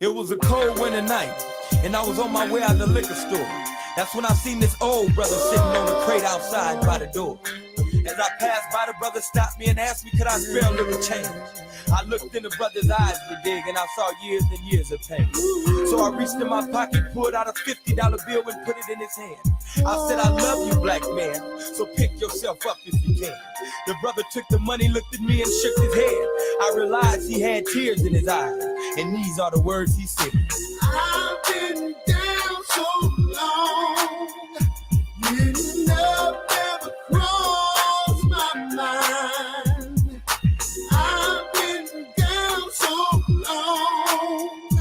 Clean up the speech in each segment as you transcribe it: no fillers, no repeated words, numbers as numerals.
It was a cold winter night, and I was on my way out the liquor store. That's when I seen this old brother sitting on a crate outside by the door. As I passed by, the brother stopped me and asked me, could I spare a little change? I looked in the brother's eyes, you dig, and I saw years and years of pain. So I reached in my pocket, pulled out a $50 bill and put it in his hand. I said, I love you, black man, so pick yourself up if you can. The brother took the money, looked at me and shook his head. I realized he had tears in his eyes, and these are the words he said. I've been down so long, you never crossed my mind. I've been down so long,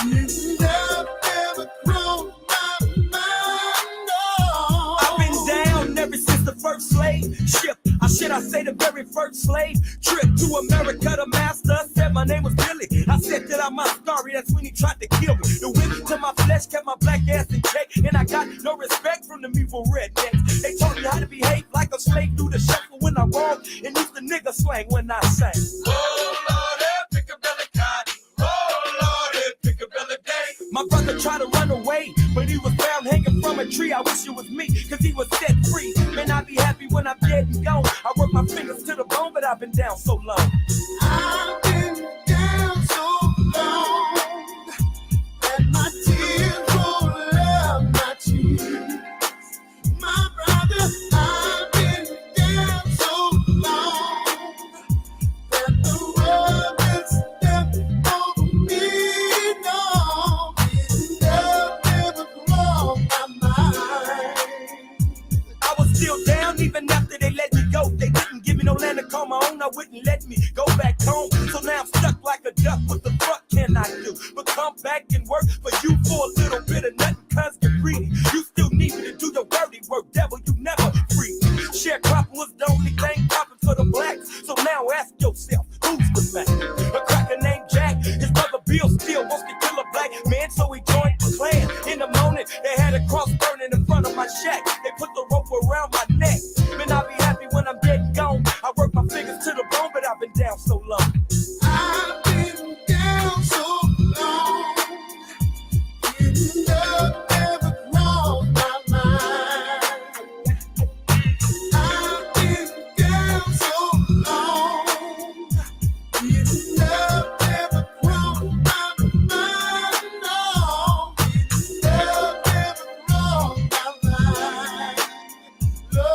you never crossed my mind. No. I've been down ever since the first slave ship. Should I say the very first slave trip to America? The master said my name was Billy. I said that I'm my story. That's when he tried to kill me. The whip to my flesh kept my black ass in check, and I got no respect from the evil rednecks. They taught me how to behave like a slave, do the shuffle when I walk, and use the nigga slang when I sang. Oh Lord, pick a belly cotton. Oh Lord, pick a belly day. My brother tried to run away, but he was found hanging from a tree. I wish it was me, cause he was set free. Man, I'd be happy when I'm dead and gone. I work my fingers to the bone, but I've been down so long. I've been down so long that my tears roll down my cheeks. My brother, I've been down so long that the world is stepped over me. No, it never crossed my mind. I was still down even after they let me go. They didn't give me no land to call my own. I wouldn't let me go back home. So now I'm stuck like a duck. What the fuck can I do? But come back and work for you for a little bit of nothing, cause you're greedy. You still need me to do your dirty work. Devil, you never free. Sharecropping was the only thing popping for the blacks. So now ask yourself, who's the man? A cracker named Jack. His brother Bill still wants to kill a black man, so he joined the Klan. In the morning, they had a cross burning in front of my shack. They put the rope around my neck. Man, I'll be happy when I'm dead and gone. I work my fingers to the bone, but I've been down so long. I've been down so long, you never crossed my mind. I've been down so long, you never crossed my mind. No, you never crossed my mind. No.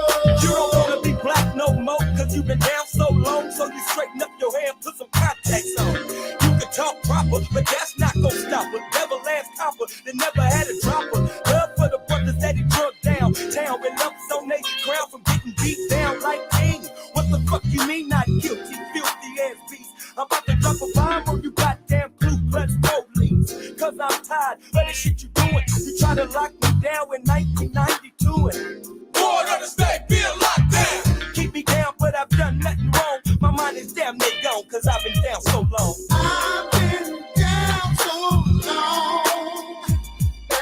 You don't wanna be black no more, cause you've been down so long. So you straighten up your hair and put some contacts on. You can talk proper, but that's not gonna stop her. Never last copper, they never had a dropper. Love for the brothers that he drug down. Town with lumps on they crown from getting beat down like king. What the fuck you mean not guilty, filthy ass beast? I'm about to drop a bomb on you goddamn Ku Klux police. Cause I'm tired of the shit you doing. You try to lock me down in 1992 and Board of the state, being locked down. keep me down, but I've done nothing wrong. My mind is damn near gone, cause I've been down so long. I've been down so long,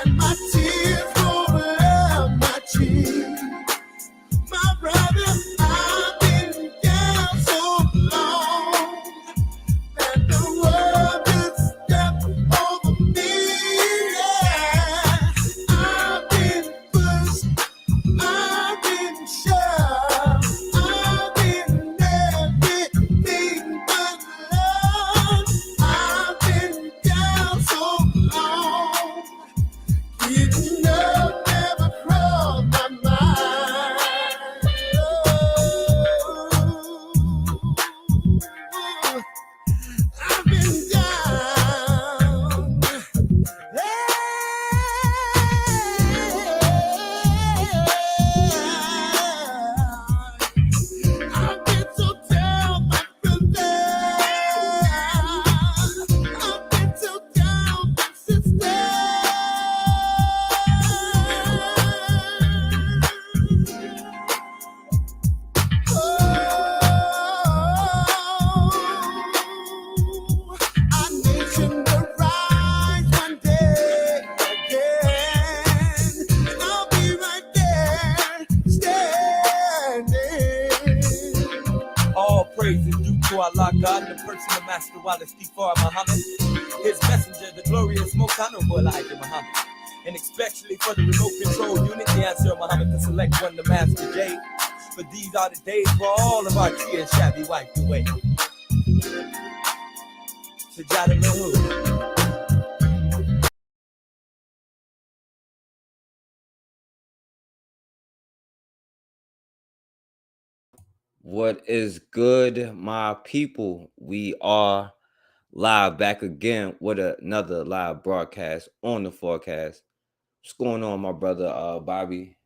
and my tears roll down my cheeks. My brother, I've been down so long that the world has stepped over me. Yeah, I've been pushed Allah, God, the person, the master, Wallace, Stifar, Muhammad. His messenger, the glorious, most honorable Elijah Muhammad. And especially for the remote control unit, the answer Muhammad, the select one, the master J. For these are the days where all of our tears shall be wiped away. Sajada Lahu. What is good, my people? We are live back again with another live broadcast on the forecast. What's going on, my brother Bobby?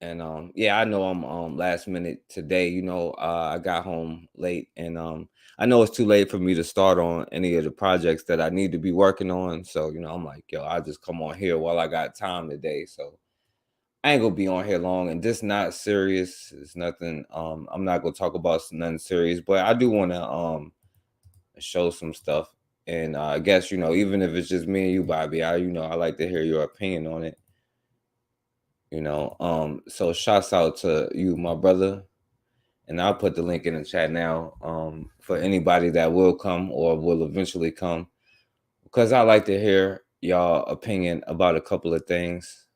And yeah, I know I'm last minute today. I got home late, and I know it's too late for me to start on any of the projects that I need to be working on. So I'm like, yo, I'll just come on here while I got time today. So I ain't gonna be on here long, and this not serious. It's nothing. I'm not gonna talk about nothing serious, but I do want to show some stuff. And I guess even if it's just me and you, Bobby, I like to hear your opinion on it. So shouts out to you, my brother, and I'll put the link in the chat now. For anybody that will come or will eventually come, because I like to hear y'all opinion about a couple of things.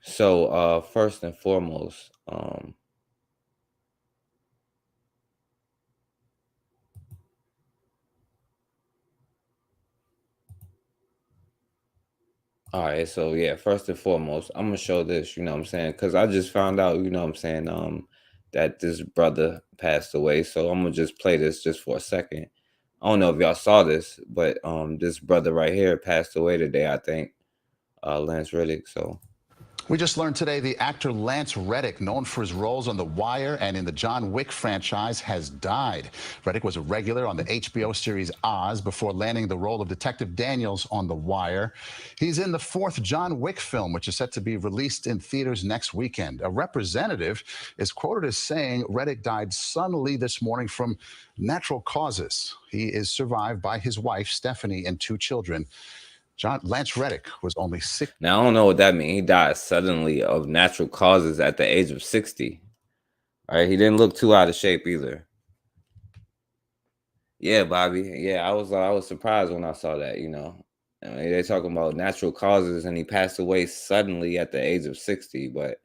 So first and foremost, all right, so yeah, first and foremost, I'm gonna show this, what I'm saying, because I just found out, what I'm saying, that this brother passed away. So I'm gonna just play this just for a second. I don't know if y'all saw this, but this brother right here passed away today, I think. Lance Reddick. So we just learned today the actor Lance Reddick, known for his roles on The Wire and in the John Wick franchise, has died. Reddick was a regular on the HBO series Oz before landing the role of Detective Daniels on The Wire. He's in the fourth John Wick film, which is set to be released in theaters next weekend. A representative is quoted as saying Reddick died suddenly this morning from natural causes. He is survived by his wife, Stephanie, and 2 children. Lance Reddick was only 6. Now I don't know what that means. He died suddenly of natural causes at the age of 60. All right, he didn't look too out of shape either. Yeah, Bobby. Yeah, I was surprised when I saw that. I mean, they're talking about natural causes, and he passed away suddenly at the age of 60. But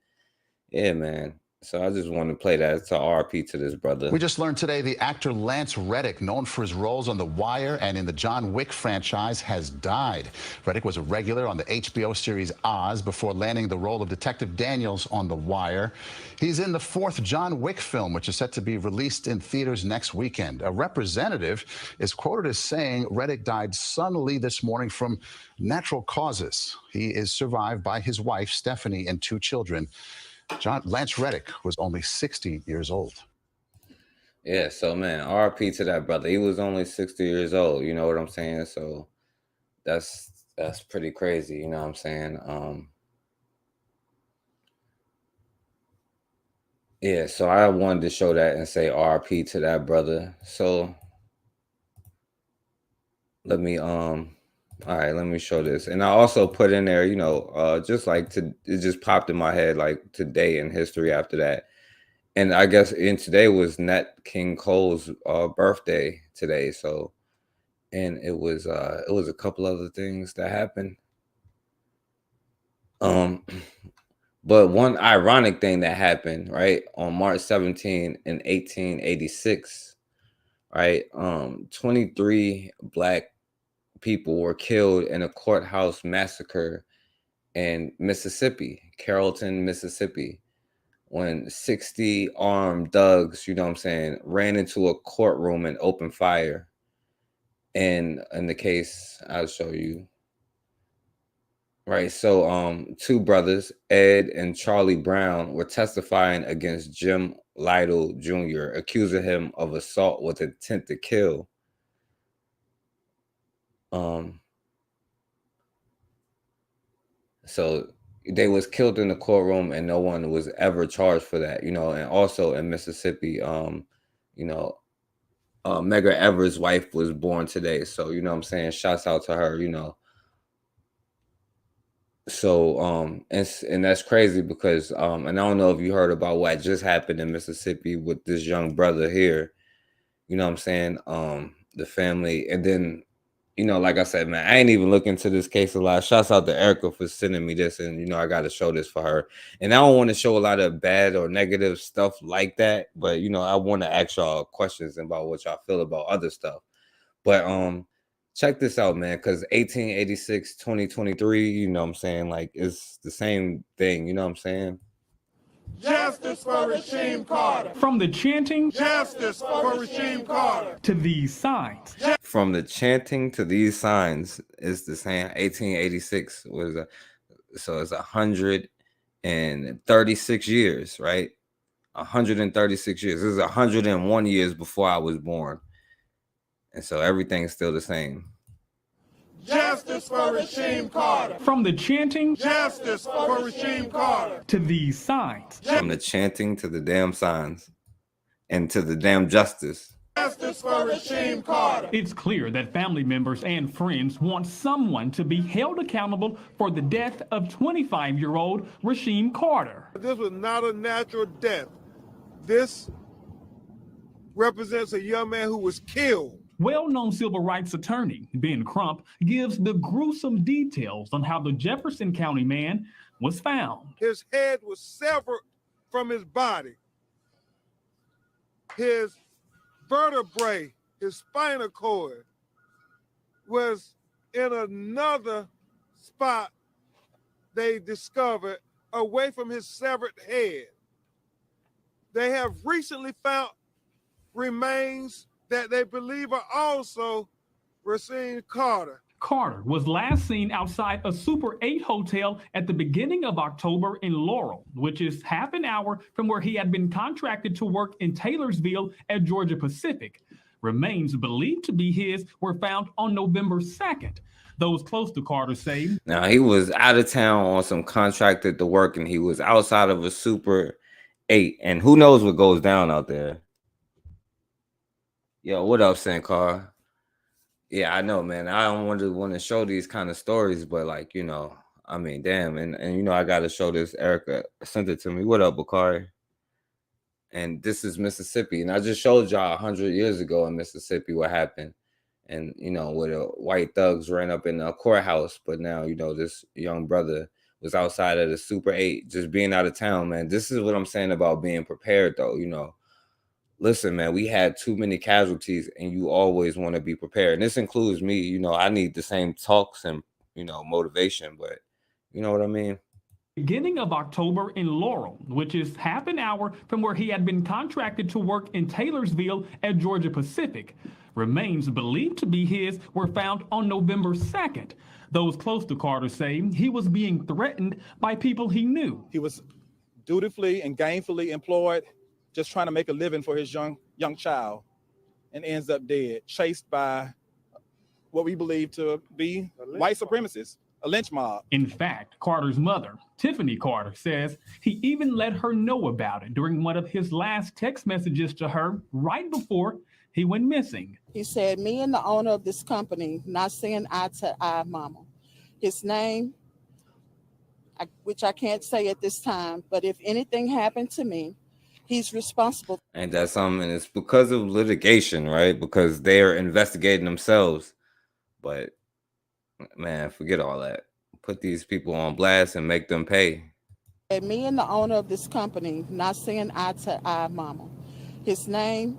yeah, man. So I just wanted to play that. It's a RP to this brother. We just learned today the actor Lance Reddick, known for his roles on The Wire and in the John Wick franchise, has died. Reddick was a regular on the HBO series Oz before landing the role of Detective Daniels on The Wire. He's in the fourth John Wick film, which is set to be released in theaters next weekend. A representative is quoted as saying Reddick died suddenly this morning from natural causes. He is survived by his wife, Stephanie, and 2 children. Lance Reddick was only 60 years old. Yeah, so man, RP to that brother. He was only 60 years old, you know what I'm saying? So that's pretty crazy, you know what I'm saying? Yeah, so I wanted to show that and say RP to that brother. So let me all right, let me show this. And I also put in there, just like it just popped in my head like today in history after that. And I guess today was Nat King Cole's birthday today. So and it was a couple other things that happened. But one ironic thing that happened, right, on March 17 in 1886, right, 23 black people were killed in a courthouse massacre in Mississippi, Carrollton, Mississippi, when 60 armed thugs, you know what I'm saying, ran into a courtroom and opened fire. And in the case, I'll show you. Right, so 2 brothers, Ed and Charlie Brown, were testifying against Jim Lytle Jr., accusing him of assault with intent to kill. So they was killed in the courtroom, and no one was ever charged for that, And also in Mississippi, Medgar Evers' wife was born today, so you know what I'm saying. Shouts out to her, So and that's crazy because and I don't know if you heard about what just happened in Mississippi with this young brother here. You know what I'm saying? The family, and then like I said, man, I ain't even look into this case a lot. Shouts out to Erica for sending me this, and I got to show this for her. And I don't want to show a lot of bad or negative stuff like that, but I want to ask y'all questions about what y'all feel about other stuff. But check this out, man, because 1886, 2023, what I'm saying, like, it's the same thing, you know what I'm saying? Justice for Regime Carter. From the chanting Justice for Regime Carter. to these signs. From the chanting to these signs, it's the same. 1886 was so it's 136 years, right? 136 years. This is 101 years before I was born. And so everything's still the same. Justice for Regime Carter. From the chanting Justice for Regime Carter. to these signs. From the chanting to the damn signs and to the damn justice. Justice for Regime Carter. It's clear that family members and friends want someone to be held accountable for the death of 25-year-old Regime Carter. This was not a natural death. This represents a young man who was killed. Well-known civil rights attorney Ben Crump gives the gruesome details on how the Jefferson County man was found. His head was severed from his body. His vertebrae, his spinal cord, was in another spot they discovered away from his severed head. They have recently found remains that they believe are also Regime Carter. Carter was last seen outside a Super 8 hotel at the beginning of October in Laurel, which is half an hour from where he had been contracted to work in Taylorsville at Georgia Pacific. Remains believed to be his were found on November 2nd. Those close to Carter say, now he was out of town on some contracted to work, and he was outside of a Super 8, and who knows what goes down out there. Yo, what up, Sankar? Yeah, I know, man. I don't want to show these kind of stories, but like, I mean, damn, and I got to show this. Erica sent it to me. What up, Bakari? And this is Mississippi, and I just showed y'all 100 years ago in Mississippi what happened, and where the white thugs ran up in the courthouse. But now, this young brother was outside of the Super 8, just being out of town, man. This is what I'm saying about being prepared, though. Listen, man, we had too many casualties, and you always want to be prepared. And this includes me. I need the same talks and, motivation, but you know what I mean? Beginning of October in Laurel, which is half an hour from where he had been contracted to work in Taylorsville at Georgia Pacific. Remains believed to be his were found on November 2nd. Those close to Carter say he was being threatened by people he knew. He was dutifully and gainfully employed, just trying to make a living for his young child, and ends up dead, chased by what we believe to be white supremacists, a lynch mob. In fact, Carter's mother, Tiffany Carter, says he even let her know about it during one of his last text messages to her right before he went missing. He said, me and the owner of this company not seeing eye to eye, mama. His name, which I can't say at this time, but if anything happened to me, he's responsible. And that's something, and it's because of litigation, right? Because they're investigating themselves. But man, forget all that. Put these people on blast and make them pay. Me and the owner of this company not seeing eye to eye, mama. His name,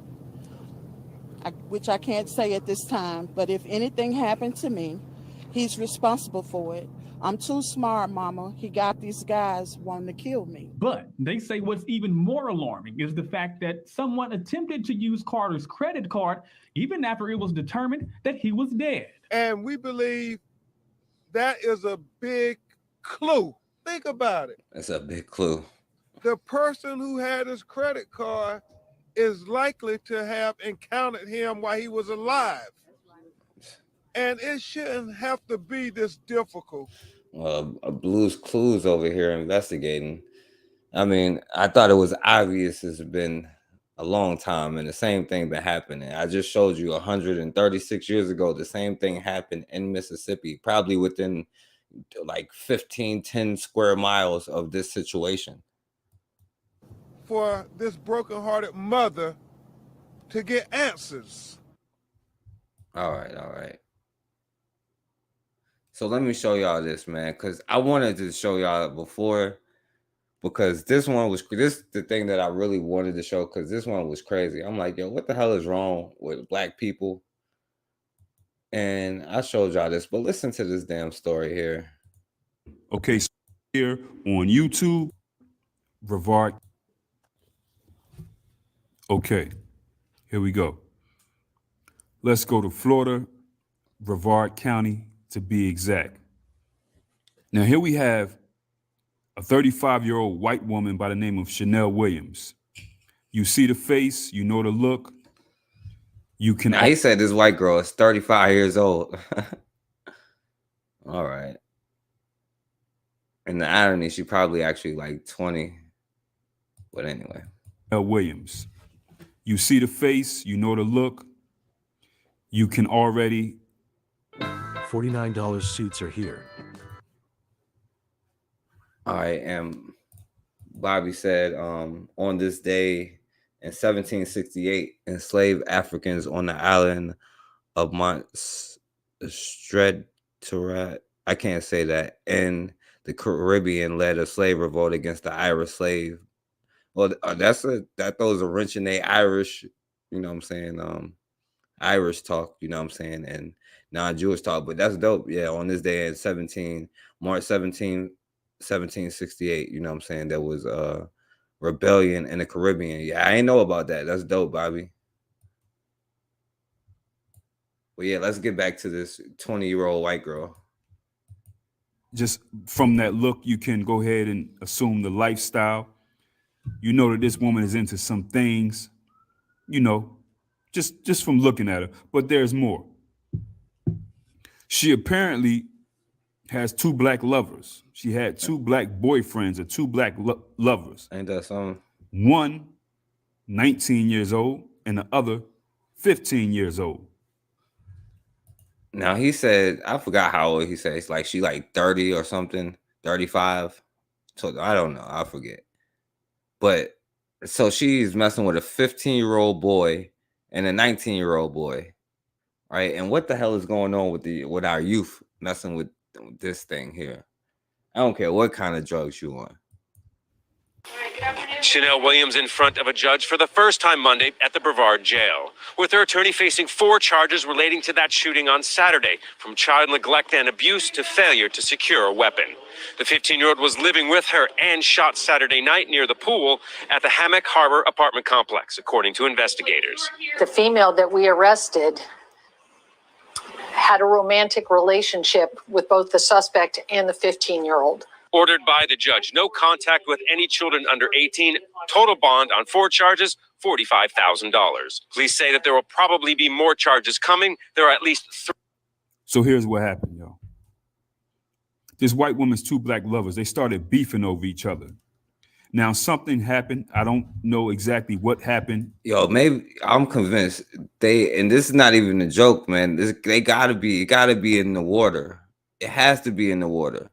which I can't say at this time, but if anything happened to me, he's responsible for it. I'm too smart, mama. He got these guys wanting to kill me. But they say what's even more alarming is the fact that someone attempted to use Carter's credit card even after it was determined that he was dead. And we believe that is a big clue. Think about it. That's a big clue. The person who had his credit card is likely to have encountered him while he was alive. And it shouldn't have to be this difficult. Well, Blue's Clues over here investigating. I mean, I thought it was obvious it's been a long time, and the same thing been happening. I just showed you 136 years ago, the same thing happened in Mississippi, probably within, like 10 square miles of this situation. For this brokenhearted mother to get answers. All right. So let me show y'all this, man, because I wanted to show y'all before, because this the thing that I really wanted to show, because this one was crazy. I'm like, yo, what the hell is wrong with black people? And I showed y'all this, but listen to this damn story here. Okay, so here on YouTube, Brevard. Okay, here we go. Let's go to Florida, Brevard County to be exact. Now here we have a 35-year-old white woman by the name of Chanel Williams. You see the face, you know the look. You can. Now, he said this white girl is 35 years old. All right. And the irony, she probably actually like 20. But anyway. Williams. You see the face, you know the look. You can already. $49 suits are here. All right. And Bobby said, on this day in 1768, enslaved Africans on the island of Montserrat, I can't say that, in the Caribbean led a slave revolt against the Irish slave. Well, that throws a wrench in they Irish, you know what I'm saying, Irish talk, you know what I'm saying, and non-Jewish talk, but that's dope. Yeah, on this day in March 17, 1768, you know what I'm saying, there was a rebellion in the Caribbean. Yeah, I ain't know about that. That's dope, Bobby. Well, yeah, let's get back to this 20-year-old white girl. Just from that look, you can go ahead and assume the lifestyle. You know that this woman is into some things, you know, just from looking at her. But there's more. She apparently has two black lovers. She had two black boyfriends or two black lovers. Ain't that something? One, 19 years old, and the other, 15 years old. Now, he said, I forgot how old he said. It's like she like 30 or something, 35. So I don't know. I forget. But so she's messing with a 15-year-old boy and a 19-year-old boy. Right? And what the hell is going on with our youth messing with this thing here? I don't care what kind of drugs you on. Chanel Williams in front of a judge for the first time Monday at the Brevard jail, with her attorney facing 4 charges relating to that shooting on Saturday, from child neglect and abuse to failure to secure a weapon. The 15-year-old was living with her and shot Saturday night near the pool at the Hammock Harbor apartment complex, according to investigators. The female that we arrested had a romantic relationship with both the suspect and the 15-year-old. Ordered by the judge, no contact with any children under 18, total bond on 4 charges, $45,000. Police say that there will probably be more charges coming. There are at least 3. So here's what happened, y'all. This white woman's two black lovers, they started beefing over each other. Now, something happened. I don't know exactly what happened. Yo, maybe I'm convinced and this is not even a joke, man. It gotta be in the water. It has to be in the water.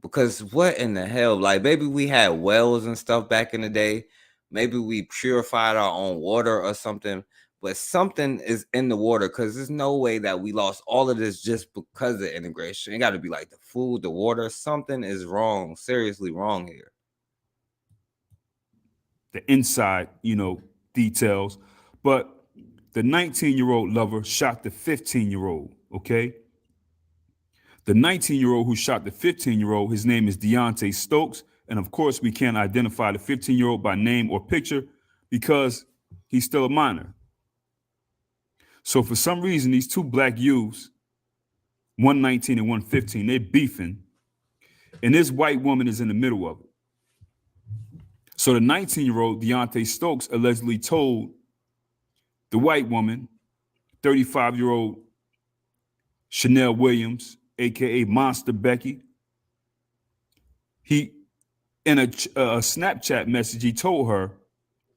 Because what in the hell? Like, maybe we had wells and stuff back in the day. Maybe we purified our own water or something. But something is in the water, because there's no way that we lost all of this just because of integration. It got to be like the food, the water. Something is wrong, seriously wrong here. The inside, details. But the 19-year-old lover shot the 15-year-old, okay? The 19-year-old who shot the 15-year-old, his name is Deontay Stokes. And of course, we can't identify the 15-year-old by name or picture because he's still a minor. So for some reason, these two black youths, one 19 and one 15, they're beefing. And this white woman is in the middle of it. So the 19-year-old, Deontay Stokes, allegedly told the white woman, 35-year-old Chanel Williams, aka Monster Becky, he, in a Snapchat message, he told her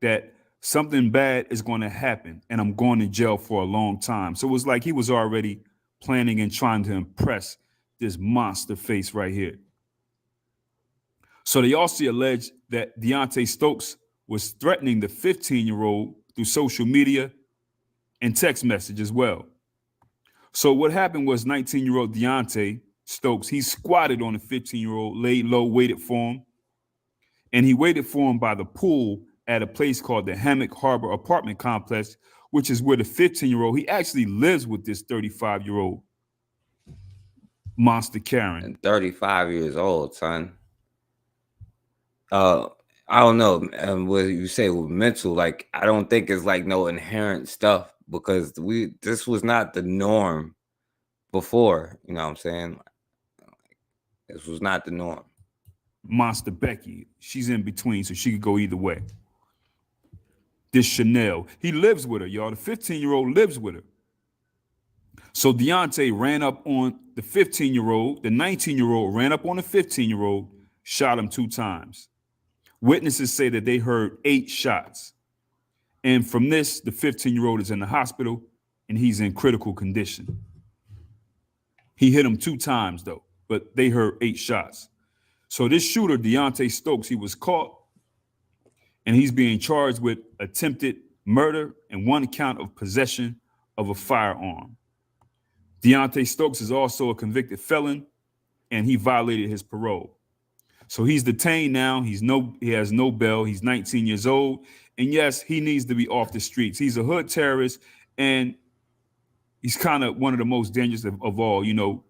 that something bad is going to happen and I'm going to jail for a long time. So it was like he was already planning and trying to impress this monster face right here. So they also allege that Deontay Stokes was threatening the 15-year-old through social media and text message as well. So what happened was 19-year-old Deontay Stokes, he squatted on the 15-year-old, laid low, waited for him. And he waited for him by the pool at a place called the Hammock Harbor Apartment Complex, which is where the 15-year-old, he actually lives with this 35-year-old monster Karen. And 35 years old, son. I don't know. What you say with mental, like, I don't think it's like no inherent stuff, because this was not the norm before. You know what I'm saying? This was not the norm. Monster Becky, she's in between, so she could go either way. This Chanel, he lives with her, y'all. The 15-year-old lives with her. So Deontay ran up on the 15-year-old. The 19-year-old ran up on the 15-year-old, shot him 2 times. Witnesses say that they heard 8 shots. And from this, the 15-year-old is in the hospital and he's in critical condition. He hit him 2 times though, but they heard 8 shots. So this shooter, Deontay Stokes, he was caught and he's being charged with attempted murder and 1 count of possession of a firearm. Deontay Stokes is also a convicted felon and he violated his parole. So he's detained now. He has no bail. He's 19 years old. And yes, he needs to be off the streets. He's a hood terrorist and he's kind of one of the most dangerous of all. You know,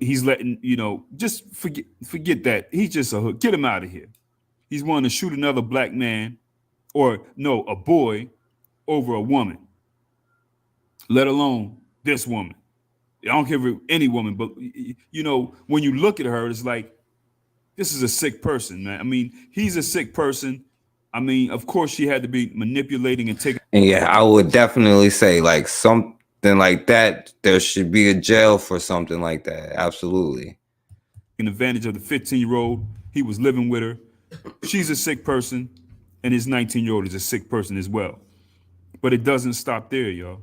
he's letting, just forget that. He's just a hood. Get him out of here. He's wanting to shoot another black man a boy over a woman, let alone this woman. I don't care if any woman, but when you look at her, it's like, this is a sick person, man. I mean, he's a sick person. I mean, of course, she had to be manipulating and taking. And yeah, I would definitely say like something like that. There should be a jail for something like that. Absolutely. Taking advantage of the 15-year-old. He was living with her. She's a sick person, and his 19-year-old is a sick person as well. But it doesn't stop there, y'all.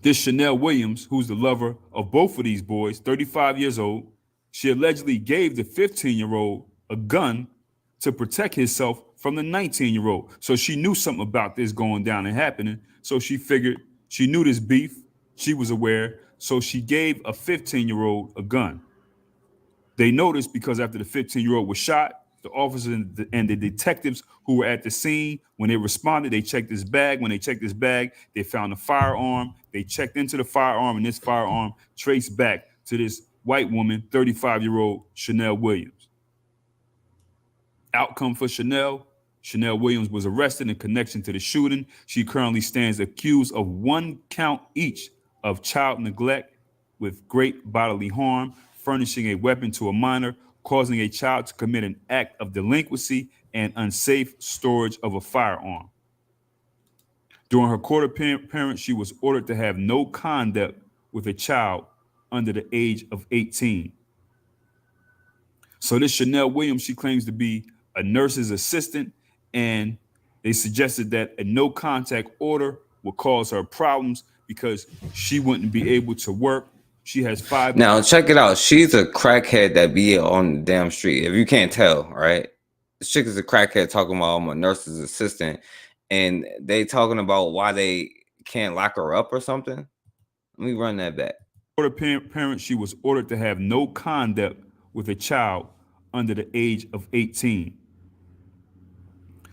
This Chanel Williams, who's the lover of both of these boys, 35 years old, she allegedly gave the 15-year-old a gun to protect himself from the 19-year-old. So she knew something about this going down and happening. So she figured, she knew this beef. She was aware. So she gave a 15-year-old a gun. They noticed because after the 15-year-old was shot, the officers and the detectives who were at the scene, when they responded, they checked his bag. When they checked his bag, they found a firearm. They checked into the firearm, and this firearm traced back to this white woman, 35-year-old Chanel Williams. Outcome for Chanel Williams was arrested in connection to the shooting. She currently stands accused of 1 count each of child neglect with great bodily harm, furnishing a weapon to a minor, causing a child to commit an act of delinquency, and unsafe storage of a firearm. During her court appearance, she was ordered to have no conduct with a child under the age of 18. So this Chanel Williams, she claims to be a nurse's assistant, and they suggested that a no contact order would cause her problems because she wouldn't be able to work. She has 5. Now check it out. She's a crackhead that be on the damn street. If you can't tell, right? This chick is a crackhead talking about I'm a nurse's assistant, and they talking about why they can't lock her up or something. Let me run that back. Parent, she was ordered to have no conduct with a child under the age of 18.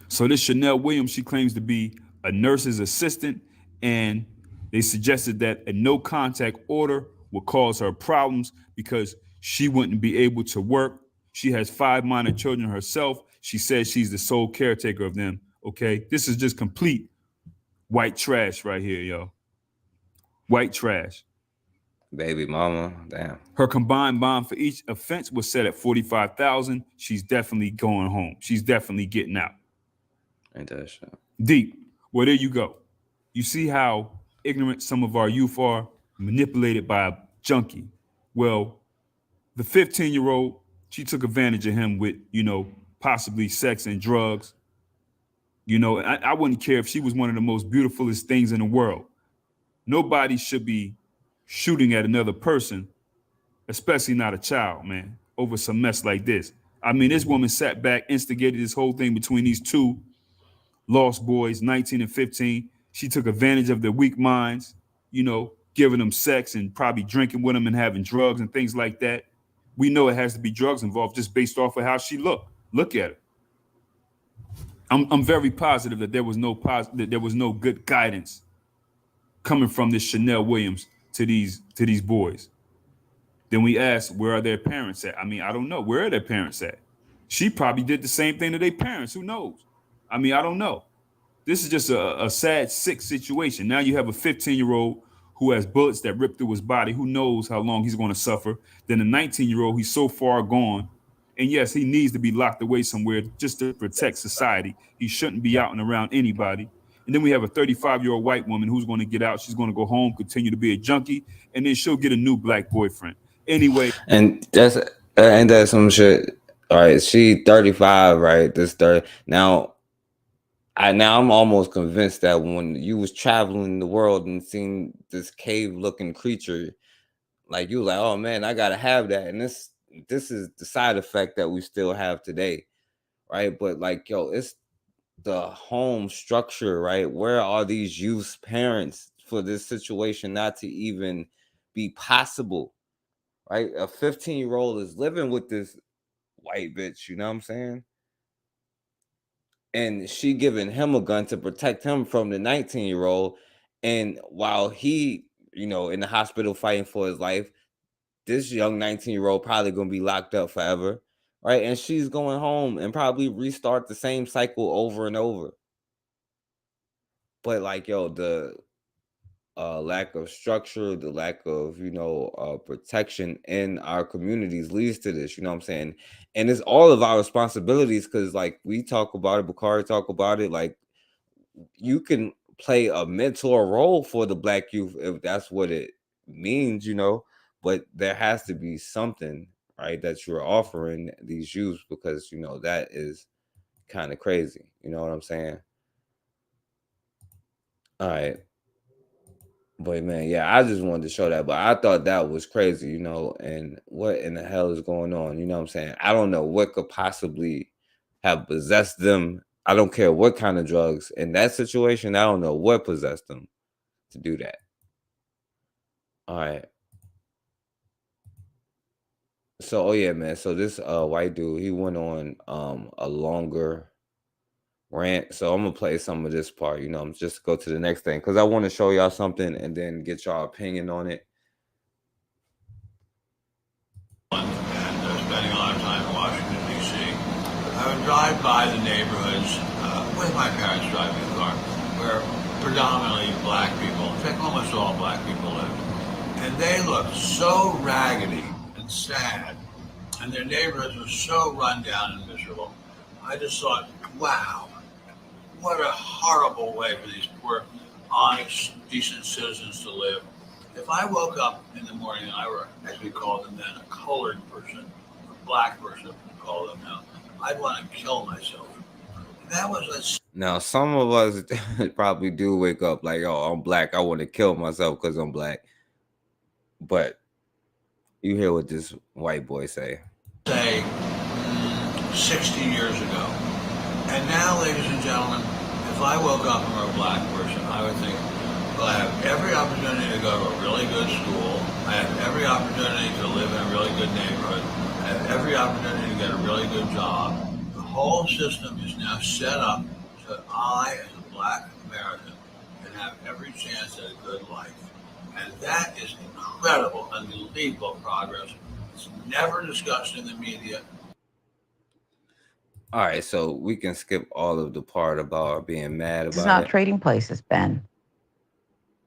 So this Chanel Williams, she claims to be a nurse's assistant, and they suggested that a no contact order would cause her problems because she wouldn't be able to work. She has 5 minor children herself. She says she's the sole caretaker of them. Okay, this is just complete white trash right here, yo. White trash. Baby mama, damn. Her combined bond for each offense was set at $45,000. She's definitely going home. She's definitely getting out. Ain't that shit? Deep. Well, there you go. You see how ignorant some of our youth are, manipulated by a junkie. Well, the 15-year-old, she took advantage of him with, possibly sex and drugs. I wouldn't care if she was one of the most beautifulest things in the world. Nobody should be shooting at another person especially not a child, man, over some mess like this. I mean, this woman sat back, instigated this whole thing between these two lost boys, 19 and 15. She took advantage of their weak minds, giving them sex and probably drinking with them and having drugs and things like that. We know it has to be drugs involved just based off of how she looked. Look at her. I'm very positive that there was no good guidance coming from this Chanel Williams to these boys. Then we asked, where are their parents at? I mean, I don't know. Where are their parents at? She probably did the same thing to their parents. Who knows? I mean, I don't know. This is just a sad, sick situation. Now you have a 15-year-old who has bullets that rip through his body. Who knows how long he's going to suffer? Then a 19-year-old, he's so far gone. And yes, he needs to be locked away somewhere just to protect society. He shouldn't be out and around anybody. And then we have a 35-year-old white woman who's going to get out. She's going to go home, continue to be a junkie, and then she'll get a new black boyfriend. Anyway. And that's some shit. All right, she 35, right? This 30. Now I'm almost convinced that when you was traveling the world and seeing this cave-looking creature, like you were like, oh man, I gotta have that. And this is the side effect that we still have today, right? But like, yo, it's the home structure, right? Where are these youth's parents for this situation not to even be possible, right? A 15-year-old is living with this white bitch, you know what I'm saying? And she giving him a gun to protect him from the 19-year-old. And while he, in the hospital fighting for his life, this young 19-year-old probably going to be locked up forever, right? And she's going home and probably restart the same cycle over and over. But like, yo, the lack of structure, the lack of, protection in our communities leads to this, you know what I'm saying? And it's all of our responsibilities because, like, we talk about it, Bakari talk about it, like, you can play a mentor role for the black youth if that's what it means, but there has to be something, right, that you're offering these youth because, that is kind of crazy. You know what I'm saying? All right. But man, yeah, I just wanted to show that. But I thought that was crazy, and what in the hell is going on? You know what I'm saying? I don't know what could possibly have possessed them. I don't care what kind of drugs. In that situation, I don't know what possessed them to do that. All right. So, oh yeah, man. So this white dude, he went on a longer rant. So I'm gonna play some of this part, just go to the next thing because I want to show y'all something and then get y'all opinion on it. And spending a lot of time in Washington, D.C. I would drive by the neighborhoods with my parents driving the car where predominantly black people, in fact almost all black people live. And they looked so raggedy and sad, and their neighborhoods were so run down and miserable. I just thought, wow, what a horrible way for these poor, honest, decent citizens to live. If I woke up in the morning and I were, as we called them then, a colored person, a black person, we call them now, I'd want to kill myself. That was Now, some of us probably do wake up like, oh, I'm black, I want to kill myself because I'm black. But you hear what this white boy say. Say 60 years ago. And now, ladies and gentlemen, if I woke up and were a black person, I would think, well, I have every opportunity to go to a really good school. I have every opportunity to live in a really good neighborhood. I have every opportunity to get a really good job. The whole system is now set up so that I, as a black American, can have every chance at a good life. And that is incredible, unbelievable progress. It's never discussed in the media. All right, so we can skip all of the part about being mad about it. It's not trading places, Ben.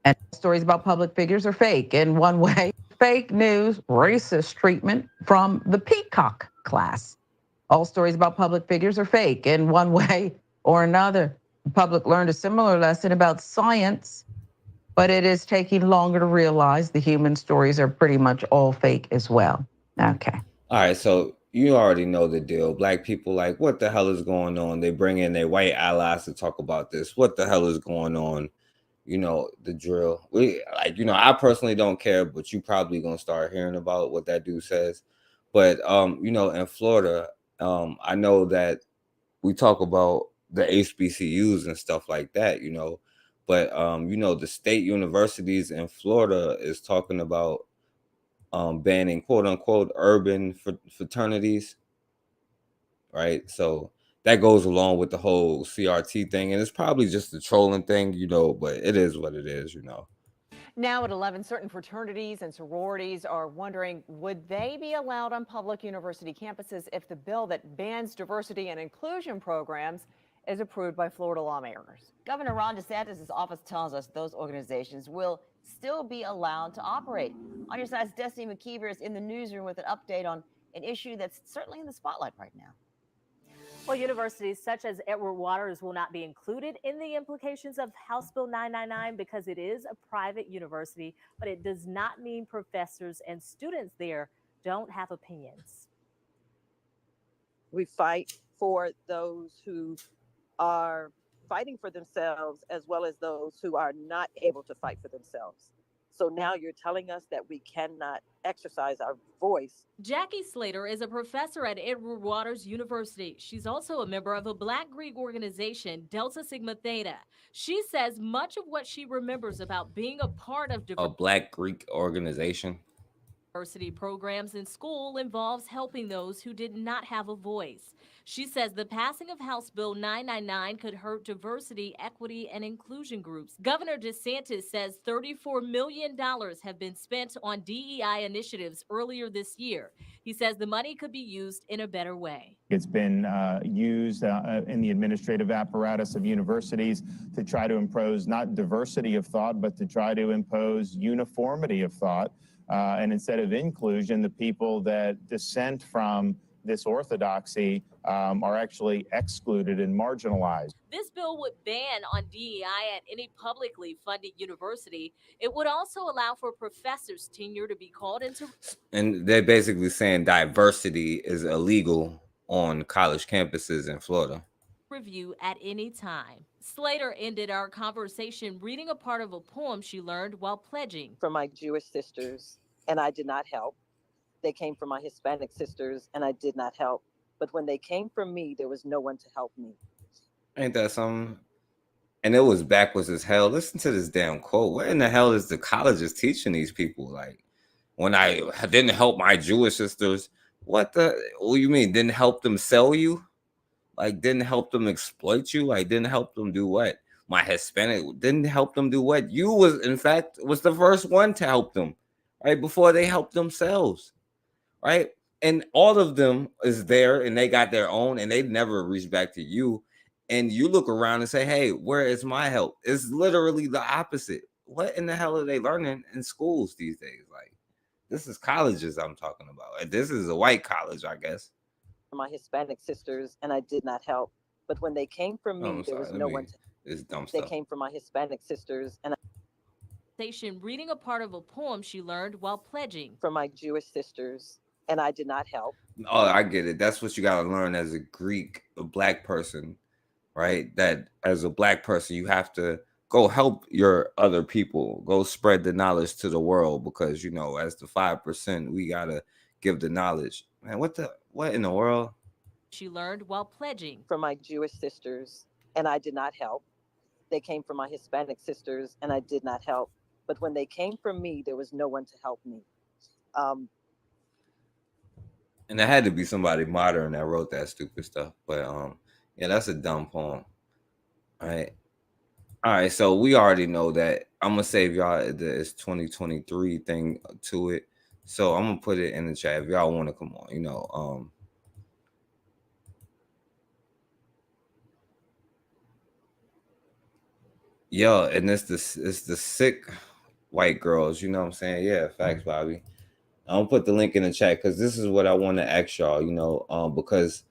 And stories about public figures are fake in one way. Fake news, racist treatment from the Peacock class. All stories about public figures are fake in one way or another. The public learned a similar lesson about science, but it is taking longer to realize the human stories are pretty much all fake as well. Okay. All right, so you already know the deal. Black people like, what the hell is going on? They bring in their white allies to talk about this. What the hell is going on? you know, the drill. We like, you know, I personally don't care, but you probably gonna start hearing about what that dude says. But you know, in Florida, I know that we talk about the HBCUs and stuff like that, you know, but you know, the state universities in Florida is talking about banning quote unquote urban fraternities, right? So that goes along with the whole CRT thing, and it's probably just a trolling thing, you know, but it is what it is, you know. Now at 11, certain fraternities and sororities are wondering, would they be allowed on public university campuses if the bill that bans diversity and inclusion programs is approved by Florida lawmakers? Governor Ron DeSantis' office tells us those organizations will still be allowed to operate. On your side's Destiny McKeever is in the newsroom with an update on an issue that's certainly in the spotlight right now. Well, universities such as Edward Waters will not be included in the implications of House Bill 999 because it is a private university, but it does not mean professors and students there don't have opinions. We fight for those who are fighting for themselves as well as those who are not able to fight for themselves. So now you're telling us that we cannot exercise our voice. Jackie Slater is a professor at Edward Waters University. She's also a member of a Black Greek organization, Delta Sigma Theta. She says much of what she remembers about being a part of A Black Greek organization. diversity programs in school involves helping those who did not have a voice. She says the passing of House Bill 999 could hurt diversity, equity, and inclusion groups. Governor DeSantis says $34 million have been spent on DEI initiatives earlier this year. He says the money could be used in a better way. It's been used in the administrative apparatus of universities to try to impose not diversity of thought, but to try to impose uniformity of thought. And instead of inclusion, the people that dissent from this orthodoxy are actually excluded and marginalized. This bill would ban on DEI at any publicly funded university. It would also allow for professors' tenure to be called into. And they're basically saying diversity is illegal on college campuses in Florida. Review at any time. Slater ended our conversation reading a part of a poem she learned while pledging. From my Jewish sisters, and I did not help. They came from my Hispanic sisters, and I did not help. But when they came from me, there was no one to help me. Ain't that something? And it was backwards as hell. Listen to this damn quote. What in the hell is the colleges teaching these people? Like, when I didn't help my Jewish sisters, what you mean? Didn't help them sell you? Like, didn't help them exploit you? Like, didn't help them do what? My Hispanic didn't help them do what? You was, in fact, was the first one to help them, right? Before they helped themselves, right? And all of them is there and they got their own and they never reach back to you. And you look around and say, hey, where is my help? It's literally the opposite. What in the hell are they learning in schools these days? Like, this is colleges I'm talking about. This is a white college, I guess. My Hispanic sisters, and I did not help. But when they came from me, there was no one to. It's dumb They stuff. came from my Hispanic sisters, and Reading a part of a poem she learned while pledging. from my Jewish sisters, and I did not help. Oh, I get it. That's what you got to learn as a Black person, right? That as a Black person, you have to go help your other people, go spread the knowledge to the world, because, you know, as the 5%, we got to give the knowledge. Man, what in the world? She learned while pledging. From my Jewish sisters, and I did not help. They came from my Hispanic sisters, and I did not help. But when they came from me, there was no one to help me. And there had to be somebody modern that wrote that stupid stuff. But yeah, that's a dumb poem. All right. So we already know that. I'm gonna save y'all this 2023 thing to it. So I'm gonna put it in the chat if y'all want to come on. You know, yo, and it's the sick white girls. You know what I'm saying? Yeah, facts, Bobby. I'm gonna put the link in the chat because this is what I want to ask y'all. You know, because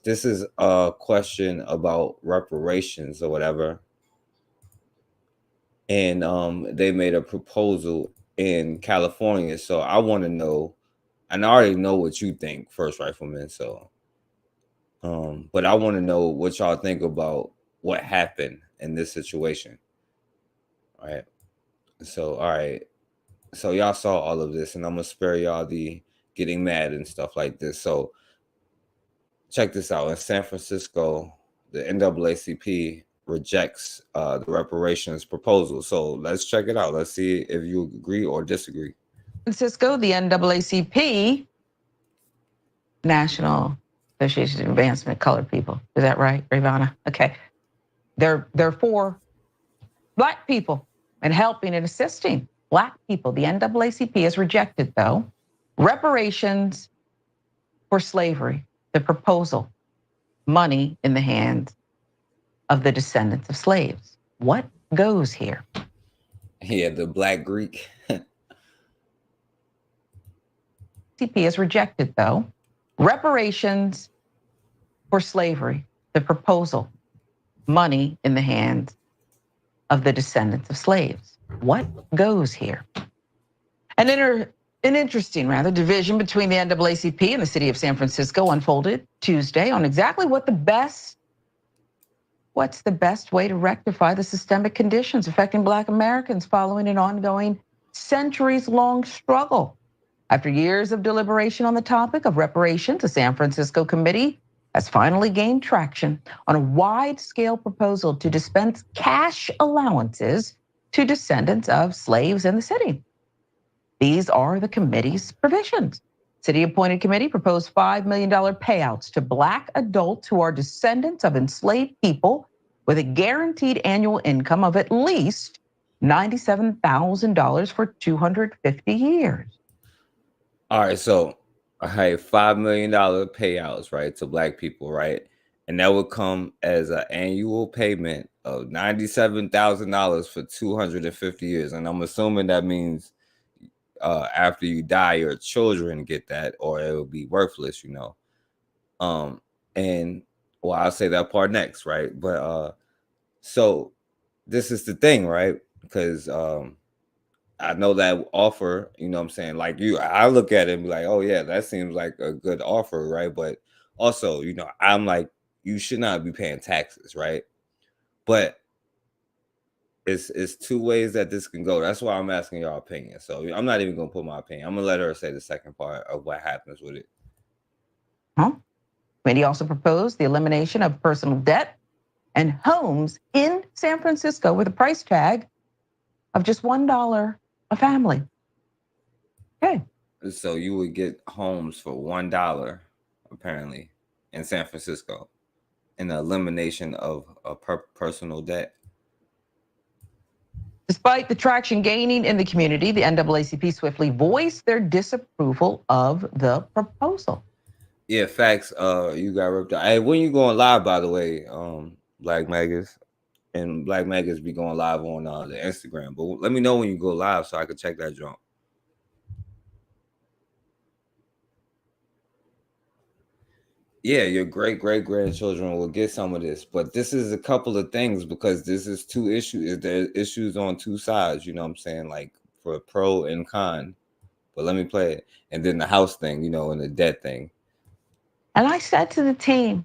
this is a question about reparations or whatever. And they made a proposal in California. So I want to know, and I already know what you think, First Rifleman. So, but I want to know what y'all think about what happened in this situation. right? So, all right. So y'all saw all of this, and I'm gonna spare y'all the getting mad and stuff like this. So check this out. In San Francisco, the NAACP rejects the reparations proposal. So let's check it out. Let's see if you agree or disagree. Francisco, the NAACP, National Association of Advancement of Colored People. Is that right, Ravana? Okay. They're for Black people and helping and assisting Black people. The NAACP has rejected, though, reparations for slavery, the proposal, money in the hands of the descendants of slaves. What goes here? Yeah, the Black Greek. NAACP has rejected, though, reparations for slavery, the proposal, money in the hands of the descendants of slaves. What goes here? An interesting, division between the NAACP and the city of San Francisco unfolded Tuesday on exactly what's the best way to rectify the systemic conditions affecting Black Americans following an ongoing centuries-long struggle. After years of deliberation on the topic of reparations, the San Francisco committee has finally gained traction on a wide-scale proposal to dispense cash allowances to descendants of slaves in the city. These are the committee's provisions. City-appointed committee proposed $5 million payouts to Black adults who are descendants of enslaved people with a guaranteed annual income of at least $97,000 for 250 years. All right, so $5 million payouts, right, to Black people, right? And that would come as an annual payment of $97,000 for 250 years. And I'm assuming that means after you die, your children get that, or it will be worthless, you know. And well, I'll say that part next, right? But so this is the thing, right? Because I know that offer, you know what I'm saying? Like I look at it and be like, oh yeah, that seems like a good offer, right? But also, you know, I'm like, you should not be paying taxes, right? But it's two ways that this can go. That's why I'm asking your opinion. So I'm not even gonna put my opinion. I'm gonna let her say the second part of what happens with it. Committee also proposed the elimination of personal debt and homes in San Francisco with a price tag of just $1 a family. Okay. So you would get homes for $1, apparently, in San Francisco, and the elimination of a personal debt. Despite the traction gaining in the community, the NAACP swiftly voiced their disapproval of the proposal. Yeah, facts. You got ripped out. Hey, when you going live, by the way, Black Magas, and Black Magas be going live on the Instagram. But let me know when you go live so I can check that jump. Yeah, your great grandchildren will get some of this, but this is a couple of things because this is two issues. There's issues on two sides, you know what I'm saying, like for pro and con. But let me play it, and then the house thing, you know, and the debt thing. And I said to the team,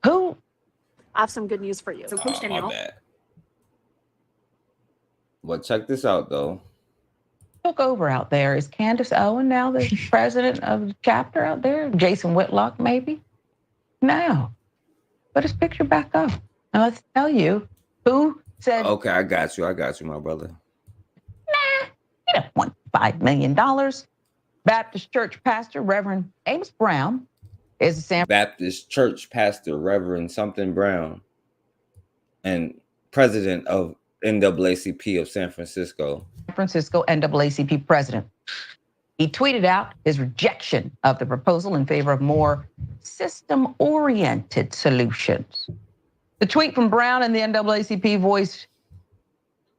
"Who? I have some good news for you." So, Coach Danielle. My bad. But check this out, though. Took over out there. Is Candace Owen now the president of the chapter out there? Jason Whitlock, maybe? No. Put his picture back up. Now let's tell you who said. Okay, I got you, my brother. Nah, you don't want $5 million. Baptist Church pastor Reverend Amos Brown is a San Baptist Church pastor Reverend something Brown, and president of NAACP of San Francisco. NAACP president. He tweeted out his rejection of the proposal in favor of more system-oriented solutions. The tweet from Brown and the NAACP voice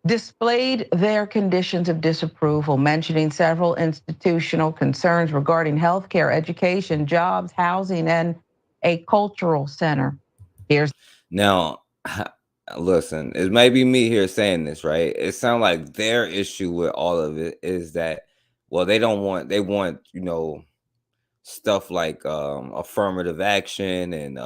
displayed their conditions of disapproval, mentioning several institutional concerns regarding healthcare, education, jobs, housing, and a cultural center. Now, listen, it may be me here saying this, right? It sounds like their issue with all of it is that, well, they want, you know, stuff like affirmative action and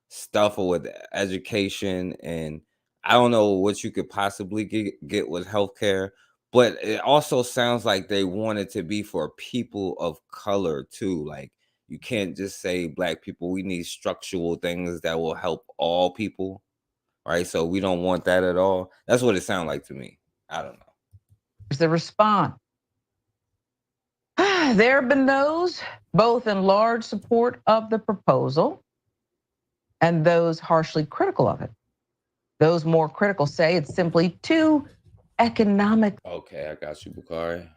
stuff with education. And I don't know what you could possibly get with healthcare, but it also sounds like they want it to be for people of color too. Like you can't just say black people. We need structural things that will help all people, right? So we don't want that at all. That's what it sounds like to me. I don't know. Here's the response. There have been those both in large support of the proposal and those harshly critical of it. Those more critical say it's simply too economic. Okay, I got you, Bakari.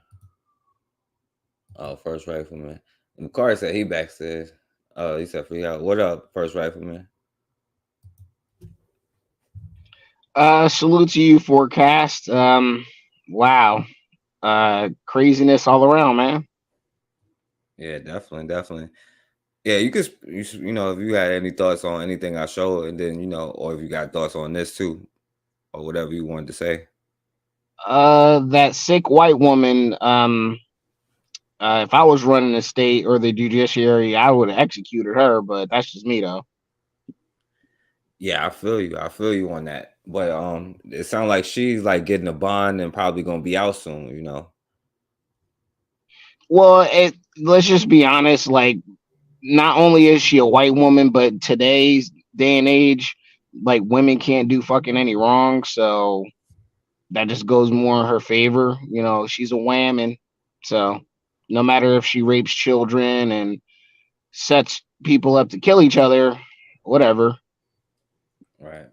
Oh, first rifleman. Bakari said he backstairs. Oh, he said free out. What up, first rifleman? Salute to you, Forecast. Wow. Craziness all around, man. Yeah, definitely. Yeah, you know, if you had any thoughts on anything I showed, and then, you know, or if you got thoughts on this too, or whatever you wanted to say. That sick white woman, if I was running the state or the judiciary, I would have executed her, but that's just me though. Yeah, I feel you. I feel you on that. But it sounds like she's like getting a bond and probably gonna be out soon, you know. Well, let's just be honest, like not only is she a white woman, but today's day and age, like women can't do fucking any wrong, so that just goes more in her favor. You know, she's a whammon. So no matter if she rapes children and sets people up to kill each other, whatever. Right.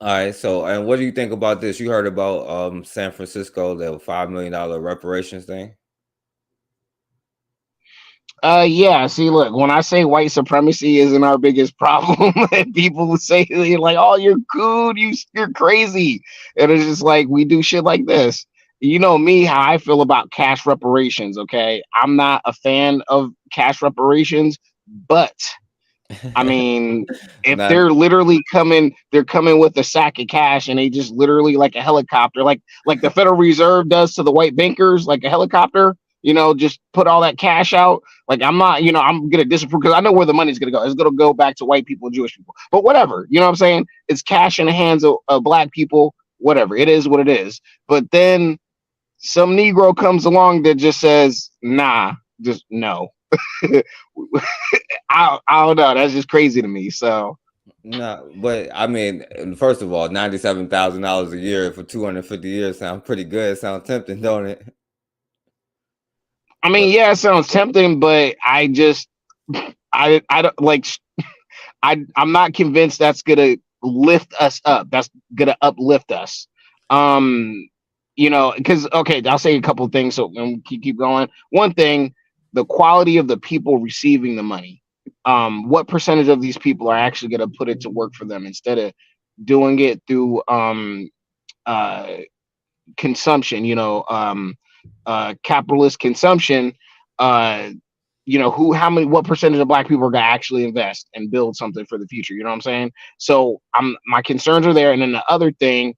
All right. So, and what do you think about this? You heard about San Francisco, the $5 million reparations thing? Yeah, see, look, when I say white supremacy isn't our biggest problem, and people say like, "Oh, you're cool, you're crazy," and it's just like we do shit like this. You know me, how I feel about cash reparations. Okay, I'm not a fan of cash reparations, but I mean, if Not they're literally they're coming with a sack of cash, and they just literally like a helicopter, like the Federal Reserve does to the white bankers, like a helicopter. You know, just put all that cash out. Like I'm not, you know, I'm gonna disapprove because I know where the money's gonna go. It's gonna go back to white people and Jewish people. But whatever, you know what I'm saying? It's cash in the hands of black people. Whatever, it is what it is. But then some Negro comes along that just says, "Nah, just no." I don't know. That's just crazy to me. So no, but I mean, first of all, $97,000 a year for 250 years sounds pretty good. Sounds tempting, don't it? I mean, yeah, it sounds tempting, but I don't like. I'm not convinced that's gonna lift us up. That's gonna uplift us. You know, because okay, I'll say a couple of things. So and keep going. One thing, the quality of the people receiving the money. What percentage of these people are actually gonna put it to work for them instead of doing it through consumption? You know, capitalist consumption. You know, what percentage of black people are gonna actually invest and build something for the future? You know what I'm saying? So my concerns are there. And then the other thing,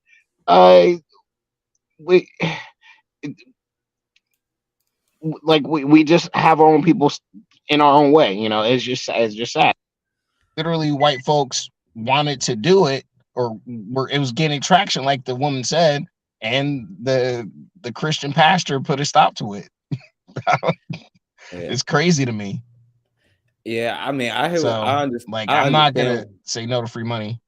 we we just have our own people in our own way. You know, it's just sad. Literally, white folks wanted to do it, or it was gaining traction, like the woman said, and the Christian pastor put a stop to it. Yeah. It's crazy to me. Yeah, I mean, I hear. So, I understand. like, I I'm not gonna understand. say no to free money.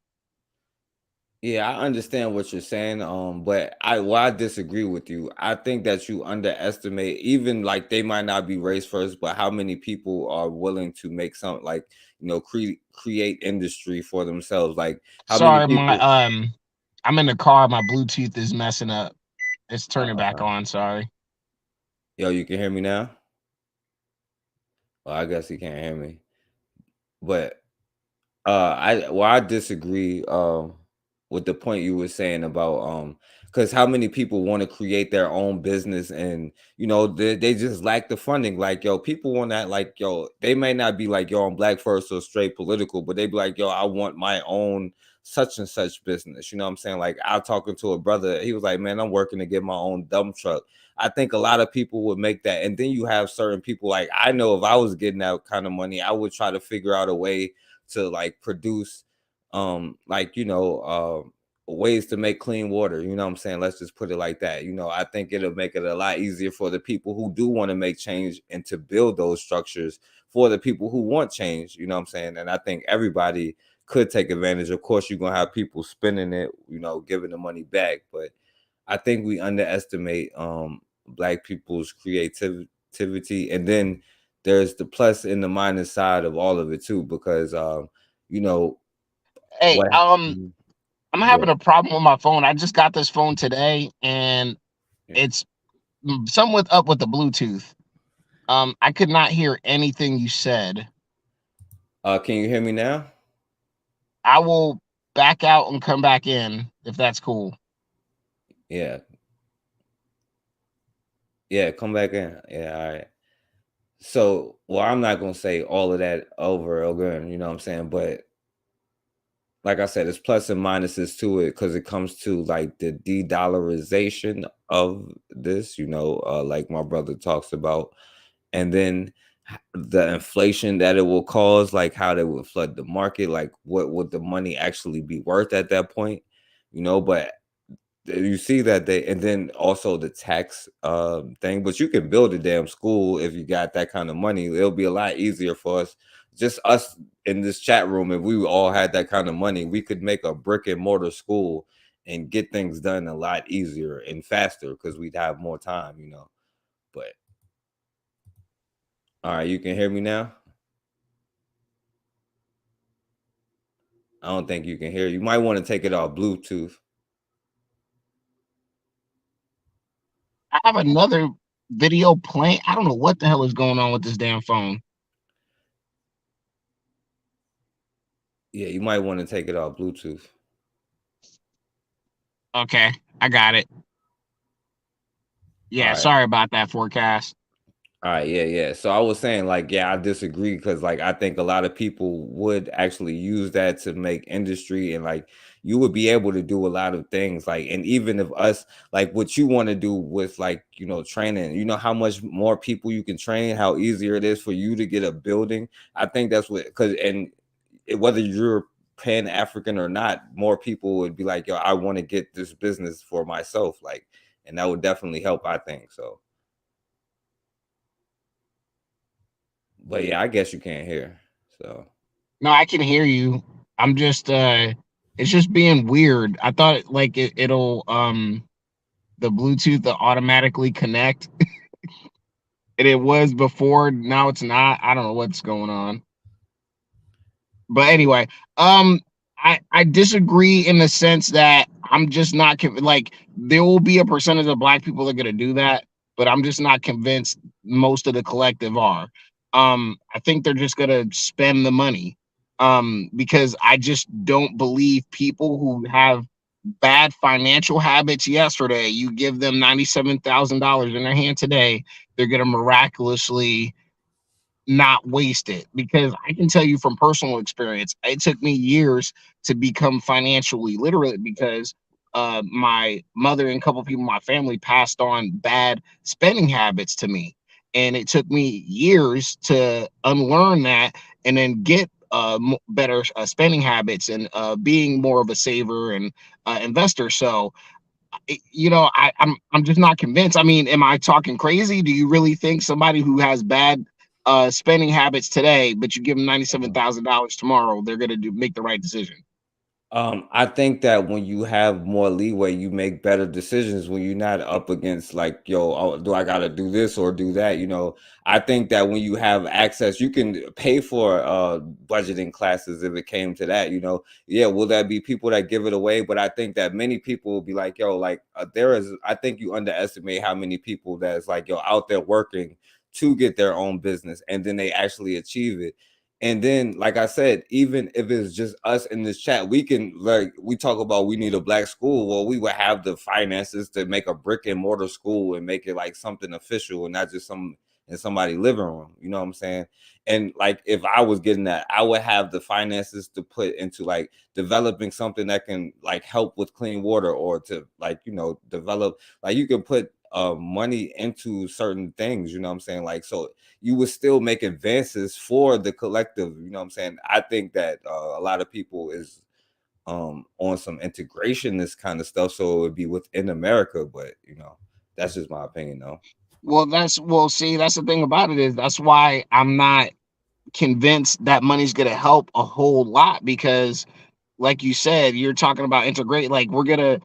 Yeah, I understand what you're saying. But I disagree with you. I think that you underestimate, even like they might not be race first, but how many people are willing to make some, like, you know, create industry for themselves. Like how many Sorry, people. I'm in the car. My Bluetooth is messing up. It's turning back Okay. on. Sorry. Yo, you can hear me now? Well, I guess he can't hear me. But I disagree with the point you were saying about because how many people want to create their own business, and you know they just lack the funding. Like, yo, people want that, like, yo, they may not be like, yo, I'm black first or straight political, but they be like, yo, I want my own such and such business. You know what I'm saying? Like, I talking to a brother, he was like, man, I'm working to get my own dump truck. I think a lot of people would make that. And then you have certain people, like, I know if I was getting that kind of money, I would try to figure out a way to like produce like, ways to make clean water, you know what I'm saying? Let's just put it like that. I think it'll make it a lot easier for the people who do want to make change and to build those structures for the people who want change, you know what I'm saying? And I think everybody could take advantage. Of course, you're gonna have people spending it, giving the money back, but I think we underestimate Black people's creativity, and then there's the plus and the minus side of all of it too, because you know Hey, what. I'm having a problem with my phone. I just got this phone today, and it's somewhat up with the Bluetooth. I could not hear anything you said. Can you hear me now? I will back out and come back in if that's cool. Yeah. Yeah, come back in. Yeah, all right. So, well, I'm not gonna say all of that over again, you know what I'm saying? But like I said, it's plus and minuses to it because it comes to like the de-dollarization of this, like my brother talks about, and then the inflation that it will cause, like how they would flood the market, like what would the money actually be worth at that point, but you see that and then also the tax thing, but you can build a damn school if you got that kind of money. It'll be a lot easier for us in this chat room. If we all had that kind of money, we could make a brick and mortar school and get things done a lot easier and faster because we'd have more time, but all right, you can hear me now. I don't think you can hear. You might want to take it off Bluetooth. I have another video playing. I don't know what the hell is going on with this damn phone. Yeah, you might want to take it off Bluetooth. Okay, I got it. Yeah, All right. sorry about that, forecast. All right, yeah. So I was saying, like, yeah, I disagree because, like, I think a lot of people would actually use that to make industry, and like, you would be able to do a lot of things, like, and even if us, like, what you want to do with, like, training, how much more people you can train, how easier it is for you to get a building. I think that's what, whether you're Pan African or not, more people would be like, yo, I want to get this business for myself, like, and that would definitely help, I think so. But yeah, I guess you can't hear. So no, I can hear you. I'm just it's just being weird. I thought like it'll the Bluetooth to automatically connect. And it was before, now it's not. I don't know what's going on. But anyway, I disagree in the sense that I'm just not like there will be a percentage of Black people that are gonna do that, but I'm just not convinced most of the collective are. I think they're just gonna spend the money. Because I just don't believe people who have bad financial habits yesterday, you give them $97,000 in their hand today, they're gonna miraculously not waste it. Because I can tell you from personal experience, it took me years to become financially literate because my mother and a couple of people in my family passed on bad spending habits to me, and it took me years to unlearn that and then get better spending habits and being more of a saver and investor. So I'm just not convinced. I mean, am I talking crazy? Do you really think somebody who has bad spending habits today, but you give them $97,000 tomorrow, they're gonna make the right decision? I think that when you have more leeway, you make better decisions when you're not up against like, yo, oh, do I gotta do this or do that? I think that when you have access, you can pay for budgeting classes if it came to that. Yeah, will that be people that give it away? But I think that many people will be like, yo, like I think you underestimate how many people that's like, yo, out there working to get their own business and then they actually achieve it. And then, like I said, even if it's just us in this chat, we can, like, we talk about we need a Black school. Well, we would have the finances to make a brick and mortar school and make it like something official and not just some in somebody's living room. You know what I'm saying? And like, if I was getting that, I would have the finances to put into like developing something that can like help with clean water, or to like, develop, like you can put money into certain things, you know what I'm saying? Like, so you would still make advances for the collective, you know what I'm saying? I think that a lot of people is on some integrationist kind of stuff, so it would be within America. But that's just my opinion, though. Well, see, that's the thing about it is that's why I'm not convinced that money's gonna help a whole lot, because like you said, you're talking about integrate, like we're gonna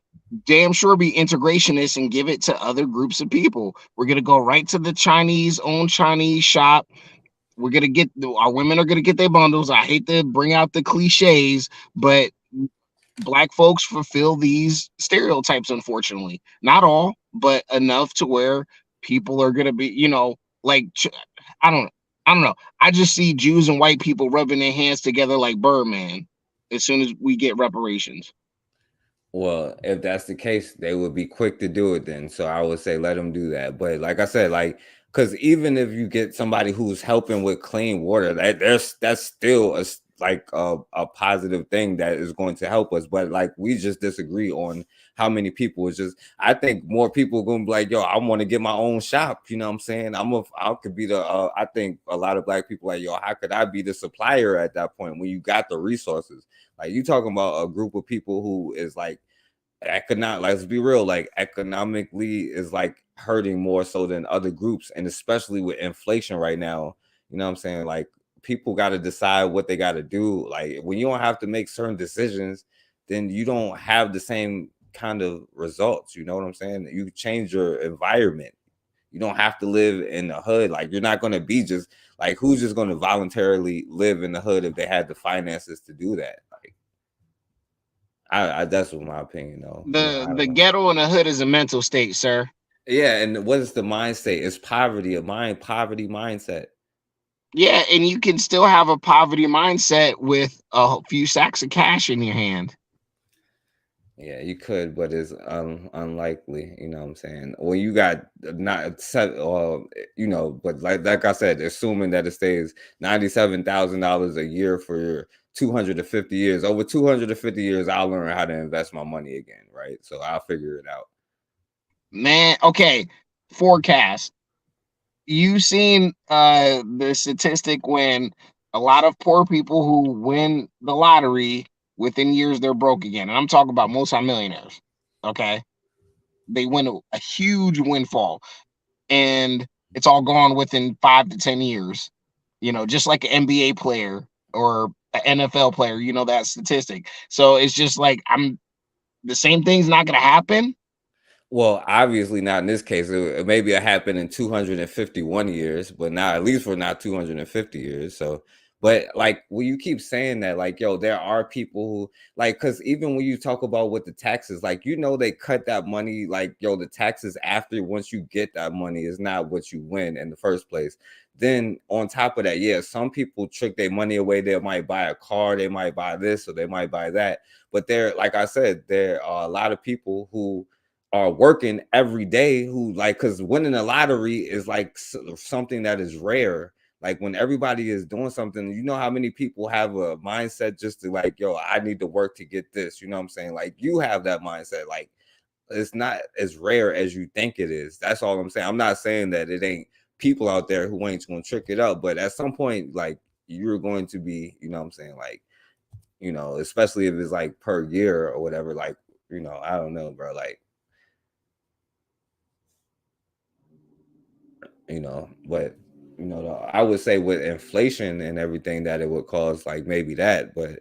damn sure be integrationists and give it to other groups of people. We're gonna go right to the Chinese shop. We're gonna get our women are gonna get their bundles. I hate to bring out the cliches, but Black folks fulfill these stereotypes, unfortunately. Not all, but enough to where people are gonna be, like I don't I don't know. I just see Jews and white people rubbing their hands together like Birdman as soon as we get reparations. Well, if that's the case, they would be quick to do it then. So I would say let them do that. But like I said, because even if you get somebody who's helping with clean water, that's still a positive thing that is going to help us. But like we just disagree on how many people. It's just I think more people are going to be like, yo, I want to get my own shop. You know what I'm saying? I could be the. I think a lot of Black people like, yo, how could I be the supplier at that point when you got the resources? Like you talking about a group of people who is like let's be real, like economically is like hurting more so than other groups, and especially with inflation right now. You know what I'm saying? Like people got to decide what they got to do. Like when you don't have to make certain decisions, then you don't have the same kind of results. You know what I'm saying? You change your environment. You don't have to live in the hood. Like you're not going to be just like, who's just going to voluntarily live in the hood if they had the finances to do that? Like I that's what my opinion though. The ghetto and the hood is a mental state, sir. Yeah, and what is the mind state? It's poverty mindset. Yeah, and you can still have a poverty mindset with a few sacks of cash in your hand. Yeah, you could, but it's unlikely. You know what I'm saying? Well, you got not set, but like I said, assuming that it stays $97,000 a year for 250 years. Over 250 years, I'll learn how to invest my money again, right? So I'll figure it out. Man, okay. Forecast. You seen the statistic when a lot of poor people who win the lottery within years they're broke again, and I'm talking about multimillionaires. Okay, they win a huge windfall, and it's all gone within 5 to 10 years. Just like an NBA player or an NFL player. That statistic. So it's just like the same thing's not gonna happen. Well, obviously not in this case. Maybe it happened in 251 years, but now at least we're not 250 years. So, but like when you keep saying that, like, yo, there are people who like, because even when you talk about with the taxes, like, they cut that money, like, yo, the taxes after once you get that money is not what you win in the first place. Then on top of that, yeah, some people trick their money away. They might buy a car, they might buy this, or they might buy that. But like I said, there are a lot of people who are working every day who because winning a lottery is like something that is rare. Like when everybody is doing something, how many people have a mindset just to like, yo, I need to work to get this. You know what I'm saying? Like you have that mindset. Like it's not as rare as you think it is. That's all I'm saying. I'm not saying that it ain't people out there who ain't going to trick it up, but at some point, like you're going to be, you know what I'm saying? Like, especially if it's like per year or whatever, like, I don't know, bro. Like, but I would say with inflation and everything that it would cause like maybe that, but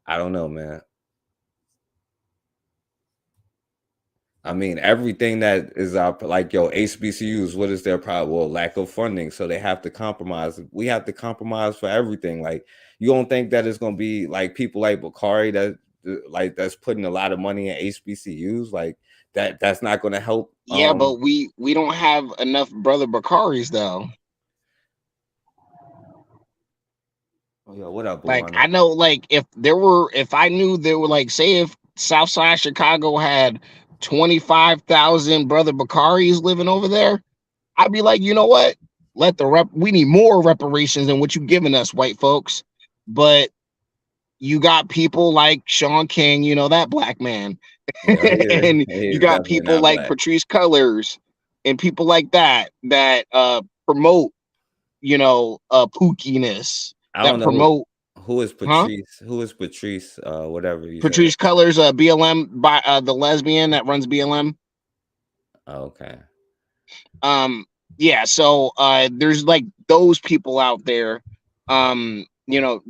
I don't know, man. I mean, everything that is like, yo, HBCUs, what is their problem? Well, lack of funding. So they have to compromise. We have to compromise for everything. Like, you don't think that it's going to be like people like Bakari that's putting a lot of money in HBCUs? Like that's not going to help. Yeah, but we don't have enough brother Bakaris though. Oh yeah, what up, Like I know, like if I knew there were like, say if Southside Chicago had 25,000 brother Bakaris living over there, I'd be like, you know what? We need more reparations than what you giving us, white folks. But you got people like Sean King, that black man. And you got people like black. Patrice Cullors and people like that promote, pookiness. I don't know Who is Huh? Patrice? Who is Patrice? Whatever you said. Patrice Cullors, BLM, by the lesbian that runs BLM. Okay. Yeah, so there's like those people out there, you know,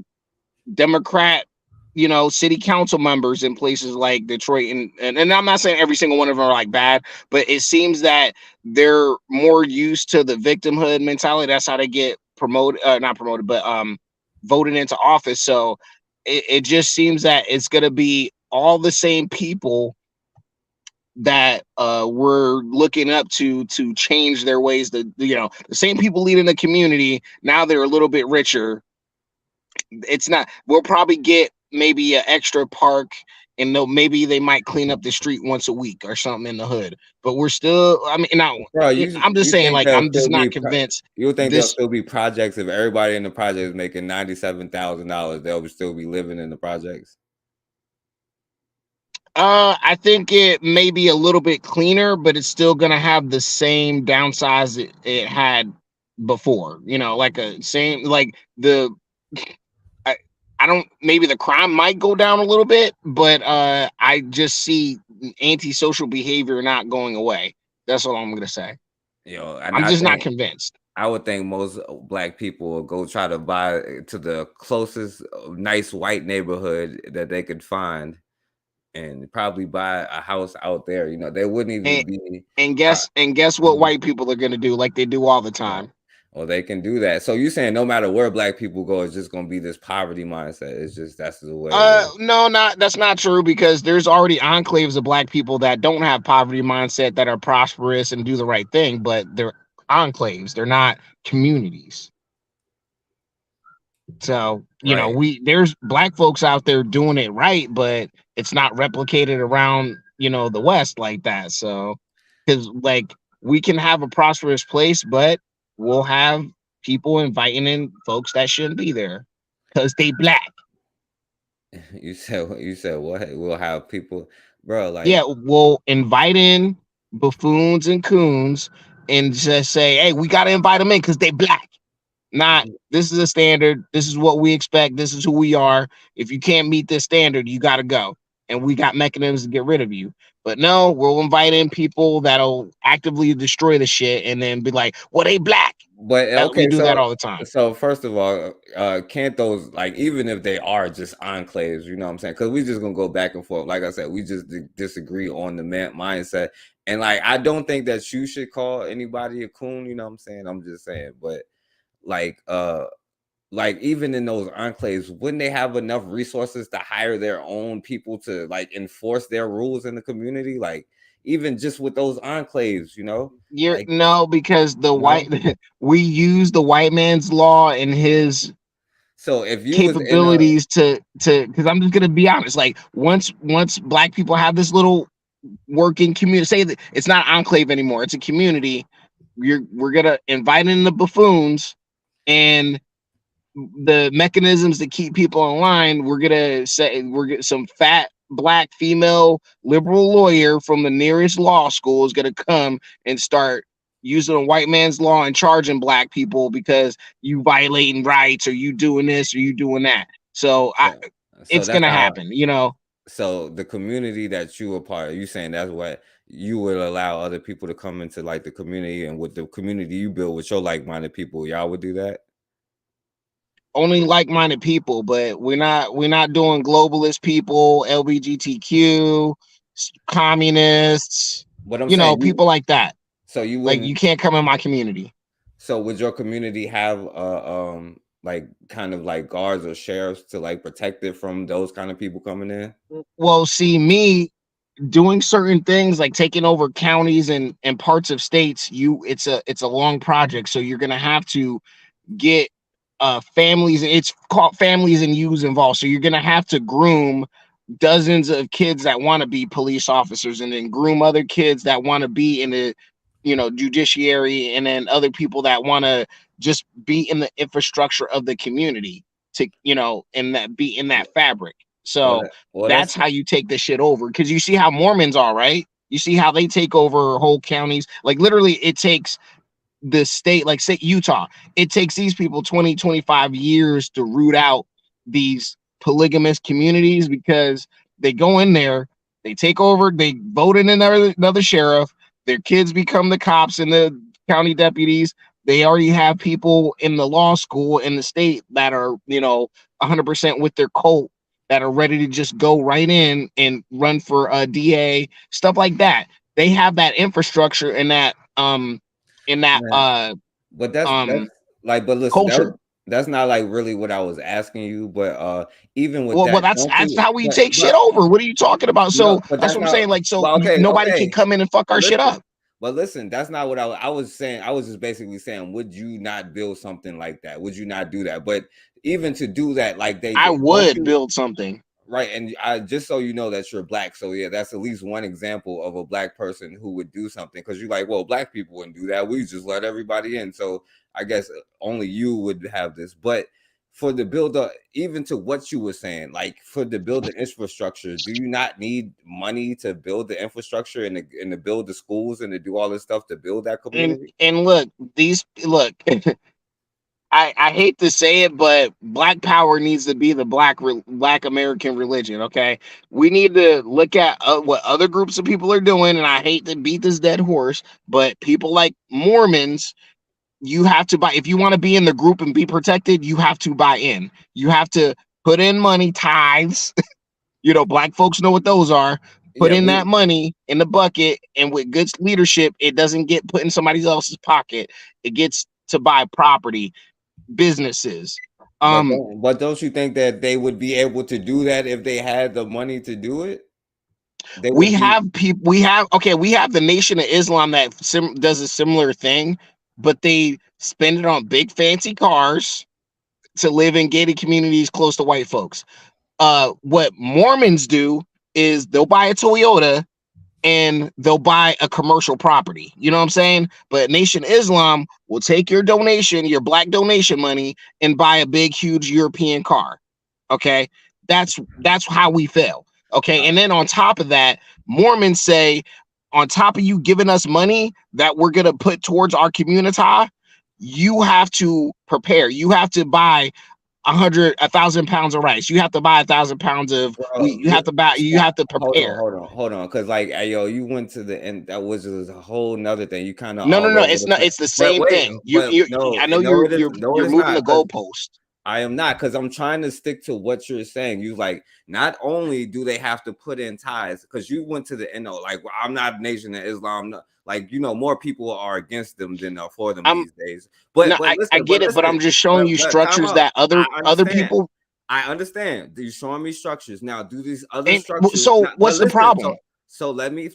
Democrat, you know, city council members in places like Detroit, and I'm not saying every single one of them are like bad, but it seems that they're more used to the victimhood mentality. That's how they get promoted, not promoted, but voted into office. So it just seems that it's gonna be all the same people that we're looking up to change their ways. The the same people leading the community, now they're a little bit richer. It's not, we'll probably get maybe an extra park, and maybe they might clean up the street once a week or something in the hood, but we're still, I mean, now Bro, I'm just you saying, think like, there'll I'm just still not be convinced you would think there'll this. still be projects if everybody in the project is making $97,000, they'll still be living in the projects? I think it may be a little bit cleaner, but it's still gonna have the same downsides it had before. You know, like a same, like the I, I don't, maybe the crime might go down a little bit, but I just see antisocial behavior not going away. That's all I'm gonna say. Yo, and I'm I just not think convinced. I would think most black people will go try to buy to the closest nice white neighborhood that they could find, and probably buy a house out there. You know, they wouldn't even And be. guess what Mhm. white people are gonna do, like they do all the Right. time. Well, they can do that. So you saying no matter where black people go, it's just gonna be this poverty mindset. It's just that's the way it is. No, that's not true, because there's already enclaves of black people that don't have poverty mindset, that are prosperous and do the right thing, but they're enclaves. They're not communities. So, Right. there's black folks out there doing it right, but it's not replicated around, the West like that. So, because like we can have a prosperous place, but we'll have people inviting in folks that shouldn't be there because they black. You said what? We'll have people, bro. Like, Yeah, we'll invite in buffoons and coons and just say, hey, we got to invite them in because they black. Not, this is a standard. This is what we expect. This is who we are. If you can't meet this standard, you got to go. And we got mechanisms to get rid of you. But no, we'll invite in people that'll actively destroy the shit and then be like, well, they black. but We okay, do that all the time. so first of all, can't those, like, even if they are just enclaves, you know what I'm saying? Because we just gonna go back and forth. Like I said, we just disagree on the mindset, and like I don't think that you should call anybody a coon. You know what I'm saying? I'm just saying, but like even in those enclaves, wouldn't they have enough resources to hire their own people to like enforce their rules in the community? Like even just with those enclaves, like No, because the no. white we use the white man's law and his So if you was in a capabilities to because I'm just gonna be honest, like once black people have this little working community, say that it's not enclave anymore, it's a community, we're gonna invite in the buffoons and the mechanisms to keep people in line. We're gonna say we're get some fat black female liberal lawyer from the nearest law school is gonna come and start using a white man's law and charging black people because you violating rights, or you doing this or you doing that. So so it's that's gonna how. happen. So the community that you were part of, you saying that's what you would allow other people to come into, like the community, and with the community you build with your like-minded people, y'all would do that? Only like-minded people, but we're not doing globalist people, LGBTQ, communists, But I'm saying people like that. so you Like, wouldn't. you can't come in my community. So would your community have like kind of like guards or sheriffs to like protect it from those kind of people coming in? Well, see, me doing certain things like taking over counties and parts of states, it's a long project. So you're gonna have to get families, it's called families and youths involved. So you're gonna have to groom dozens of kids that want to be police officers, and then groom other kids that want to be in the judiciary, and then other people that want to just be in the infrastructure of the community to and that be in that fabric. So That's that's how you take this shit over, because you see how Mormons are, right? You see how they take over whole counties. Like, literally, it takes the state, like say Utah, it takes these people 20-25 years to root out these polygamous communities because they go in there, they take over, they vote in another sheriff, their kids become the cops and the county deputies. They already have people in the law school in the state that are, 100% with their cult, that are ready to just go right in and run for a DA, stuff like that. They have that infrastructure and that Man, but that's like, but listen, culture. that's not like really what I was asking you. But even with Well, that, that's don't that's you? how we take shit over. What are you talking about? No, So but that's that's what I'm not. saying. Like, so Well, okay, nobody can okay. come in and fuck But our shit listen, up. but listen, that's not what I was saying. I was just basically saying, would you not build something like that? Would you not do that? But even to do that, like I don't would you? build something. Right, and I just so you know that you're black. So yeah, that's at least one example of a black person who would do something. Because you're like, well, black people wouldn't do that. We just let everybody in. So I guess only you would have this. But for the build up, even to what you were saying, like for the build the infrastructure, do you not need money to build the infrastructure and to build the schools and to do all this stuff to build that community? And look, I hate to say it, but black power needs to be the black American religion. Okay, we need to look at what other groups of people are doing, and I hate to beat this dead horse, but people like Mormons, you have to buy if you want to be in the group and be protected. You have to buy in. You have to put in money, tithes. Black folks know what those are. Put Yeah, in we. that money in the bucket, and with good leadership, it doesn't get put in somebody else's pocket. It gets to buy property, businesses. But don't you think that they would be able to do that if they had the money to do it? They We would be. have people. We have the Nation of Islam that does a similar thing, but they spend it on big fancy cars to live in gated communities close to white folks. What Mormons do is they'll buy a Toyota and they'll buy a commercial property. You know what I'm saying? But Nation Islam will take your donation, your black donation money, and buy a big, huge European car. Okay, that's how we fail. Okay, and then on top of that, Mormons say, on top of you giving us money that we're gonna put towards our community, you have to prepare. You have to buy 1,000 pounds of rice. You have to buy 1,000 pounds of wheat. You have to buy. You Stop. have to prepare. Hold on. Because like, hey, yo, you went to the end. That was just a whole nother thing. You kind of No, no, all no. over It's the not. place. It's the But same wait, thing. but You. no, I know no, you're it is. No, it you're is moving the not. Because goalpost. I am not, because I'm trying to stick to what you're saying. You like, not only do they have to put in ties, because you went to the end. Like, well, I'm not Nation of Islam. No, like, more people are against them than are for them I'm these days. no. But I listen, get it, but I'm just showing you but time structures out. that I other understand. people. I understand. You're showing me structures. Now, do these other And structures so, now, but what's the listen, problem?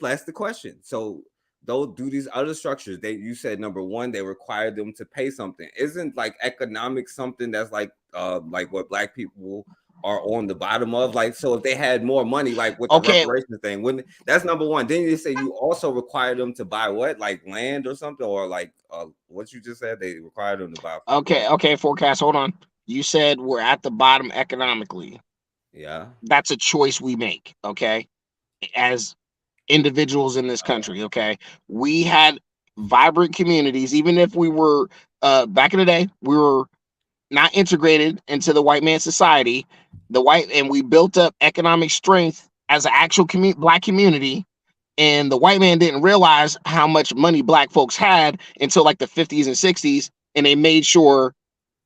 that's the question. So they'll do these other structures. You said number one, they require them to pay something. Isn't like economics something that's like what black people are on the bottom of? Like, so if they had more money, like with the Okay, reparations thing, when that's number one. Then you say you also require them to buy what, like land or something, or like what you just said, they require them to buy. okay. Forecast. Hold on. You said we're at the bottom economically. Yeah. That's a choice we make. Okay, as individuals in this country. Okay, we had vibrant communities, even if we were back in the day, we were not integrated into the white man society. And we built up economic strength as an actual black community. And the white man didn't realize how much money black folks had until like the 50s and 60s, and they made sure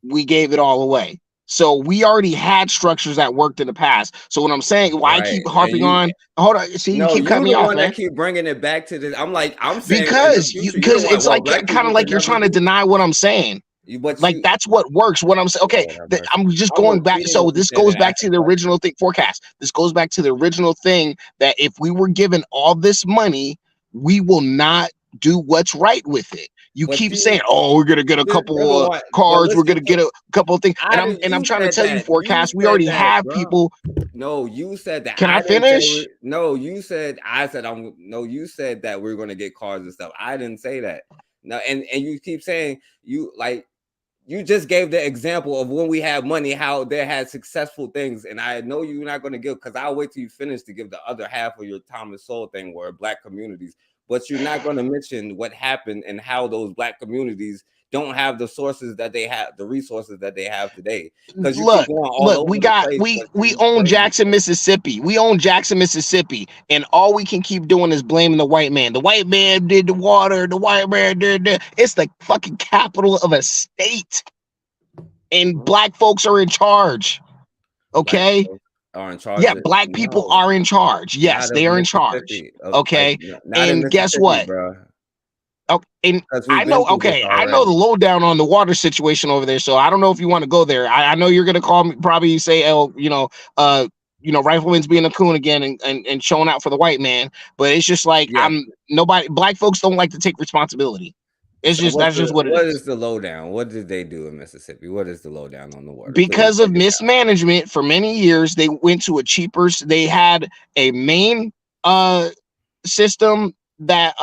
we gave it all away. So we already had structures that worked in the past. So what I'm saying, why I Right. keep And harping on, hold on, see, you no, keep you cutting me the off, one that man. keep bringing it back to this. I'm saying in the Because future, you're the one. it's Well, like black kind people of can like you're never trying to do. deny what I'm saying. But Like that's what works. What I'm saying. Okay, Lord have mercy. I'm just I'm going back. repeating So what you this said goes and back to asking the questions. original thing forecast. This goes back to the original thing that if we were given all this money, we will not do what's right with it. You But keep saying, "Oh, we're gonna get a just number couple one. But cars. We're listen, gonna get a couple of things," I didn't. and I'm You trying to said tell you, that. You forecast. We said already that, have bro. people. No, you said that. Can I I didn't say. finish? No, you said. I said I'm. No, you said that we're gonna get cars and stuff. I didn't say that. No, and you keep saying you like. You just gave the example of when we had money, how they had successful things, and I know you're not going to give, because I'll wait till you finish to give the other half of your Thomas Sowell thing, where black communities. But you're not going to mention what happened and how those black communities don't have the sources that they have, the resources that they have today. Because you keep going all over we the got place. we own Jackson, Mississippi. We own Jackson, Mississippi, and all we can keep doing is blaming the white man. The white man did the water. The white man did the. It's the fucking capital of a state, and black folks are in charge. Okay. Are in charge. Yeah, black people are in charge. Yes, not of they are in charge. Mississippi. Okay. Not in And guess Mississippi, what? bro. Oh, and Because I we've know. been through this Okay, I know the already. lowdown on the water situation over there. So I don't know if you want to go there. I know you're gonna call me, probably say, "Oh, Rifleman's being a coon again and showing out for the white man." But it's just like Yeah. Black folks don't like to take responsibility. It's So just that's just what it what is. is the lowdown? What did they do in Mississippi? What is the lowdown on the water? Because Please of break it down. mismanagement for many years, they went to a cheaper. They had a main system that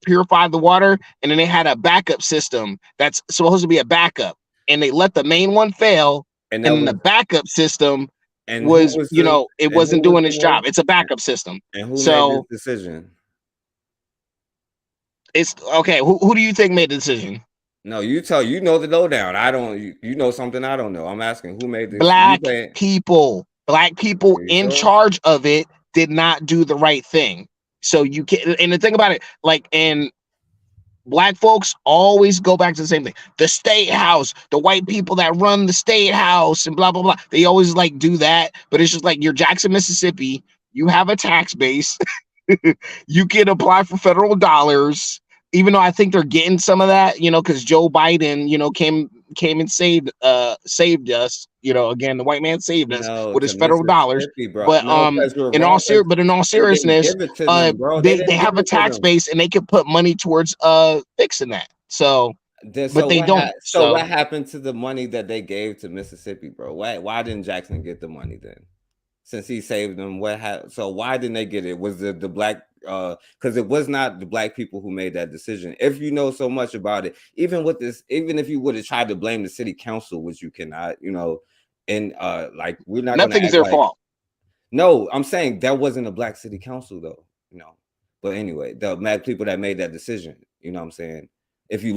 purified the water, and then they had a backup system that's supposed to be a backup, and they let the main one fail, And and that then the was backup system and who was, was the it and who wasn't was doing the its job. one It's a backup system. and who made this So decision? it's okay. Who do you think made the decision? No, you know the lowdown. I don't. You know something I don't know. I'm asking who made this. Black people Are you in sure? charge of it did not do the right thing. So you can't. And the thing about it, and black folks always go back to the same thing. The state house, the white people that run the state house, and blah blah blah. They always do that, but it's just like you're Jackson, Mississippi. You have a tax base. You can apply for federal dollars, even though I think they're getting some of that, because Joe Biden, came and saved us. Again, the white man saved us No, with to his federal dollars. Mississippi, bro. But No, because you're in wrong. all 'Cause but in all they didn't seriousness, give it to them, bro. They they didn't have give a it to tax them. base and they can put money towards fixing that. So, but they don't. So what happened to the money that they gave to Mississippi, bro? Why didn't Jackson get the money then? Since he saved them, so why didn't they get it? Was the black because it was not the black people who made that decision. If you know so much about it, even if you would have tried to blame the city council, which you cannot, and we're not gonna Nothing's act their like, fault. no, I'm saying that wasn't a black city council though, But anyway, the black people that made that decision, you know what I'm saying? If you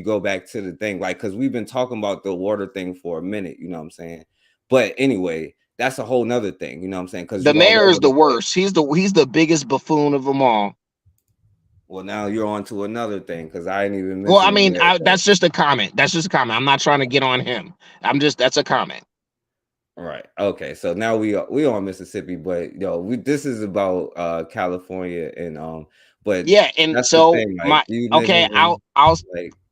go back to the thing, because we've been talking about the water thing for a minute, you know what I'm saying? But anyway, that's a whole nother thing, you know what I'm saying? Because The mayor is the worst. He's the biggest buffoon of them all. Well, now you're on to another thing because I ain't even. Well, I mean, that's just a comment. That's just a comment. I'm not trying to get on him. That's a comment. All right. Okay. So now we on Mississippi, but this is about California and but yeah, and that's so the thing,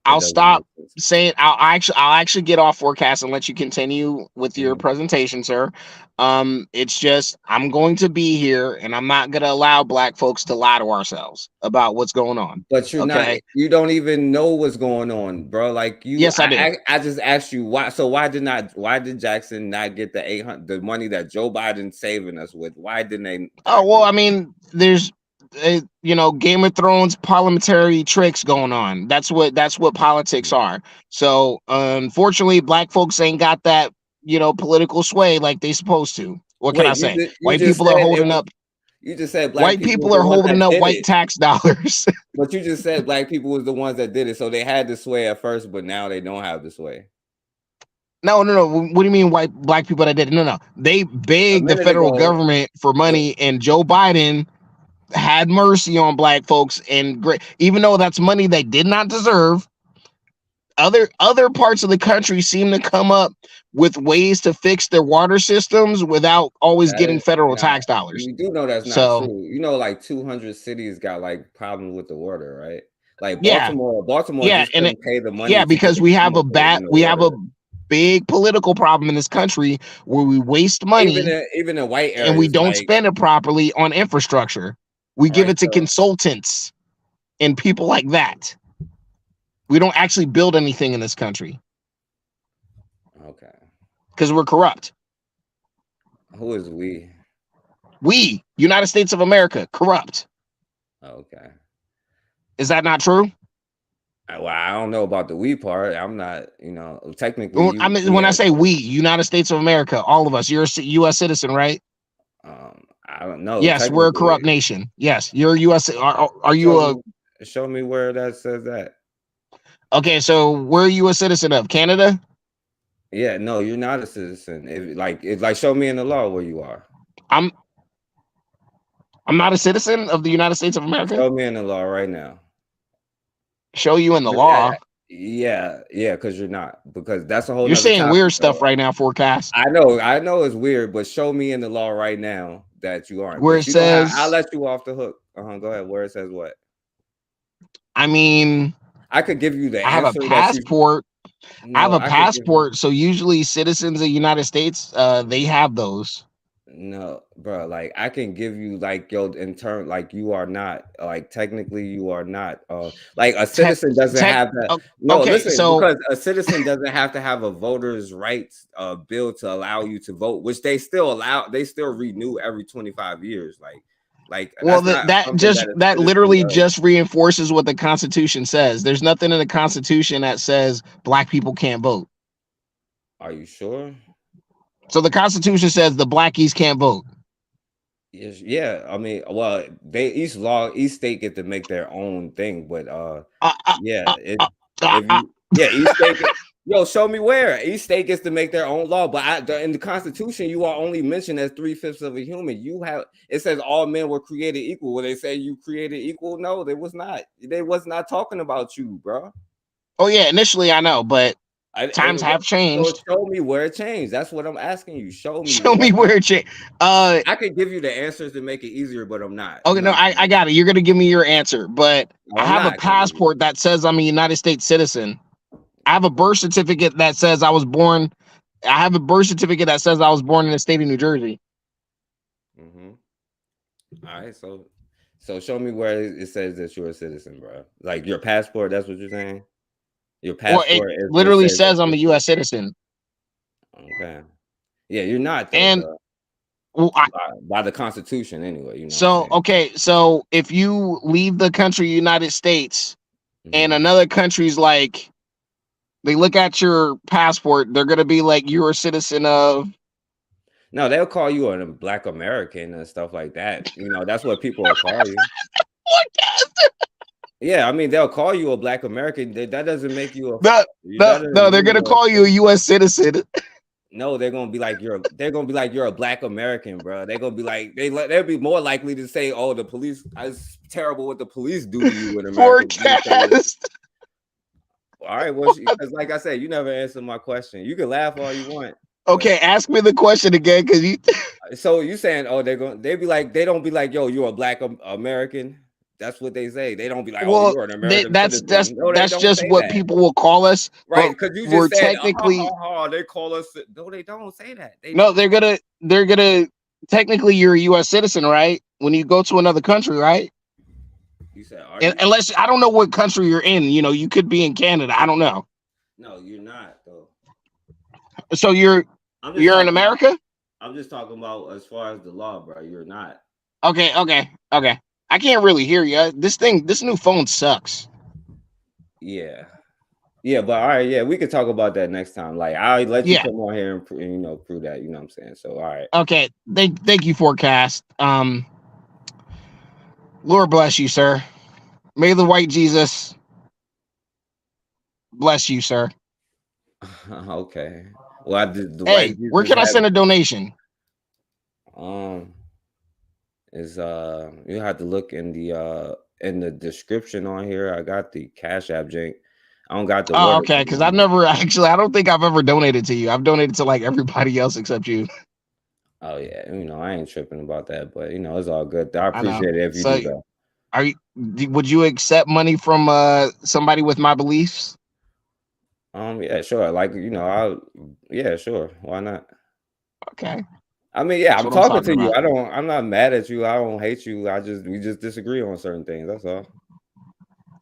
I'll stop saying I'll actually get off forecast and let you continue with your presentation, sir. It's just I'm going to be here and I'm not gonna allow black folks to lie to ourselves about what's going on. But you're not. You don't even know what's going on, bro. Yes, I do. I just asked you why. So why did Jackson not get the 800, the money that Joe Biden's saving us with? Why didn't they? Oh well, I mean, there's Game of Thrones parliamentary tricks going on. That's what politics are. So unfortunately, black folks ain't got that political sway like they supposed to. What can I say? White people are holding up. You just said white people are holding up white tax dollars. But you just said black people was the ones that did it, so they had the sway at first, but now they don't have the sway. No. What do you mean black people that did it? No. They begged the federal government for money, and Joe Biden had mercy on black folks, and even though that's money they did not deserve, other parts of the country seem to come up with ways to fix their water systems without always getting federal tax dollars. You do know that's not true. Like 200 cities got problems with the water, right? Like Baltimore just couldn't pay the money. Yeah, because we have a big political problem in this country where we waste money, even in white areas, and we don't spend it properly on infrastructure. We give it to consultants and people like that. We don't actually build anything in this country. Okay. Because we're corrupt. Who is we? We, United States of America, corrupt. Okay. Is that not true? Well, I don't know about the we part. I'm not, technically. When I say we, United States of America, all of us, you're a U.S. citizen, right? I don't know. Yes, we're a corrupt nation. Yes, you're a U.S. Are you Show me where that says that. Okay, so where are you a citizen of? Canada? Yeah, no, you're not a citizen. It's like show me in the law where you are. I'm not a citizen of the United States of America. Show me in the law right now. Show you in the law. Yeah, because you're not. Because that's a whole You're nother saying topic. weird stuff right now, Forecast. I know it's weird, but show me in the law right now that you aren't. Where But it you don't have, I'll says, let you off the hook. Go ahead. Where it says what? I mean, I could give you the I have a answer passport. No, I have a I could give you, passport. So usually citizens of the United States, they have those. no, bro. Like I can give you like in turn, like you are not like technically you are not like a citizen doesn't have that. No, Okay, listen, so because a citizen doesn't have to have a voter's rights bill to allow you to vote, which they still allow. They still renew every 25 years. Like well, that's not that something that a citizen literally does. just reinforces what the Constitution says. There's nothing in the Constitution that says black people can't vote. Are you sure? So the Constitution says the blackies can't vote. Yes, yeah. I mean, well, each state get to make their own thing, but each state. Yo, show me where each state gets to make their own law. But in the Constitution, you are only mentioned as 3/5 of a human. It says all men were created equal. When they say you created equal, no, they was not. They was not talking about you, bro. Oh yeah, initially I know, but times have changed. So show me where it changed. That's what I'm asking you. Show me. Show me where it changed. I could give you the answers to make it easier, but I'm not. Okay, no, I got it. You're gonna give me your answer, but I have a passport that says I'm a United States citizen. I have a birth certificate that says I was born. I have a birth certificate that says I was born in the state of New Jersey. All right, so show me where it says that you're a citizen, bro. Like your passport. That's what you're saying. Your passport it literally says I'm a U.S. citizen. Okay. Yeah, you're not. Though, and by the Constitution, anyway. You know. So okay, so if you leave the country, United States, and another country's like, they look at your passport, they're gonna be like, you're a citizen of. No, they'll call you a Black American and stuff like that. You know, that's what people will call you. Yeah, I mean, they'll call you a Black American. That doesn't make you a. No, they're gonna call you a U.S. citizen. No, they're gonna be like you're a Black American, bro. They're gonna be like they'll be more likely to say, "Oh, the police. It's terrible what the police do to you in America." Forecast. All right, well, because like I said, you never answered my question. You can laugh all you want. Okay, ask me the question again, because you. So you saying, oh, they don't be like, yo, you're a Black American. That's what they say. They don't be like, oh, you're an American. That's just what that. people will call us, right? Because you just said, technically, they call us. No, they don't say that. They're gonna. Technically, you're a U.S. citizen, right? When you go to another country, right? You said, unless I don't know what country you're in. You know, you could be in Canada. I don't know. No, you're not though. So you're in America? I'm just talking about as far as the law, bro. You're not. Okay. I can't really hear you. This new phone sucks. Yeah, but all right, yeah, we could talk about that next time. Like, I'll let you come on here and prove that. You know what I'm saying? So, all right. Okay. Thank you, Forecast. Lord bless you, sir. May the white Jesus bless you, sir. Okay. Well, where can I send a donation? Is you have to look in the description on here. I got the Cash App jank. I don't got the. Oh, okay. Because I don't think I've ever donated to you. I've donated to like everybody else except you. Oh yeah, I ain't tripping about that, but it's all good. I appreciate it if you do that. Would you accept money from somebody with my beliefs? Yeah, sure. Like, sure. Why not? Okay. I mean, yeah, I'm talking to you. I'm not mad at you. I don't hate you. We just disagree on certain things. That's all.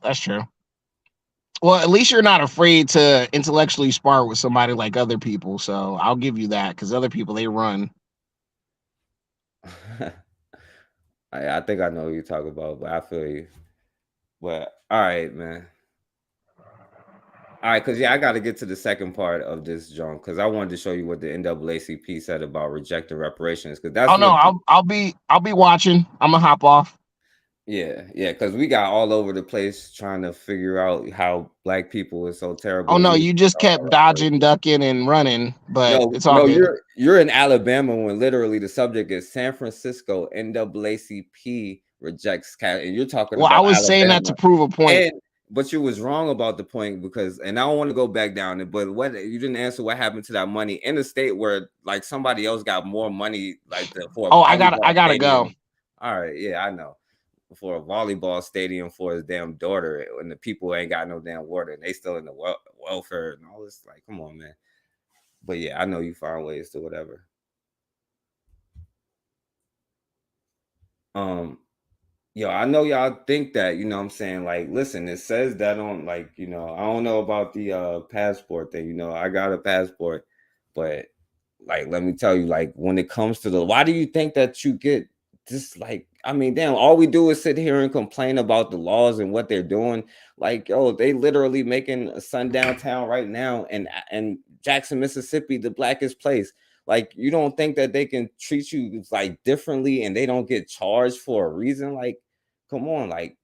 That's true. Well, at least you're not afraid to intellectually spar with somebody like other people. So I'll give you that, because other people, they run. I think I know what you're talking about, but I feel you. But all right, man. All right, because I got to get to the second part of this, John, because I wanted to show you what the NAACP said about rejecting reparations. Because that's I'll be watching. I'm gonna hop off. Yeah, because we got all over the place trying to figure out how black people is so terrible. Oh And no, we you just kept dodging, ducking, and running, but it's all no, good. you're in Alabama when literally the subject is San Francisco NAACP rejects cat, and you're talking Well, I about was saying that to Alabama. prove a point. But you was wrong about the point because, and I don't want to go back down it, but what you didn't answer what happened to that money in a state where like somebody else got more money for a Oh, I gotta stadium. go. All right, yeah, I know. For a volleyball stadium for his damn daughter, and the people ain't got no damn water, and they still in the welfare and all this. Like, come on, man. But yeah, I know you find ways to whatever. Yo, I know y'all think that, you know what I'm saying? Like, listen, it says that on, like, you know, I don't know about the passport thing, you know, I got a passport, but like, let me tell you, like, when it comes to why do you think that you get this? Like, I mean, damn, all we do is sit here and complain about the laws and what they're doing. Like, yo, they literally making a sundown town right now, and Jackson, Mississippi, the blackest place. Like, you don't think that they can treat you like differently and they don't get charged for a reason? Like, come on, like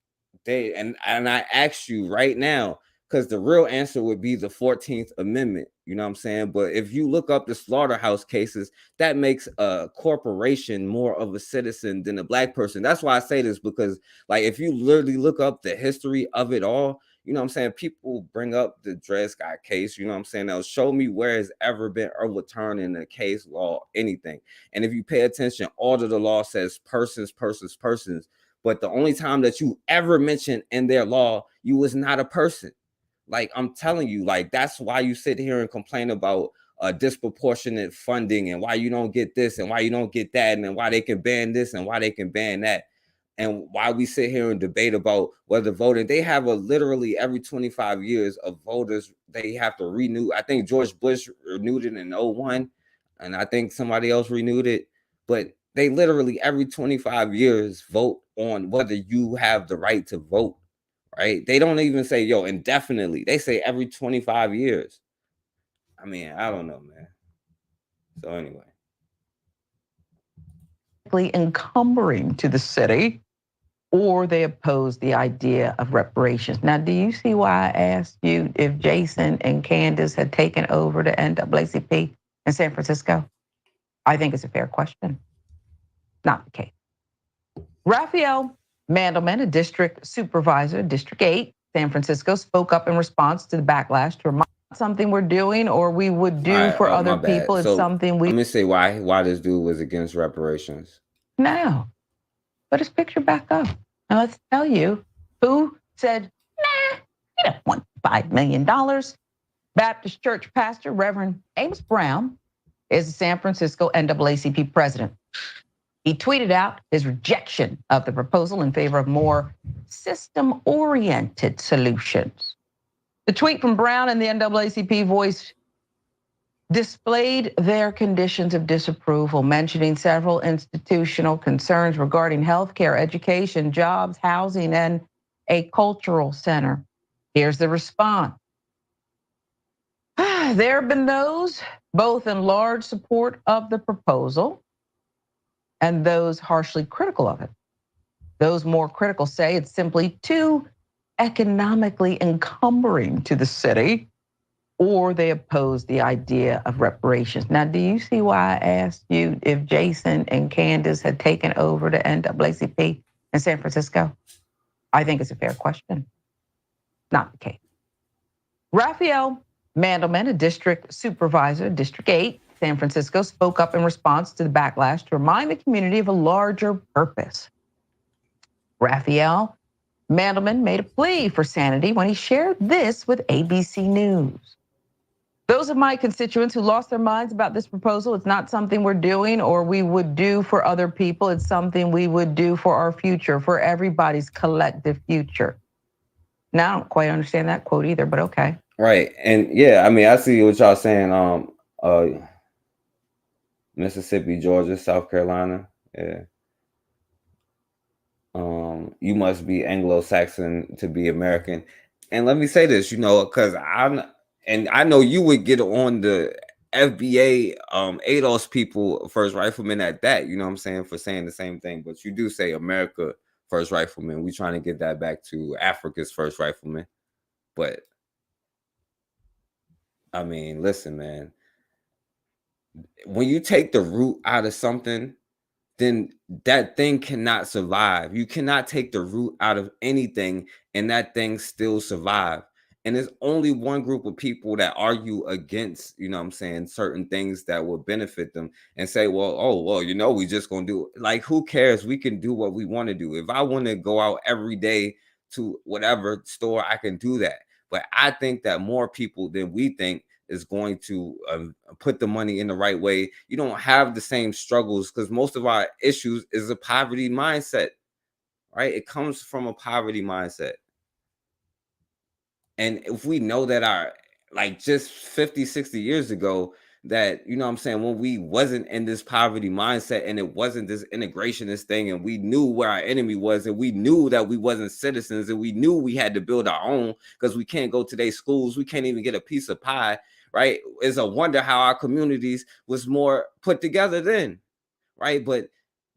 and I ask you right now, because the real answer would be the 14th Amendment. You know what I'm saying? But if you look up the slaughterhouse cases, that makes a corporation more of a citizen than a black person. That's why I say this, because like if you literally look up the history of it all, you know what I'm saying? People bring up the Dred Scott case, you know what I'm saying? Now show me where has ever been overturned in a case law, anything. And if you pay attention, all of the law says persons, persons, persons. But the only time that you ever mention in their law, you was not a person. Like, I'm telling you, like, that's why you sit here and complain about disproportionate funding and why you don't get this and why you don't get that, and then why they can ban this and why they can ban that. And why we sit here and debate about whether voting, they have a literally every 25 years of voters, they have to renew. I think George Bush renewed it in 01, and I think somebody else renewed it. But they literally every 25 years vote on whether you have the right to vote, right? They don't even say, yo, indefinitely. They say every 25 years. I mean, I don't know, man. So anyway. Encumbering to the city, or they oppose the idea of reparations. Now, do you see why I asked you if Jason and Candace had taken over the NAACP in San Francisco? I think it's a fair question. Not the case. Raphael Mandelman, a district supervisor, District 8, San Francisco, spoke up in response to the backlash to remind something we're doing or we would do Right, for other my bad. people. It's So something we let me say why this dude was against reparations. now. Put his picture back up. And let's tell you who said, nah, you don't want $5 million. Baptist Church pastor, Reverend Amos Brown, is the San Francisco NAACP president. He tweeted out his rejection of the proposal in favor of more system-oriented solutions. The tweet from Brown and the NAACP voice displayed their conditions of disapproval, mentioning several institutional concerns regarding healthcare, education, jobs, housing, and a cultural center. Here's the response. There have been those both in large support of the proposal and those harshly critical of it. Those more critical say it's simply too economically encumbering to the city, or they oppose the idea of reparations. Now, do you see why I asked you if Jason and Candace had taken over the NAACP in San Francisco? I think it's a fair question. Not the case. Raphael Mandelman, a district supervisor, District 8, San Francisco, spoke up in response to the backlash to remind the community of a larger purpose. Raphael Mandelman made a plea for sanity when he shared this with ABC News. Those of my constituents who lost their minds about this proposal, it's not something we're doing or we would do for other people. It's something we would do for our future, for everybody's collective future. Now, I don't quite understand that quote either, but okay. Right. And yeah, I mean, I see what y'all saying. Mississippi, Georgia, South Carolina. Yeah. You must be Anglo-Saxon to be American. And let me say this, you know, because I know you would get on the FBA ADOS people, first rifleman at that, you know what I'm saying, for saying the same thing. But you do say America first rifleman. We trying to get that back to Africa's first rifleman. But I mean, listen, man. When you take the root out of something, then that thing cannot survive. You cannot take the root out of anything and that thing still survive. And there's only one group of people that argue against, you know what I'm saying, certain things that will benefit them and say, well, oh, well, you know, we just gonna do it. Like, who cares? We can do what we want to do. If I want to go out every day to whatever store, I can do that. But I think that more people than we think is going to put the money in the right way. You don't have the same struggles because most of our issues is a poverty mindset, right? It comes from a poverty mindset. And if we know that our, like just 50, 60 years ago, that, you know what I'm saying, when we wasn't in this poverty mindset and it wasn't this integrationist thing, and we knew where our enemy was, and we knew that we wasn't citizens, and we knew we had to build our own because we can't go to their schools, we can't even get a piece of pie, right? It's a wonder how our communities was more put together then, right? But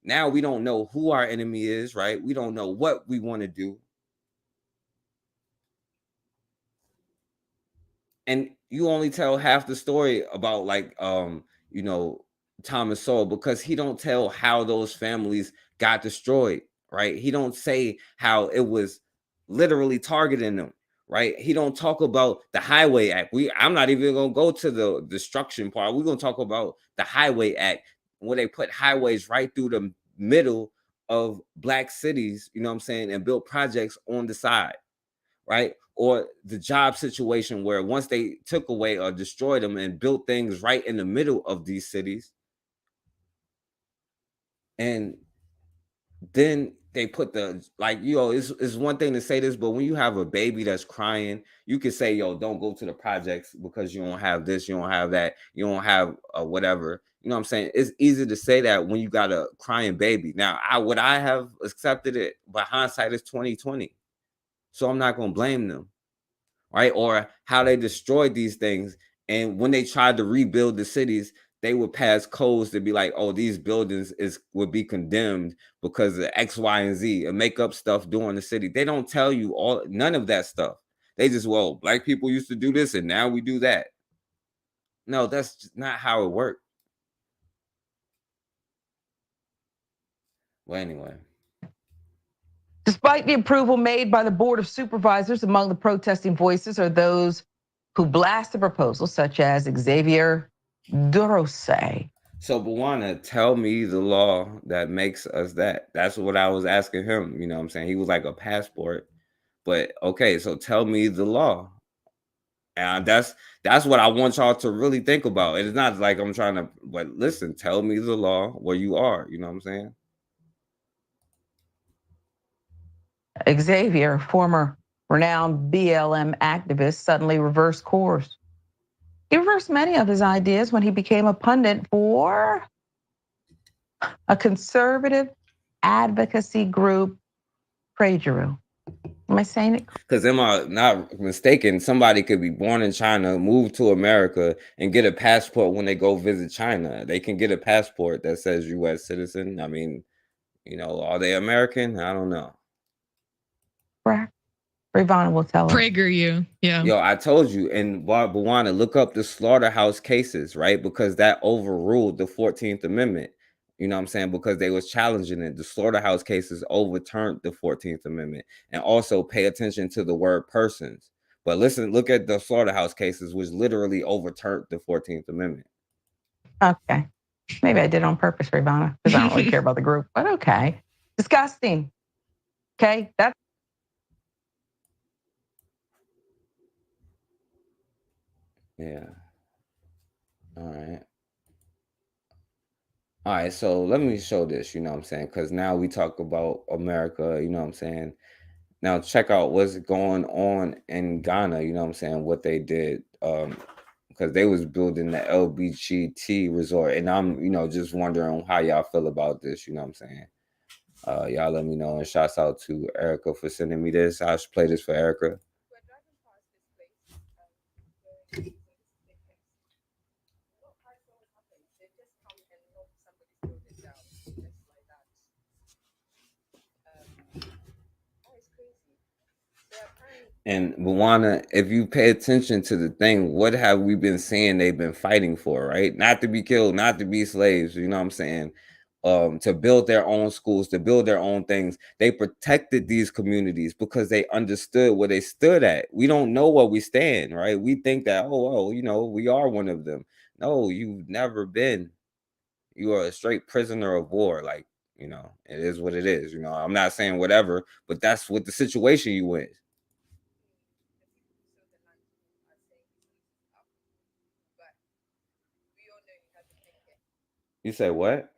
now we don't know who our enemy is, right? We don't know what we want to do. And you only tell half the story about, like, you know, Thomas Sowell, because he don't tell how those families got destroyed, right? He don't say how it was literally targeting them, right? He don't talk about the Highway Act. I'm not even gonna go to the destruction part. We're gonna talk about the Highway Act, where they put highways right through the middle of black cities, you know what I'm saying, and built projects on the side, right? Or the job situation where once they took away or destroyed them and built things right in the middle of these cities, and then they put the, like, yo, it's one thing to say this, but when you have a baby that's crying, you can say, yo, don't go to the projects because you don't have this, you don't have that, you don't have whatever. You know what I'm saying? It's easy to say that when you got a crying baby. Now, would I have accepted it? But hindsight is 2020. So I'm not gonna blame them. Right? Or how they destroyed these things. And when they tried to rebuild the cities, they would pass codes to be like, oh, these buildings would be condemned because of X, Y, and Z, and make up stuff during the city. They don't tell you none of that stuff. They just, well, black people used to do this and now we do that. No, that's just not how it worked. Well, anyway. Despite the approval made by the Board of Supervisors, among the protesting voices are those who blast the proposal, such as Xavier Durose. So, Bwana, tell me the law that makes us that. That's what I was asking him. You know what I'm saying? He was like a passport. But okay, so tell me the law. And that's what I want y'all to really think about. It's not like I'm trying to, but listen, tell me the law where you are. You know what I'm saying? Xavier, former renowned BLM activist, suddenly reversed course. He reversed many of his ideas when he became a pundit for a conservative advocacy group, Prageru. Am I saying it? Because am I not mistaken? Somebody could be born in China, move to America, and get a passport when they go visit China. They can get a passport that says U.S. citizen. I mean, you know, are they American? I don't know. Correct. Ravana will tell us. Prager, yeah. Yo, I told you, and Bwana, look up the slaughterhouse cases, right? Because that overruled the 14th Amendment. You know what I'm saying? Because they was challenging it. The slaughterhouse cases overturned the 14th Amendment. And also pay attention to the word persons. But listen, look at the slaughterhouse cases, which literally overturned the 14th Amendment. Okay. Maybe I did on purpose, Ravana, because I don't really care about the group, but okay. Disgusting. Okay, that's Yeah. All right, so let me show this, you know what I'm saying? Because now we talk about America, you know what I'm saying? Now check out what's going on in Ghana, you know what I'm saying? What they did, because they was building the LBGT resort, and I'm, you know, just wondering how y'all feel about this, you know what I'm saying? Y'all let me know, and shouts out to Erica for sending me this. I'll play this for Erica. And Moana, if you pay attention to the thing, what have we been saying they've been fighting for, right? Not to be killed, not to be slaves, you know what I'm saying? To build their own schools, to build their own things. They protected these communities because they understood where they stood at. We don't know where we stand, right? We think that, oh, well, you know, we are one of them. No, you've never been. You are a straight prisoner of war. Like, you know, it is what it is. You know, I'm not saying whatever, but that's what the situation you in. You say what?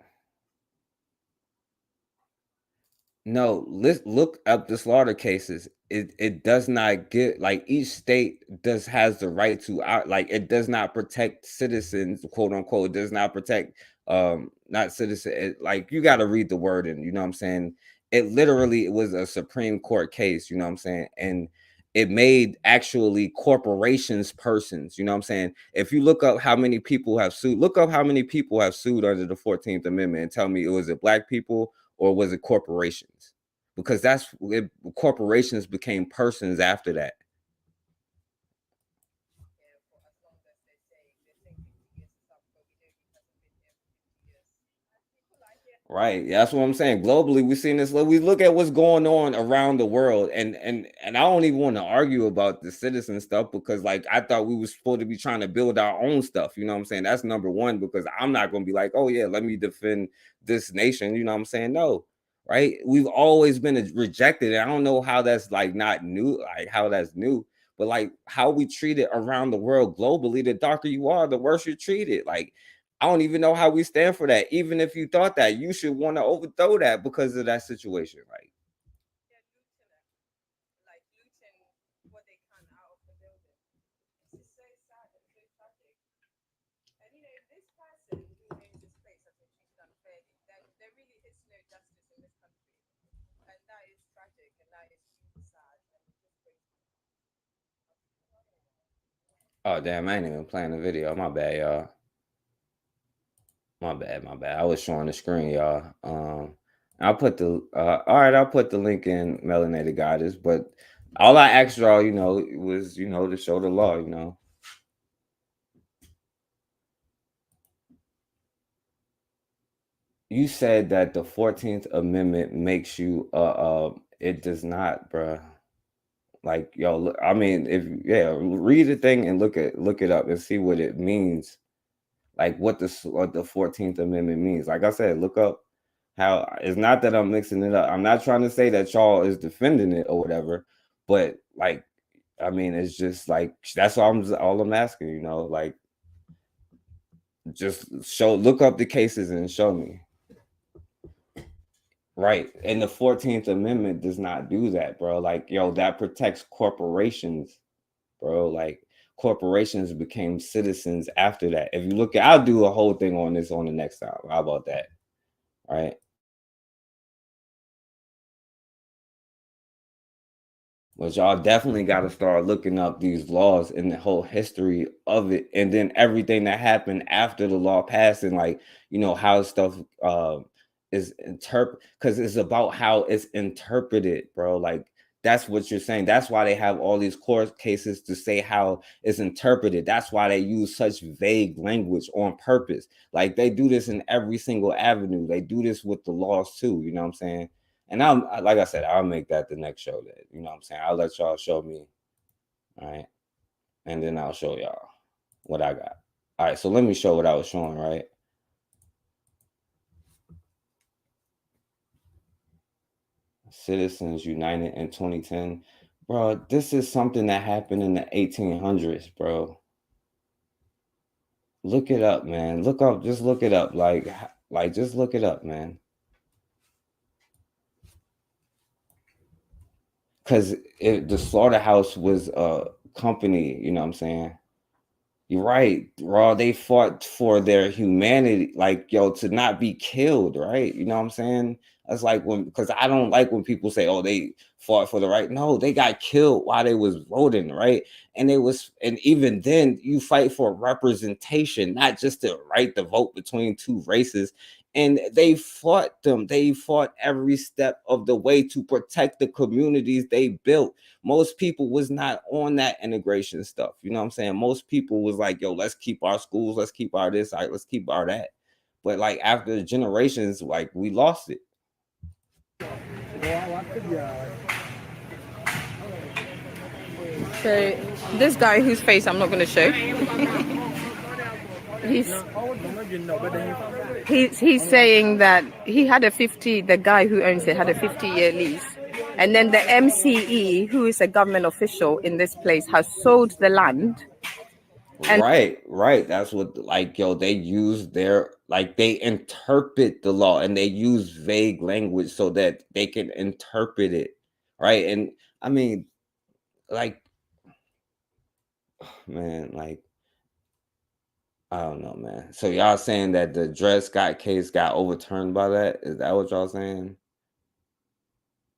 No, let's look up the slaughter cases. It does not get like each state does has the right to out like it does not protect citizens, quote unquote. It does not protect not citizen like you got to read the word and you know what I'm saying. It literally was a Supreme Court case, you know what I'm saying, and it made actually corporations persons, you know what I'm saying. If you look up how many people have sued, look up how many people have sued under the 14th Amendment and tell me it was it black people or was it corporations? Because corporations became persons after that. Right. Yeah, that's what I'm saying. Globally, we've seen this. We look at what's going on around the world, and I don't even want to argue about the citizen stuff because, like, I thought we were supposed to be trying to build our own stuff. You know what I'm saying? That's number one because I'm not going to be like, oh yeah, let me defend this nation. You know what I'm saying? No. Right. We've always been rejected. And I don't know how that's like not new, like how that's new, but like how we treat it around the world globally. The darker you are, the worse you're treated. Like I don't even know how we stand for that. Even if you thought that, you should want to overthrow that because of that situation. Like, oh damn, I ain't even playing the video. My bad, y'all. My bad, my bad. I was showing the screen, y'all. I'll put the all right, I'll put the link in Melanated Goddess, but all I asked y'all, you know, was, you know, to show the law, you know. You said that the 14th Amendment makes you it does not, bruh. Like, yo, look, I mean, if yeah, read the thing and look it up and see what it means. Like what the 14th Amendment means. Like I said, look up how it's not that I'm mixing it up. I'm not trying to say that y'all is defending it or whatever, but like I mean, it's just like that's all I'm asking, you know, like just look up the cases and show me. Right. And the 14th Amendment does not do that, bro. Like, yo, that protects corporations, bro. Like, corporations became citizens after that. If you look at, I'll do a whole thing on this on the next time. How about that? Right. But y'all definitely got to start looking up these laws and the whole history of it, and then everything that happened after the law passed, and like you know how stuff is interpret because it's about how it's interpreted, bro. Like that's what you're saying. That's why they have all these court cases to say how it's interpreted. That's why they use such vague language on purpose. Like they do this in every single avenue. They do this with the laws too. You know what I'm saying? And like I said, I'll make that the next show. That you know what I'm saying. I'll let y'all show me, all right, and then I'll show y'all what I got. All right, so let me show what I was showing. Right, Citizens United in 2010, bro. This is something that happened in the 1800s, bro. Look it up, man. Look up, just look it up, like just look it up, man. Because the slaughterhouse was a company, you know what I'm saying? You're right, Raw. They fought for their humanity, like yo, to not be killed, right? You know what I'm saying? That's like when because I don't like when people say, "Oh, they fought for the right." No, they got killed while they was voting, right? And even then, you fight for representation, not just the right to vote between two races. and they fought them. They fought every step of the way to protect the communities they built. Most people was not on that integration stuff. You know what I'm saying? Most people was like, yo, let's keep our schools, let's keep our this, like, let's keep our that. But like after generations, like we lost it. So this guy whose face I'm not going to show, he's saying that he had the guy who owns it had a 50-year lease, and then the MCE, who is a government official in this place, has sold the land. Right. That's what, like, yo, they use they interpret the law, and they use vague language so that they can interpret it. Right. And I mean, like, man, like, I don't know, man. So y'all saying that the Dred Scott case got overturned by that? Is that what y'all saying?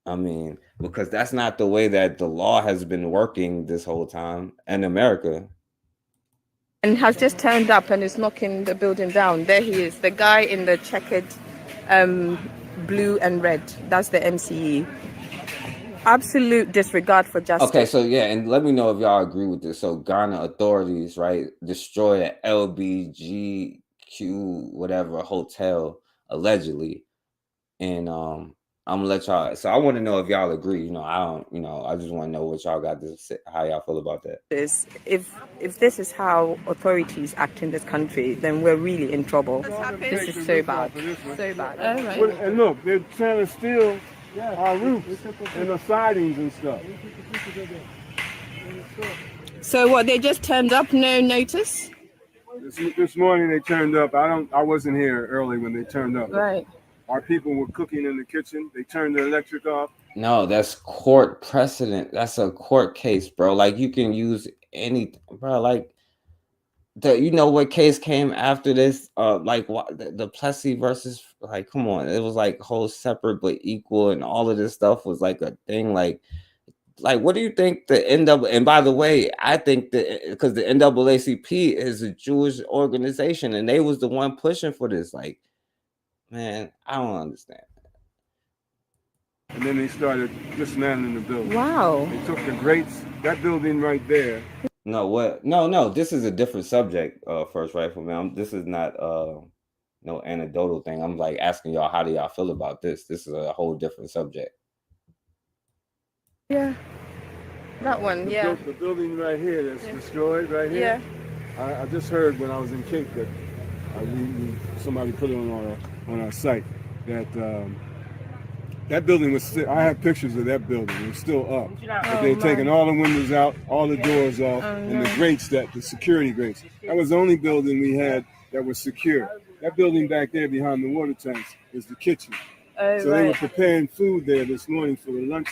I mean, because that's not the way that the law has been working this whole time in America. And has just turned up and is knocking the building down. There he is, the guy in the checkered blue and red. That's the MCE. Absolute disregard for justice. Okay, so yeah, and let me know if y'all agree with this. So Ghana authorities, right, destroyed an LBGQ whatever hotel allegedly, and I'm gonna let y'all. So I want to know if y'all agree. You know, I just want to know what y'all got to say, how y'all feel about that. If this is how authorities act in this country, then we're really in trouble. This is so bad, so bad. And look, they're trying to steal our roofs and the sidings and stuff. So what? They just turned up, no notice? This morning they turned up. I wasn't here early when they turned up. Right. Our people were cooking in the kitchen. They turned the electric off. No, that's court precedent. That's a court case, bro. Like you can use any, bro. Like you know what case came after this? Like the Plessy versus, like, come on, it was like whole separate but equal, and all of this stuff was like a thing. Like what do you think the NAACP? And by the way, I think that because the NAACP is a Jewish organization, and they was the one pushing for this. Like, man, I don't understand. And then they started dismantling the building. Wow. They took the grates, that building right there. No, what? No. This is a different subject. First Rifleman. This is not no anecdotal thing. I'm like asking y'all, how do y'all feel about this? This is a whole different subject. Yeah. That one, yeah. The building right here that's destroyed right here. Yeah. I just heard when I was in Cape that somebody put it on our site that that building was still, I have pictures of that building. It was still up. But they'd taken all the windows out, all the doors off, and the grates, the security grates. That was the only building we had that was secure. That building back there behind the water tanks is the kitchen. So they were preparing food there this morning for the lunch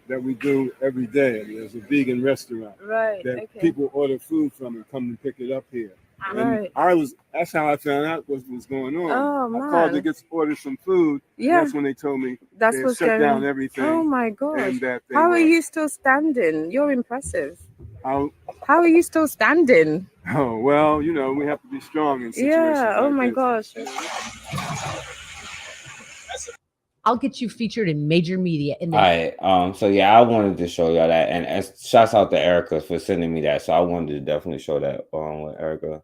that we do every day. There's a vegan restaurant that people order food from and come and pick it up here. And that's how I found out what was going on. Oh, man. I called to order some food. Yeah. That's when they told me they shut down everything. Oh my gosh. And how are you still standing? You're impressive. How are you still standing? Oh, well, you know, we have to be strong in situations oh my this. gosh. I'll get you featured in major media. All right. So yeah, I wanted to show y'all that, and shouts out to Erica for sending me that. So I wanted to definitely show that with Erica.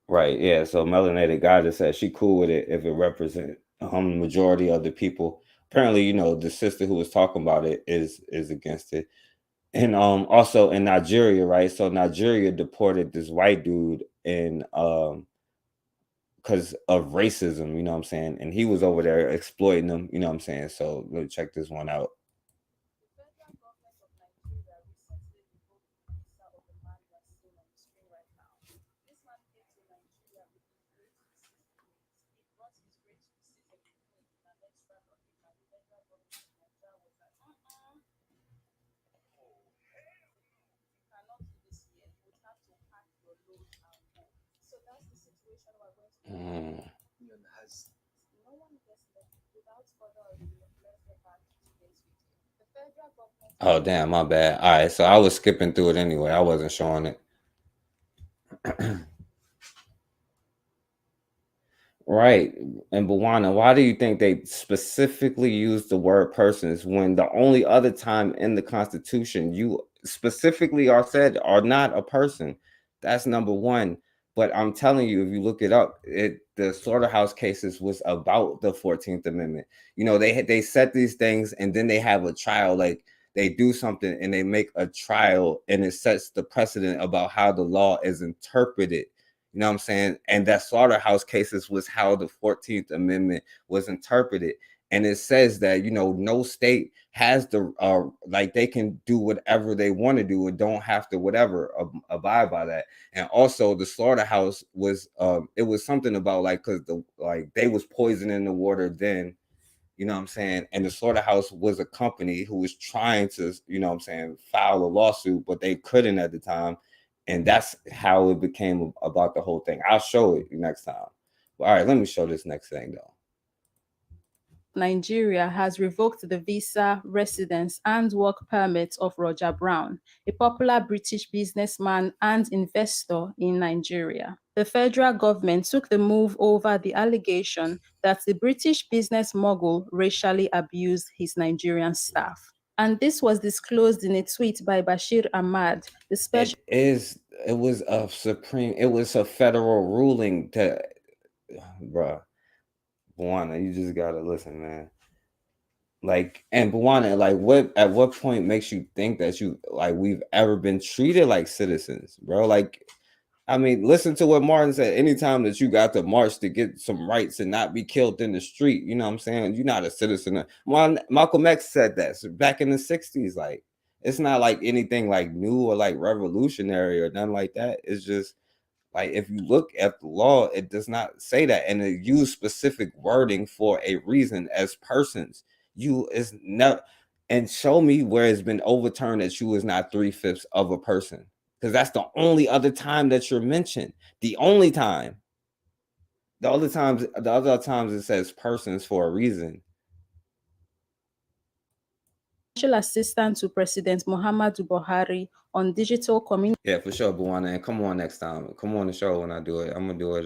Right. Yeah. So Melanated Goddess said she cool with it if it represents the majority of the people. Apparently, you know, the sister who was talking about it is against it. And also in Nigeria, right? So Nigeria deported this white dude in because of racism, you know what I'm saying? And he was over there exploiting them, you know what I'm saying? So let me check this one out. Oh, damn, my bad. All right, so I was skipping through it anyway. I wasn't showing it. Right. And Buwana, why do you think they specifically use the word persons when the only other time in the Constitution you specifically are said are not a person? That's number one. But I'm telling you, if you look it up, the slaughterhouse cases was about the 14th Amendment. You know, they set these things and then they have a trial, like they do something and they make a trial and it sets the precedent about how the law is interpreted. You know what I'm saying? And that slaughterhouse cases was how the 14th Amendment was interpreted. And it says that, you know, no state has the like they can do whatever they want to do and don't have to whatever abide by that. And also the slaughterhouse was it was something about like because the like they was poisoning the water then, you know what I'm saying? And the slaughterhouse was a company who was trying to, you know what I'm saying, file a lawsuit, but they couldn't at the time. And that's how it became about the whole thing. I'll show it next time. All right, let me show this next thing though. Nigeria has revoked the visa, residence, and work permit of Roger Brown, a popular British businessman and investor in Nigeria. The federal government took the move over the allegation that the British business mogul racially abused his Nigerian staff. And this was disclosed in a tweet by Bashir Ahmad, the special. It was a federal ruling to, bruh, Buwana, you just gotta listen, man. Like, and Buwana, like, at what point makes you think that we've ever been treated like citizens, bro? Like, I mean, listen to what Martin said. Anytime that you got to march to get some rights and not be killed in the street, you know what I'm saying? You're not a citizen. Malcolm X said that back in the 60s. Like, it's not like anything like new or like revolutionary or nothing like that. It's just like if you look at the law, it does not say that, and it use specific wording for a reason as persons. You is never, and show me where it's been overturned that you is not 3/5 of a person, because that's the only other time that you're mentioned. The only time. The other times it says persons for a reason. Special Assistant to President Muhammadu Buhari on digital community. Yeah, for sure, Buwana. And come on next time. Come on the show when I do it. I'm gonna do it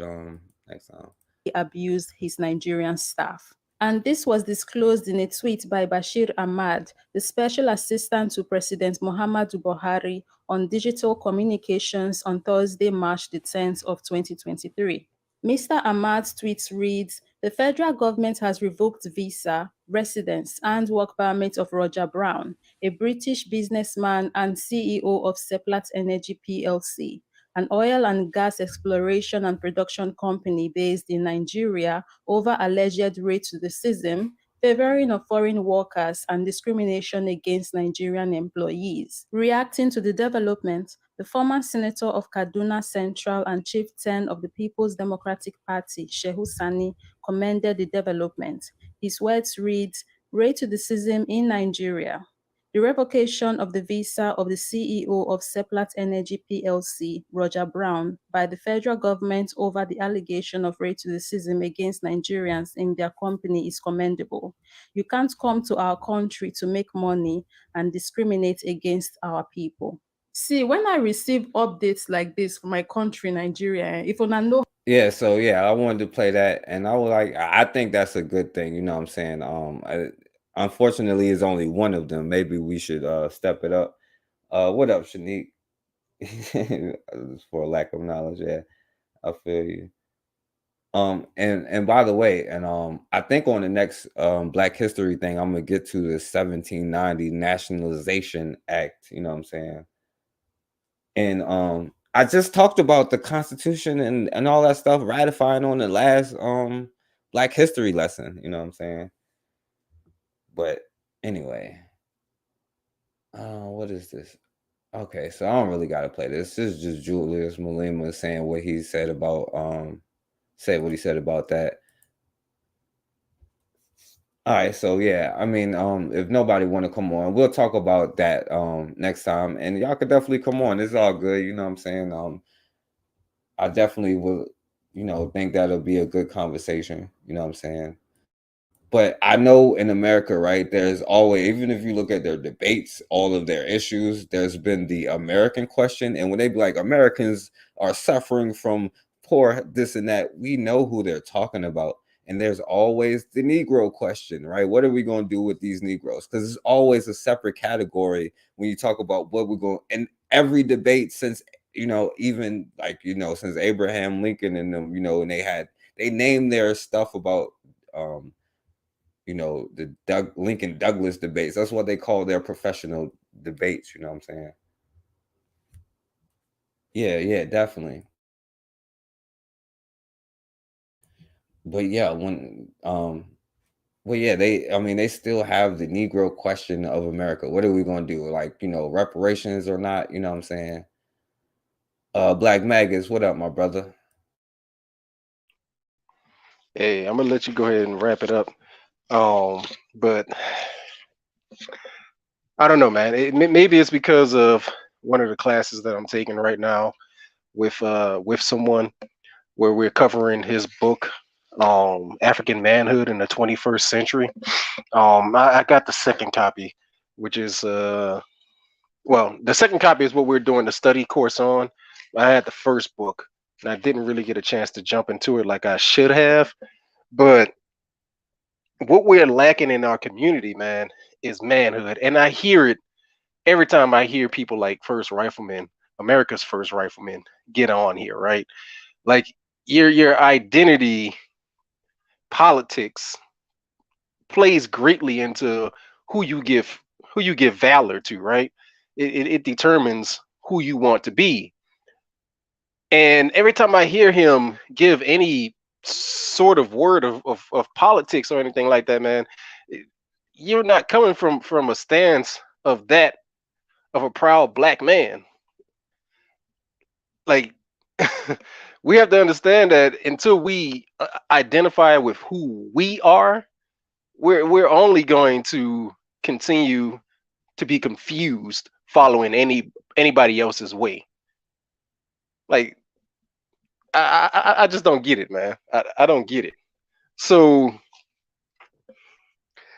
next time. Abused his Nigerian staff. And this was disclosed in a tweet by Bashir Ahmad, the Special Assistant to President Muhammadu Buhari on digital communications on Thursday, March the 10th of 2023. Mr. Ahmad's tweet reads, the federal government has revoked visa, residence, and work permit of Roger Brown, a British businessman and CEO of Seplat Energy PLC, an oil and gas exploration and production company based in Nigeria, over alleged racism, favoring of foreign workers, and discrimination against Nigerian employees. Reacting to the development, the former senator of Kaduna Central and chieftain of the People's Democratic Party, Shehu Sani, commended the development. His words read, racism in Nigeria. The revocation of the visa of the CEO of Seplat Energy PLC, Roger Brown, by the federal government over the allegation of racism against Nigerians in their company is commendable. You can't come to our country to make money and discriminate against our people. See, when I receive updates like this from my country, Nigeria, if I know. Yeah, so yeah, I wanted to play that, and I was like, I think that's a good thing. You know what I'm saying? Unfortunately, it's only one of them. Maybe we should step it up. What up, Shanique? For lack of knowledge, yeah, I feel you. And by the way, and I think on the next Black History thing, I'm gonna get to the 1790 Nationalization Act. You know what I'm saying? And I just talked about the Constitution and all that stuff ratifying on the last Black History lesson. You know what I'm saying? But anyway, what is this? Okay, so I don't really gotta play this. This is just Julius Malema saying what he said about said what he said about that. All right, so yeah, I mean, if nobody want to come on, we'll talk about that next time, and y'all could definitely come on. It's all good, you know what I'm saying? I definitely will, you know, think that'll be a good conversation, you know what I'm saying? But I know in America, right, there's always, even if you look at their debates, all of their issues, there's been the American question, and when they be like, Americans are suffering from poor, this and that. We know who they're talking about. And there's always the Negro question, right? What are we going to do with these Negroes? Because it's always a separate category when you talk about what we're going. And every debate since, even like, since Abraham Lincoln and them, and they named their stuff about, the Lincoln Douglas debates. That's what they call their professional debates. You know what I'm saying? Yeah, definitely. But yeah, they still have the Negro question of America. What are we gonna do? Like, reparations or not? You know what I'm saying? Black Magus, what up, my brother? Hey, I'm gonna let you go ahead and wrap it up. But I don't know, man. Maybe it's because of one of the classes that I'm taking right now with someone where we're covering his book, African Manhood in the 21st Century. I got the second copy, which is the second copy is what we're doing the study course on. I had the first book, and I didn't really get a chance to jump into it like I should have. But what we're lacking in our community, man, is manhood. And I hear it every time I hear people like First Rifleman, America's First Rifleman, get on here, right? Like your identity politics plays greatly into who you give valor to, right? It determines who you want to be. And every time I hear him give any sort of word of politics or anything like that, man, you're not coming from a stance of a proud black man. Like we have to understand that until we identify with who we are, we're only going to continue to be confused following anybody else's way. Like I just don't get it, man. I don't get it. So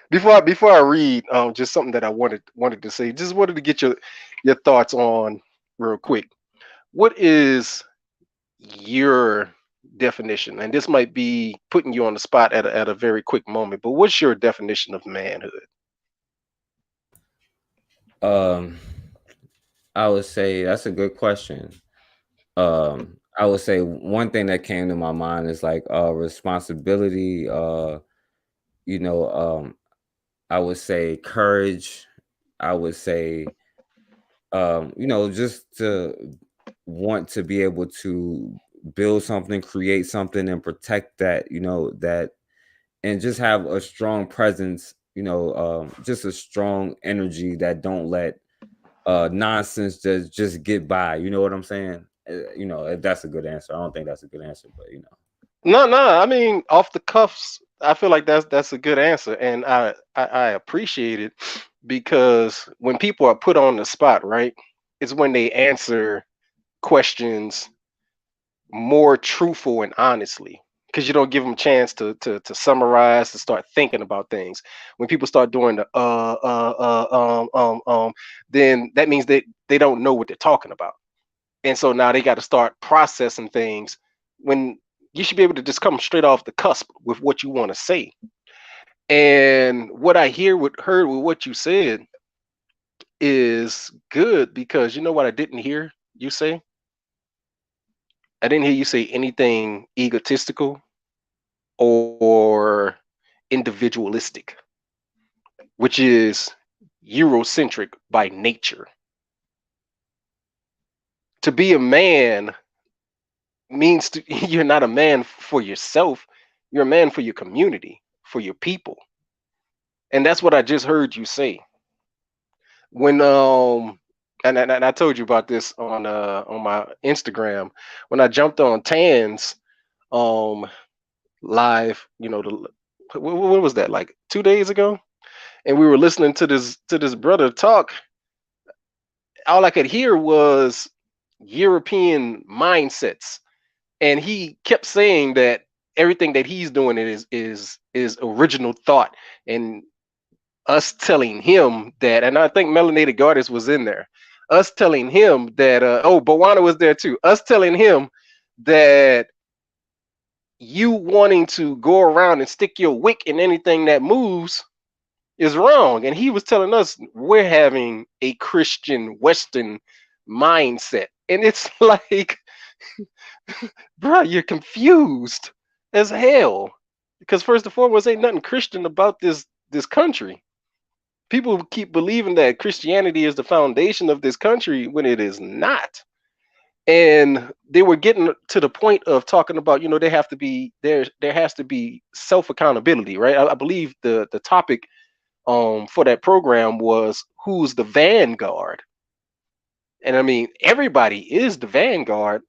before I read just something that I wanted to say, just wanted to get your thoughts on real quick. What is your definition? And this might be putting you on the spot at a very quick moment, but what's your definition of manhood? I would say that's a good question. I would say one thing that came to my mind is like responsibility, I would say courage. I would say just to want to be able to build something, create something, and protect that, that, and just have a strong presence, just a strong energy that don't let nonsense just get by. You know what I'm saying? If that's a good answer. I don't think that's a good answer, but No. I mean, off the cuffs, I feel like that's a good answer, and I appreciate it because when people are put on the spot, right, it's when they answer questions more truthful and honestly, because you don't give them a chance to summarize, to start thinking about things. When people start doing the then that means they don't know what they're talking about, and so now they got to start processing things when you should be able to just come straight off the cusp with what you want to say. And what I heard with what you said is good, because you know what I didn't hear you say? I didn't hear you say anything egotistical or individualistic, which is Eurocentric by nature. To be a man means you're not a man for yourself, you're a man for your community, for your people. And that's what I just heard you say. When and I told you about this on my Instagram when I jumped on Tan's live, what was that, like 2 days ago? And we were listening to this brother talk. All I could hear was European mindsets, and he kept saying that everything that he's doing is original thought, and us telling him that, and I think Melanated Goddess was in there, us telling him that Bowana was there too, us telling him that you wanting to go around and stick your wick in anything that moves is wrong. And he was telling us we're having a Christian Western mindset. And it's like, bro, you're confused as hell. Because first and foremost, ain't nothing Christian about this country. People keep believing that Christianity is the foundation of this country when it is not. And they were getting to the point of talking about, they have to be there has to be self accountability, right? I believe the topic for that program was who's the vanguard. And I mean, everybody is the vanguard,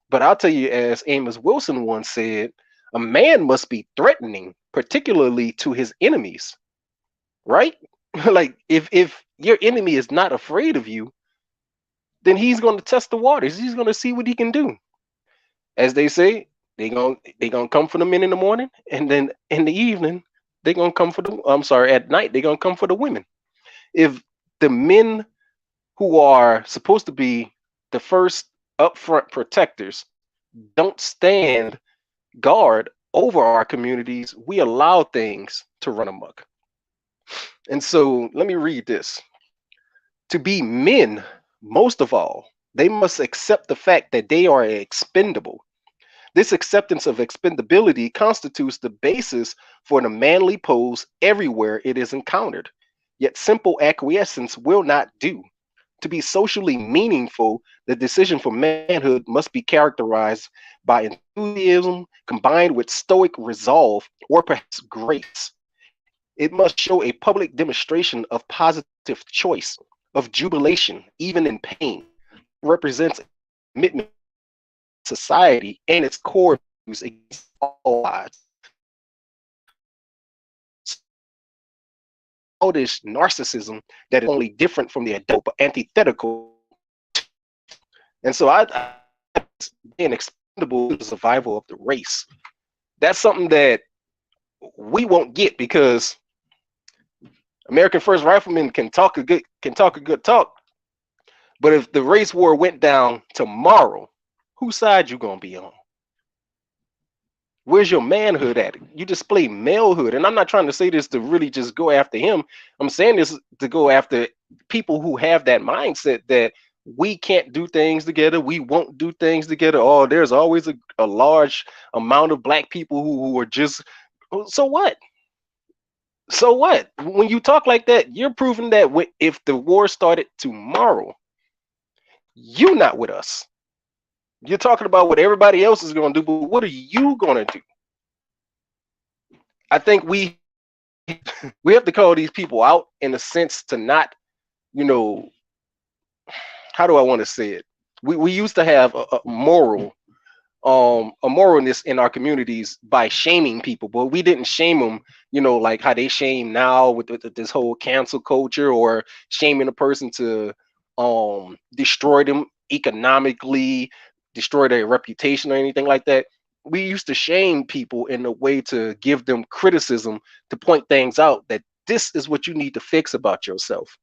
but I'll tell you, as Amos Wilson once said, a man must be threatening, particularly to his enemies, right? Like if your enemy is not afraid of you, then he's going to test the waters. He's going to see what he can do. As they say, they gonna come for the men in the morning, and then in the evening they gonna come for the. I'm sorry, at night they gonna come for the women. If the men who are supposed to be the first upfront protectors don't stand guard over our communities, we allow things to run amok. And so let me read this. To be men, most of all, they must accept the fact that they are expendable. This acceptance of expendability constitutes the basis for the manly pose everywhere it is encountered. Yet simple acquiescence will not do. To be socially meaningful, the decision for manhood must be characterized by enthusiasm combined with stoic resolve or perhaps grace. It must show a public demonstration of positive choice, of jubilation, even in pain. It represents a commitment to society and its core values against all odds. Childish narcissism that is only different from the adult but antithetical. And so I being expendable to the survival of the race. That's something that we won't get because American First Riflemen can talk a good talk, but if the race war went down tomorrow, whose side you gonna be on? Where's your manhood at? You display malehood. And I'm not trying to say this to really just go after him. I'm saying this to go after people who have that mindset that we can't do things together. We won't do things together. Oh, there's always a large amount of black people who are just, so what? So what? When you talk like that, you're proving that if the war started tomorrow, you're not with us. You're talking about what everybody else is going to do, but what are you going to do? I think we have to call these people out in a sense to not, you know, how do I want to say it? We used to have a moralness in our communities by shaming people, but we didn't shame them, like how they shame now with this whole cancel culture or shaming a person to destroy them economically, destroy their reputation or anything like that. We used to shame people in a way to give them criticism, to point things out that this is what you need to fix about yourself.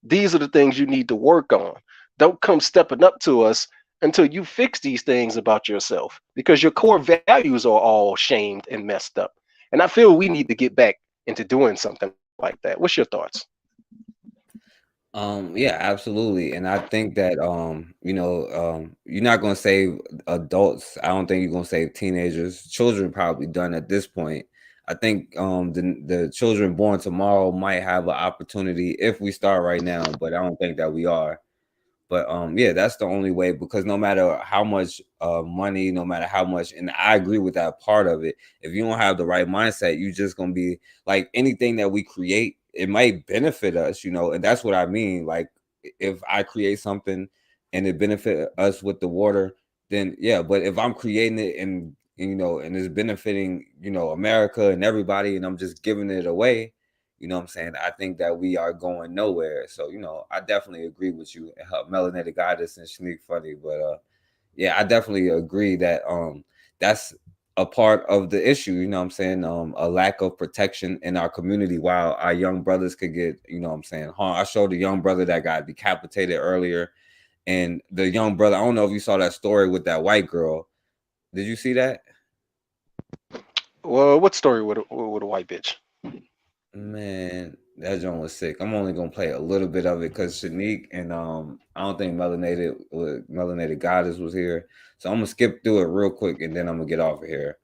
These are the things you need to work on. Don't come stepping up to us until you fix these things about yourself, because your core values are all shamed and messed up. And I feel we need to get back into doing something like that. What's your thoughts? Yeah, absolutely. And I think that you're not gonna save adults. I don't think you're gonna save teenagers. Children probably done at this point. I think the children born tomorrow might have an opportunity if we start right now, but I don't think that we are. But yeah, that's the only way, because no matter how much money, no matter how much, and I agree with that part of it, if you don't have the right mindset, you just gonna be like anything that we create, it might benefit us, and that's what I mean. Like if I create something and it benefit us with the water, then yeah. But if I'm creating it and it's benefiting, America and everybody, and I'm just giving it away, you know what I'm saying? I think that we are going nowhere. So, I definitely agree with you, Melanated Goddess and Shanique Funny. But yeah, I definitely agree that that's a part of the issue, you know what I'm saying? A lack of protection in our community while our young brothers could get, what I'm saying, harm. I showed a young brother that got decapitated earlier. And the young brother, I don't know if you saw that story with that white girl. Did you see that? Well, what story with a white bitch? Man, that joint was sick. I'm only gonna play a little bit of it because Shanique and I don't think Melanated Goddess was here, so I'm gonna skip through it real quick and then I'm gonna get off of here.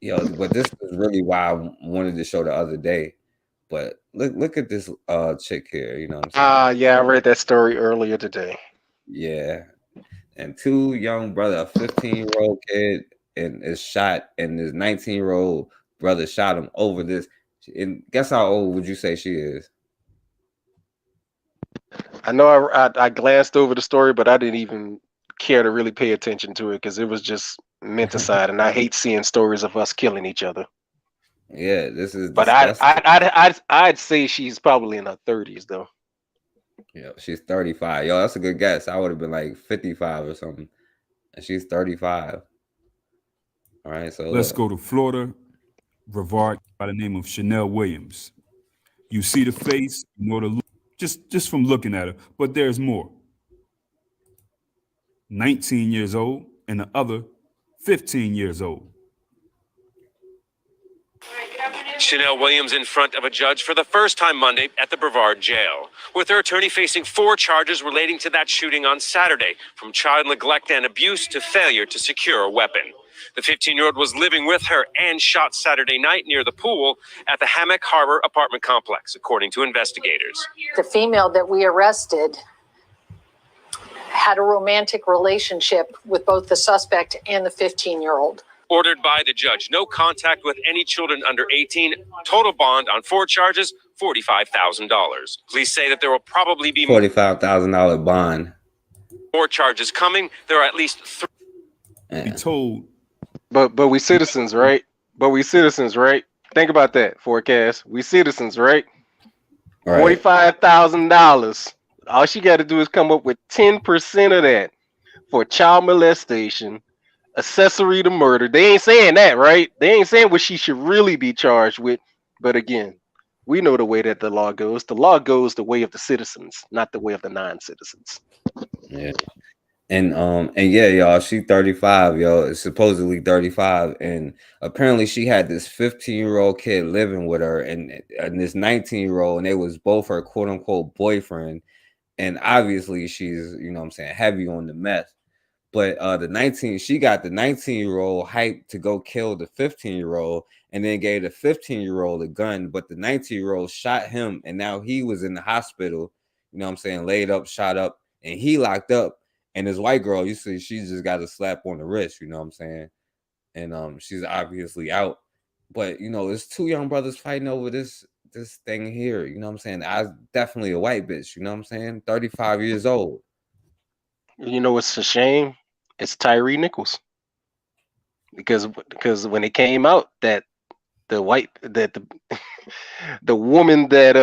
Yo, but this is really why I wanted to show the other day. But look at this chick here. You know what I'm saying? Yeah, I read that story earlier today. Yeah, and two young brother, a 15-year-old kid, and is shot, and his 19-year-old brother shot him over this. And guess how old would you say she is? I know I glanced over the story, but I didn't even care to really pay attention to it because it was just menticide, and I hate seeing stories of us killing each other. Yeah, this is But disgusting. I'd say she's probably in her 30s though. Yeah, she's 35. Yo, that's a good guess. I would have been like 55 or something. And she's 35. All right, so Let's look. go to Florida. Brevard by the name of Chanel Williams. You see the face, you know the look, just from looking at her. But there's more. 19 years old and the other 15 years old. Chanel Williams in front of a judge for the first time Monday at the Brevard jail, with her attorney facing 4 charges relating to that shooting on Saturday, from child neglect and abuse to failure to secure a weapon. The 15-year-old was living with her and shot Saturday night near the pool at the Hammock Harbor apartment complex, according to investigators. The female that we arrested had a romantic relationship with both the suspect and the 15-year-old. Ordered by the judge, no contact with any children under 18. Total bond on 4 charges, $45,000. Police say that there will probably be $45,000 bond. more charges coming. There are at least 3. Be told. But we citizens, right? Think about that forecast. We citizens, right? $45,000. All she got to do is come up with 10% of that for child molestation, accessory to murder. They ain't saying that, right? They ain't saying what she should really be charged with. But again, we know the way that the law goes. The law goes the way of the citizens, not the way of the non-citizens. Yeah. And yeah, y'all, she 35, yo. It's supposedly 35. And apparently she had this 15-year-old kid living with her and this 19-year-old, and they was both her quote unquote boyfriend. And obviously she's, you know what I'm saying, heavy on the meth. But she got the 19-year-old hyped to go kill the 15-year-old and then gave the 15-year-old a gun. But the 19-year-old shot him, and now he was in the hospital, you know what I'm saying, laid up, shot up, and he locked up. And this white girl, you see, she just got a slap on the wrist, you know what I'm saying? And she's obviously out. But, you know, there's 2 young brothers fighting over this thing here, you know what I'm saying? I was definitely a white bitch, you know what I'm saying? 35 years old. You know what's a shame? It's Tyree Nichols. Because when it came out that the woman that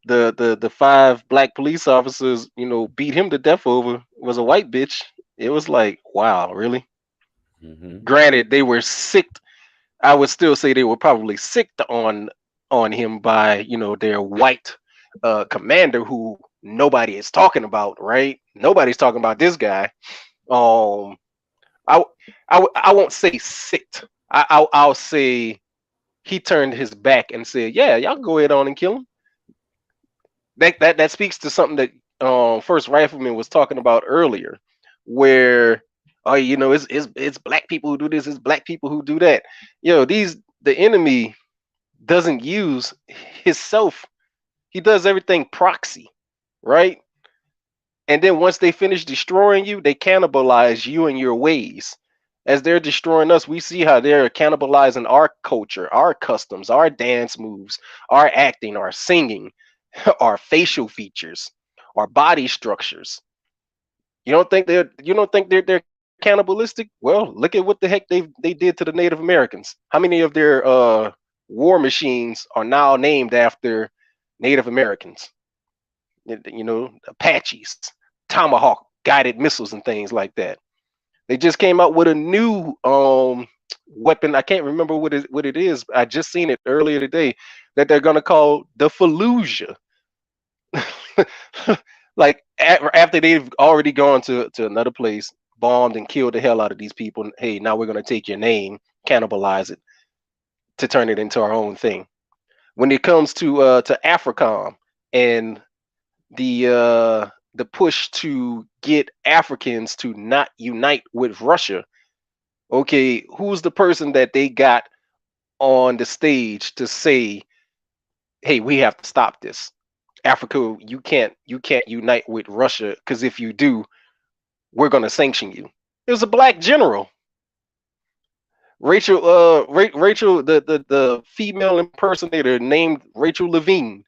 the 5 black police officers, you know, beat him to death over was a white bitch, it was like, wow, really? Granted, they were sick. I would still say they were probably sicked on him by, you know, their white commander who nobody is talking about, right? Nobody's talking about this guy. I won't say sicked. I'll say he turned his back and said, "Yeah, y'all go ahead on and kill him." That speaks to something that First Rifleman was talking about earlier, where you know, it's black people who do this, it's black people who do that. You know, the enemy doesn't use himself. He does everything proxy, right? And then once they finish destroying you, they cannibalize you and your ways. As they're destroying us, we see how they're cannibalizing our culture, our customs, our dance moves, our acting, our singing, our facial features, our body structures. You don't think they're cannibalistic? Well, look at what the heck they did to the Native Americans. How many of their war machines are now named after Native Americans? You know, Apaches, Tomahawk guided missiles and things like that. They just came out with a new weapon. I can't remember what it is. I just seen it earlier today that they're gonna call the Fallujah. Like after they've already gone to another place, bombed and killed the hell out of these people. Hey, now we're gonna take your name, cannibalize it, to turn it into our own thing. When it comes to AFRICOM and the push to get Africans to not unite with Russia, okay, who's the person that they got on the stage to say, "Hey, we have to stop this. Africa, you can't unite with Russia because if you do, we're going to sanction you." It was a black general. Rachel, the female impersonator named Rachel Levine,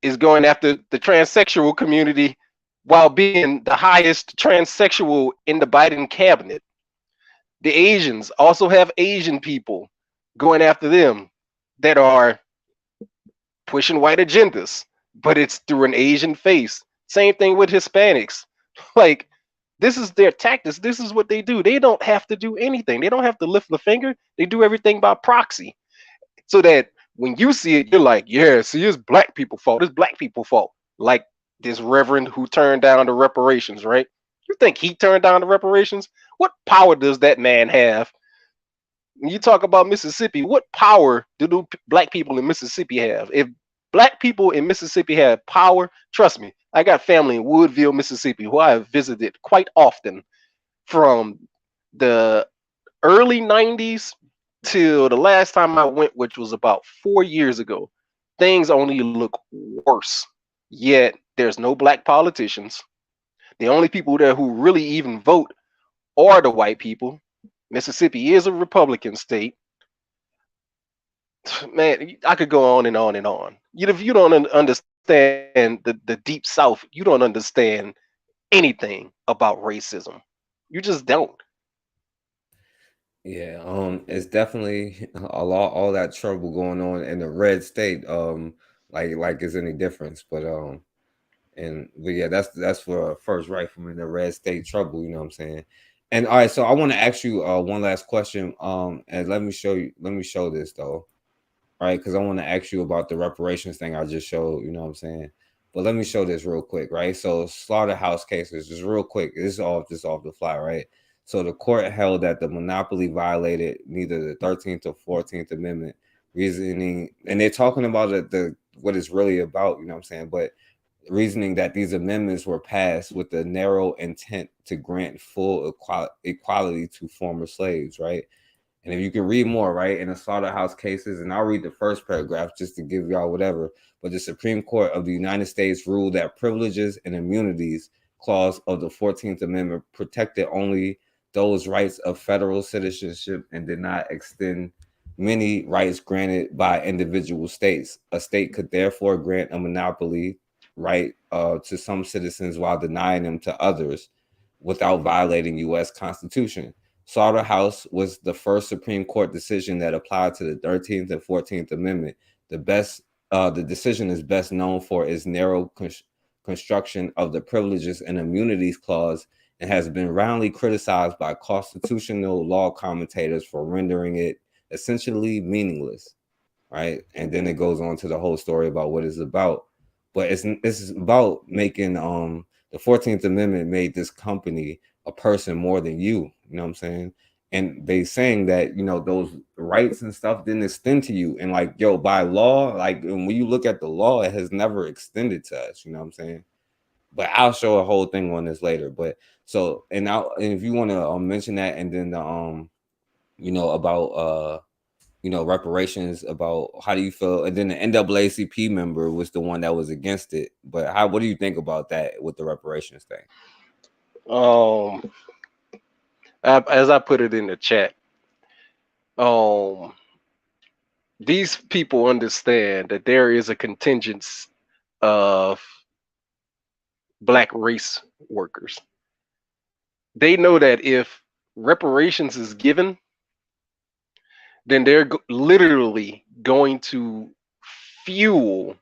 is going after the transsexual community while being the highest transsexual in the Biden cabinet. The Asians also have Asian people going after them that are pushing white agendas, but it's through an Asian face. Same thing with Hispanics. Like, this is their tactics. This is what they do. They don't have to do anything. They don't have to lift the finger. They do everything by proxy. So that when you see it, you're like, yeah, see, it's black people's fault. It's black people's fault. Like this reverend who turned down the reparations, right? You think he turned down the reparations? What power does that man have? When you talk about Mississippi, what power do black people in Mississippi have? If black people in Mississippi had power, trust me, I got family in Woodville, Mississippi, who I have visited quite often from the early 90s till the last time I went, which was about 4 years ago. Things only look worse. Yet there's no black politicians. The only people there who really even vote are the white people. Mississippi is a Republican state. Man, I could go on and on and on. If you don't understand the deep South, you don't understand anything about racism. You just don't. Yeah, it's definitely a lot, all that trouble going on in the red state. Like is any difference, but yeah, that's for first rifleman, the red state trouble. You know what I'm saying? And all right, so I want to ask you one last question. And let me show this though, right? Because I want to ask you about the reparations thing I just showed. You know what I'm saying? But let me show this real quick, right? So slaughterhouse cases, just real quick. This is all just off the fly, right? So the court held that the monopoly violated neither the 13th or 14th Amendment, reasoning, and they're talking about the what it's really about, you know what I'm saying? But reasoning that these amendments were passed with the narrow intent to grant full equality to former slaves, right? And if you can read more, right, in the slaughterhouse cases, and I'll read the first paragraph just to give y'all whatever. But the Supreme Court of the United States ruled that privileges and immunities clause of the 14th Amendment protected only those rights of federal citizenship and did not extend many rights granted by individual states. A state could therefore grant a monopoly right to some citizens while denying them to others without violating U.S. Constitution. Slaughterhouse was the first Supreme Court decision that applied to the 13th and 14th Amendment. The decision is best known for its narrow construction of the privileges and immunities clause and has been roundly criticized by constitutional law commentators for rendering it essentially meaningless, right? And then it goes on to the whole story about what it's about. But it's about making the 14th Amendment made this company a person more than you know what I'm saying? And they saying that, you know, those rights and stuff didn't extend to you. And like, yo, by law, like when you look at the law, it has never extended to us, you know what I'm saying? But I'll show a whole thing on this later. But so, and if you want to mention that, and then you know, about you know, reparations, about how do you feel? And then the NAACP member was the one that was against it. But what do you think about that with the reparations thing? As I put it in the chat, these people understand that there is a contingent of black race workers. They know that if reparations is given, then they're literally going to fuel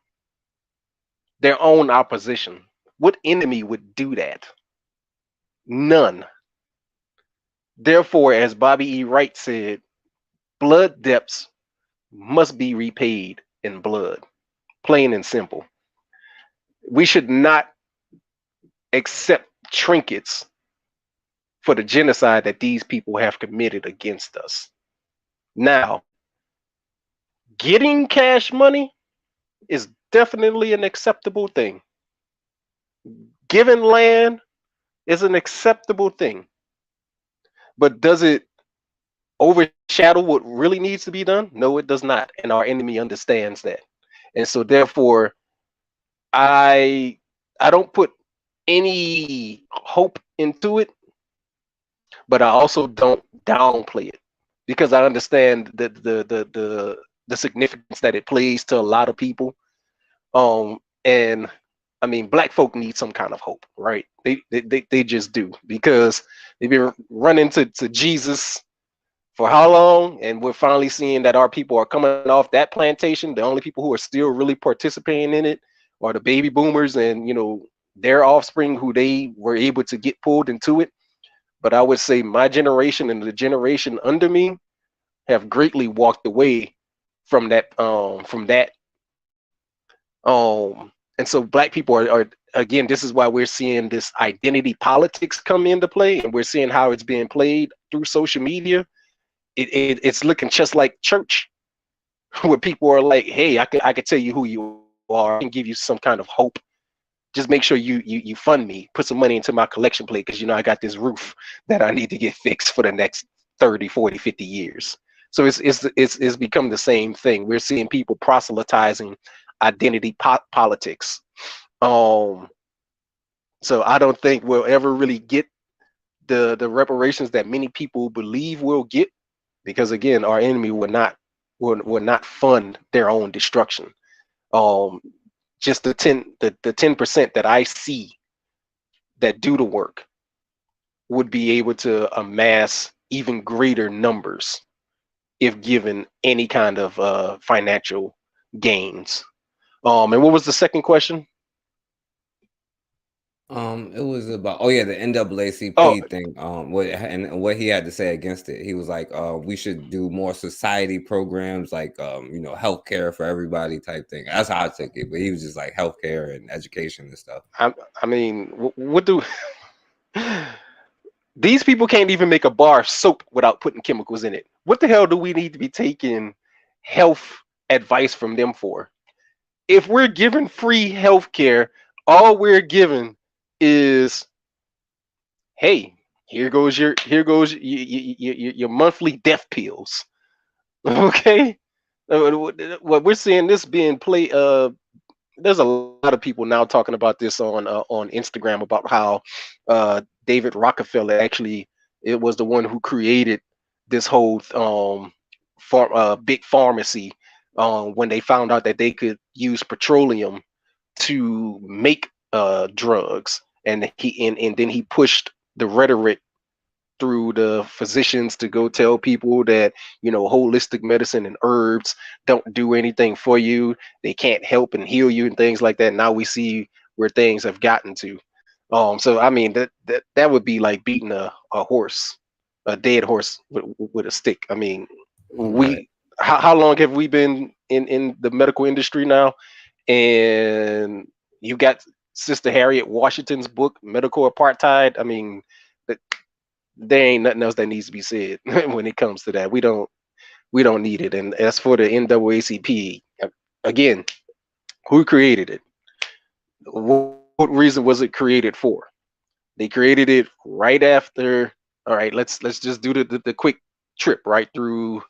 their own opposition. What enemy would do that? None. Therefore, as Bobby E. Wright said, blood debts must be repaid in blood. Plain and simple. We should not accept trinkets for the genocide that these people have committed against us. Now, Getting cash money is definitely an acceptable thing. Giving land is an acceptable thing. But does it overshadow what really needs to be done? No, it does not. And our enemy understands that. And so therefore, I I don't put any hope into it, but I also don't downplay it because I understand the significance that it plays to a lot of people. And I mean, black folk need some kind of hope, right? They just do because they've been running to Jesus for how long, and we're finally seeing that our people are coming off that plantation. The only people who are still really participating in it are the baby boomers and their offspring who they were able to get pulled into it. But I would say my generation and the generation under me have greatly walked away from that. And so black people are again, this is why we're seeing this identity politics come into play, and we're seeing how it's being played through social media. It's looking just like church, where people are like, hey, I could tell you who you are, I can give you some kind of hope. Just make sure you fund me, put some money into my collection plate, because I got this roof that I need to get fixed for the next 30, 40, 50 years. So it's become the same thing. We're seeing people proselytizing identity politics. So I don't think we'll ever really get the reparations that many people believe we'll get, because again, our enemy will not fund their own destruction. Just the 10% that I see that do the work would be able to amass even greater numbers if given any kind of financial gains. And what was the second question? It was about the NAACP Oh, thing. What he had to say against it. He was like, we should do more society programs, like healthcare for everybody type thing. That's how I took it. But he was just like healthcare and education and stuff. I mean, what do these people can't even make a bar of soap without putting chemicals in it? What the hell do we need to be taking health advice from them for? If we're given free healthcare, all we're given is, hey, here goes your monthly death pills. Okay, what we're seeing this being played. There's a lot of people now talking about this on Instagram about how David Rockefeller actually it was the one who created this whole big pharmacy when they found out that they could use petroleum to make drugs, and then he pushed the rhetoric through the physicians to go tell people that holistic medicine and herbs don't do anything for you, they can't help and heal you and things like that. Now we see where things have gotten to. So I mean that would be like beating a horse, a dead horse with a stick. I mean, Right. how long have we been in the medical industry now? And you got Sister Harriet Washington's book Medical Apartheid. I mean, there ain't nothing else that needs to be said when it comes to that. We don't need it. And as for the NAACP, again, who created it? What reason was it created for? They created it right after. All right, let's just do the quick trip right through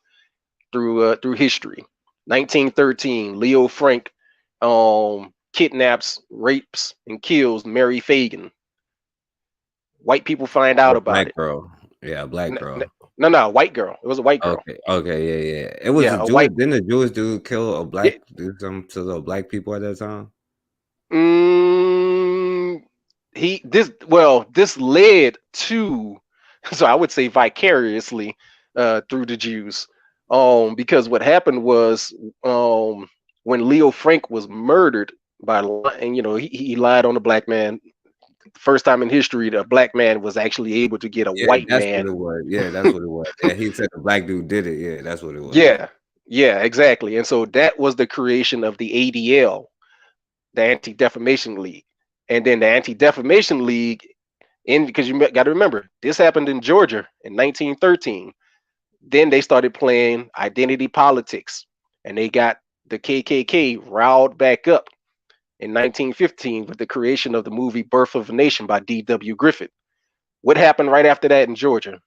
history. 1913, Leo Frank kidnaps, rapes, and kills Mary Fagan. White people find out about Black it. girl. Yeah, black girl. No, white girl. It was a white girl. Okay, yeah. It was Yeah, a a Jewish. white. Didn't a Jewish dude kill a black dude to the black people at that time? This led to, so I would say vicariously through the Jews, because what happened was when Leo Frank was murdered and he lied on a black man. First time in history that a black man was actually able to get a Yeah, white that's what man. it was. Yeah, that's what it was. Yeah, he said the black dude did it. Yeah, that's what it was. Yeah, exactly. And so that was the creation of the ADL, the Anti-Defamation League. And then the Anti-Defamation League, because you got to remember, this happened in Georgia in 1913. Then they started playing identity politics. and they got the KKK riled back up in 1915 with the creation of the movie Birth of a Nation by D.W. Griffith. What happened right after that in Georgia?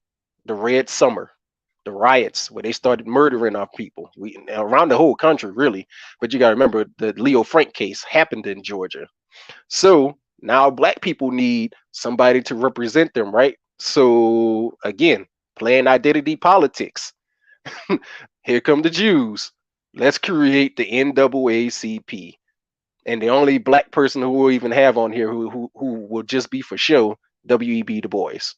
The Red Summer, the riots where they started murdering our people. We around the whole country, really. But you got to remember the Leo Frank case happened in Georgia. So now black people need somebody to represent them, right? So again, playing identity politics. Here come the Jews. Let's create the NAACP. And the only black person who we'll even have on here who will just be for show, W.E.B. Du Bois.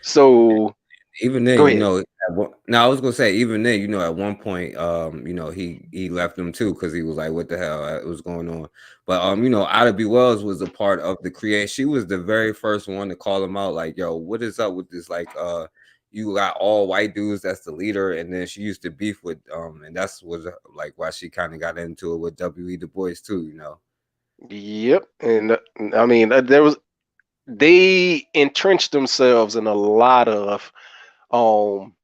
So even then, go you ahead. know, now I was gonna say, even then, you know, at one point, you know, he left them too because he was like, "What the hell was going on?" But you know, Ida B. Wells was a part of the creation. She was the very first one to call him out, like, "Yo, what is up with this? Like, you got all white dudes that's the leader," and then she used to beef with, and that's was like why she kind of got into it with W.E. Du Bois too, you know. Yep. And I mean, they entrenched themselves in a lot of um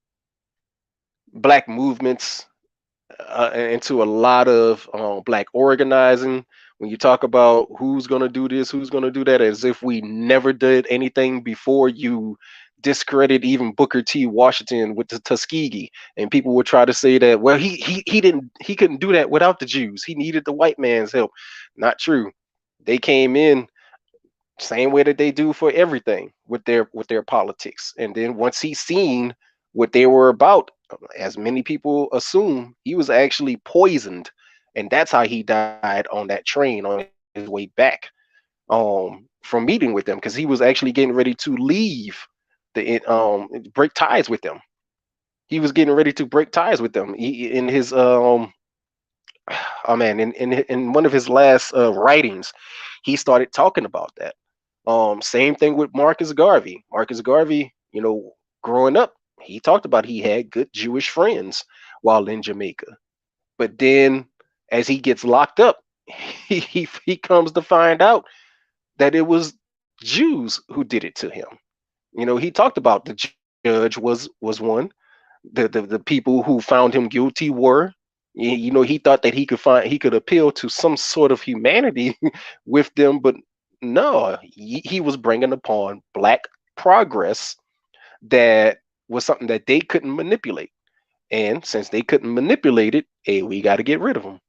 black movements, into a lot of black organizing. When you talk about who's going to do this, who's going to do that, as if we never did anything before, you discredit even Booker T. Washington with the Tuskegee, and people would try to say that, well, he couldn't do that without the Jews. He needed the white man's help. Not true. They came in same way that they do for everything with their politics. And then once he seen what they were about, as many people assume, he was actually poisoned, and that's how he died on that train on his way back from meeting with them, because he was actually getting ready to leave the break ties with them. He was getting ready to break ties with them. In his oh man, in one of his last writings, he started talking about that. Same thing with Marcus Garvey. Marcus Garvey, you know, growing up, he talked about he had good Jewish friends while in Jamaica. But then as he gets locked up, he comes to find out that it was Jews who did it to him. You know, he talked about the judge was one. The people who found him guilty were. You know, he thought that he could appeal to some sort of humanity with them, but no, he was bringing upon black progress that was something that they couldn't manipulate. And since they couldn't manipulate it, hey, we got to get rid of them.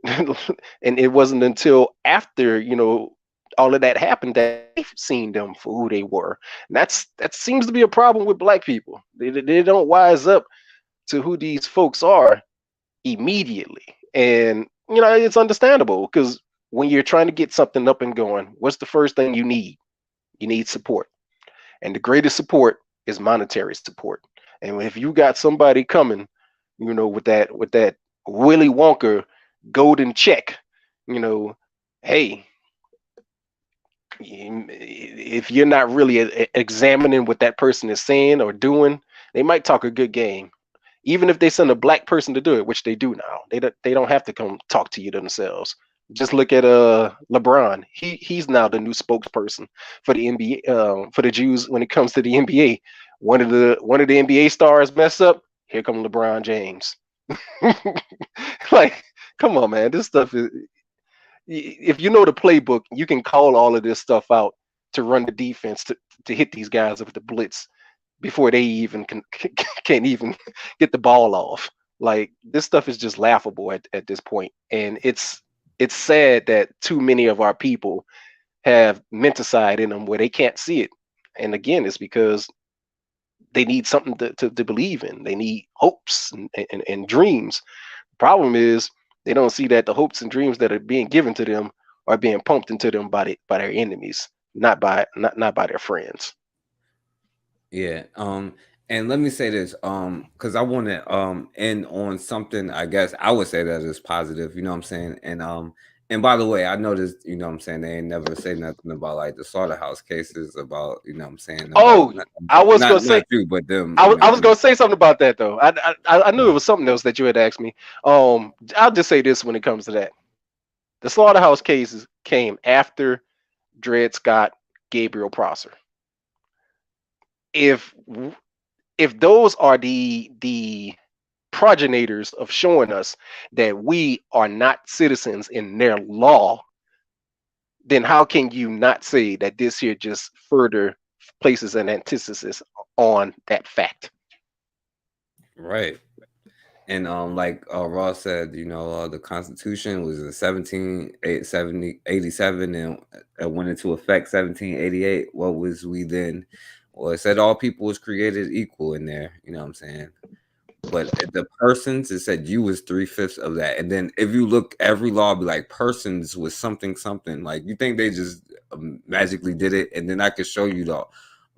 And it wasn't until after, you know, all of that happened that they've seen them for who they were. And that seems to be a problem with black people. They don't wise up to who these folks are immediately. And you know, it's understandable, because when you're trying to get something up and going, what's the first thing you need? You need support. And the greatest support is monetary support. And if you got somebody coming, you know, with that Willy Wonka golden check, you know, hey, if you're not really examining what that person is saying or doing, they might talk a good game. Even if they send a black person to do it, which they do now, they don't have to come talk to you themselves. Just look at LeBron. He's now the new spokesperson for the NBA, for the Jews when it comes to the NBA. One of the NBA stars mess up, here come LeBron James. Like, come on, man, this stuff is. If you know the playbook, you can call all of this stuff out to run the defense to hit these guys with the blitz before they even can't even get the ball off. Like, this stuff is just laughable at this point. And it's sad that too many of our people have menticide in them where they can't see it. And again, it's because they need something to believe in. They need hopes and dreams. The problem is they don't see that the hopes and dreams that are being given to them are being pumped into them by their enemies, not by their friends. Yeah. And let me say this, because I want to end on something. I guess I would say that is positive. You know what I'm saying? And by the way, I noticed, you know what I'm saying, they ain't never say nothing about like the slaughterhouse cases, about, you know what I'm saying, about Oh, I was gonna say not you, but them. I You was, know, I was gonna say something about that though. I knew it was something else that you had asked me. I'll just say this when it comes to that. The slaughterhouse cases came after Dred Scott, Gabriel Prosser. If if those are the progenitors of showing us that we are not citizens in their law, then how can you not say that this here just further places an antithesis on that fact? Right. And like Ross said, you know, the Constitution was in 1787 and it went into effect 1788. What was we then? Well, it said all people was created equal in there. You know what I'm saying? But the persons, it said you was 3/5 of that. And then if you look, every law be like persons was something something. Like you think they just magically did it, and then I could show you the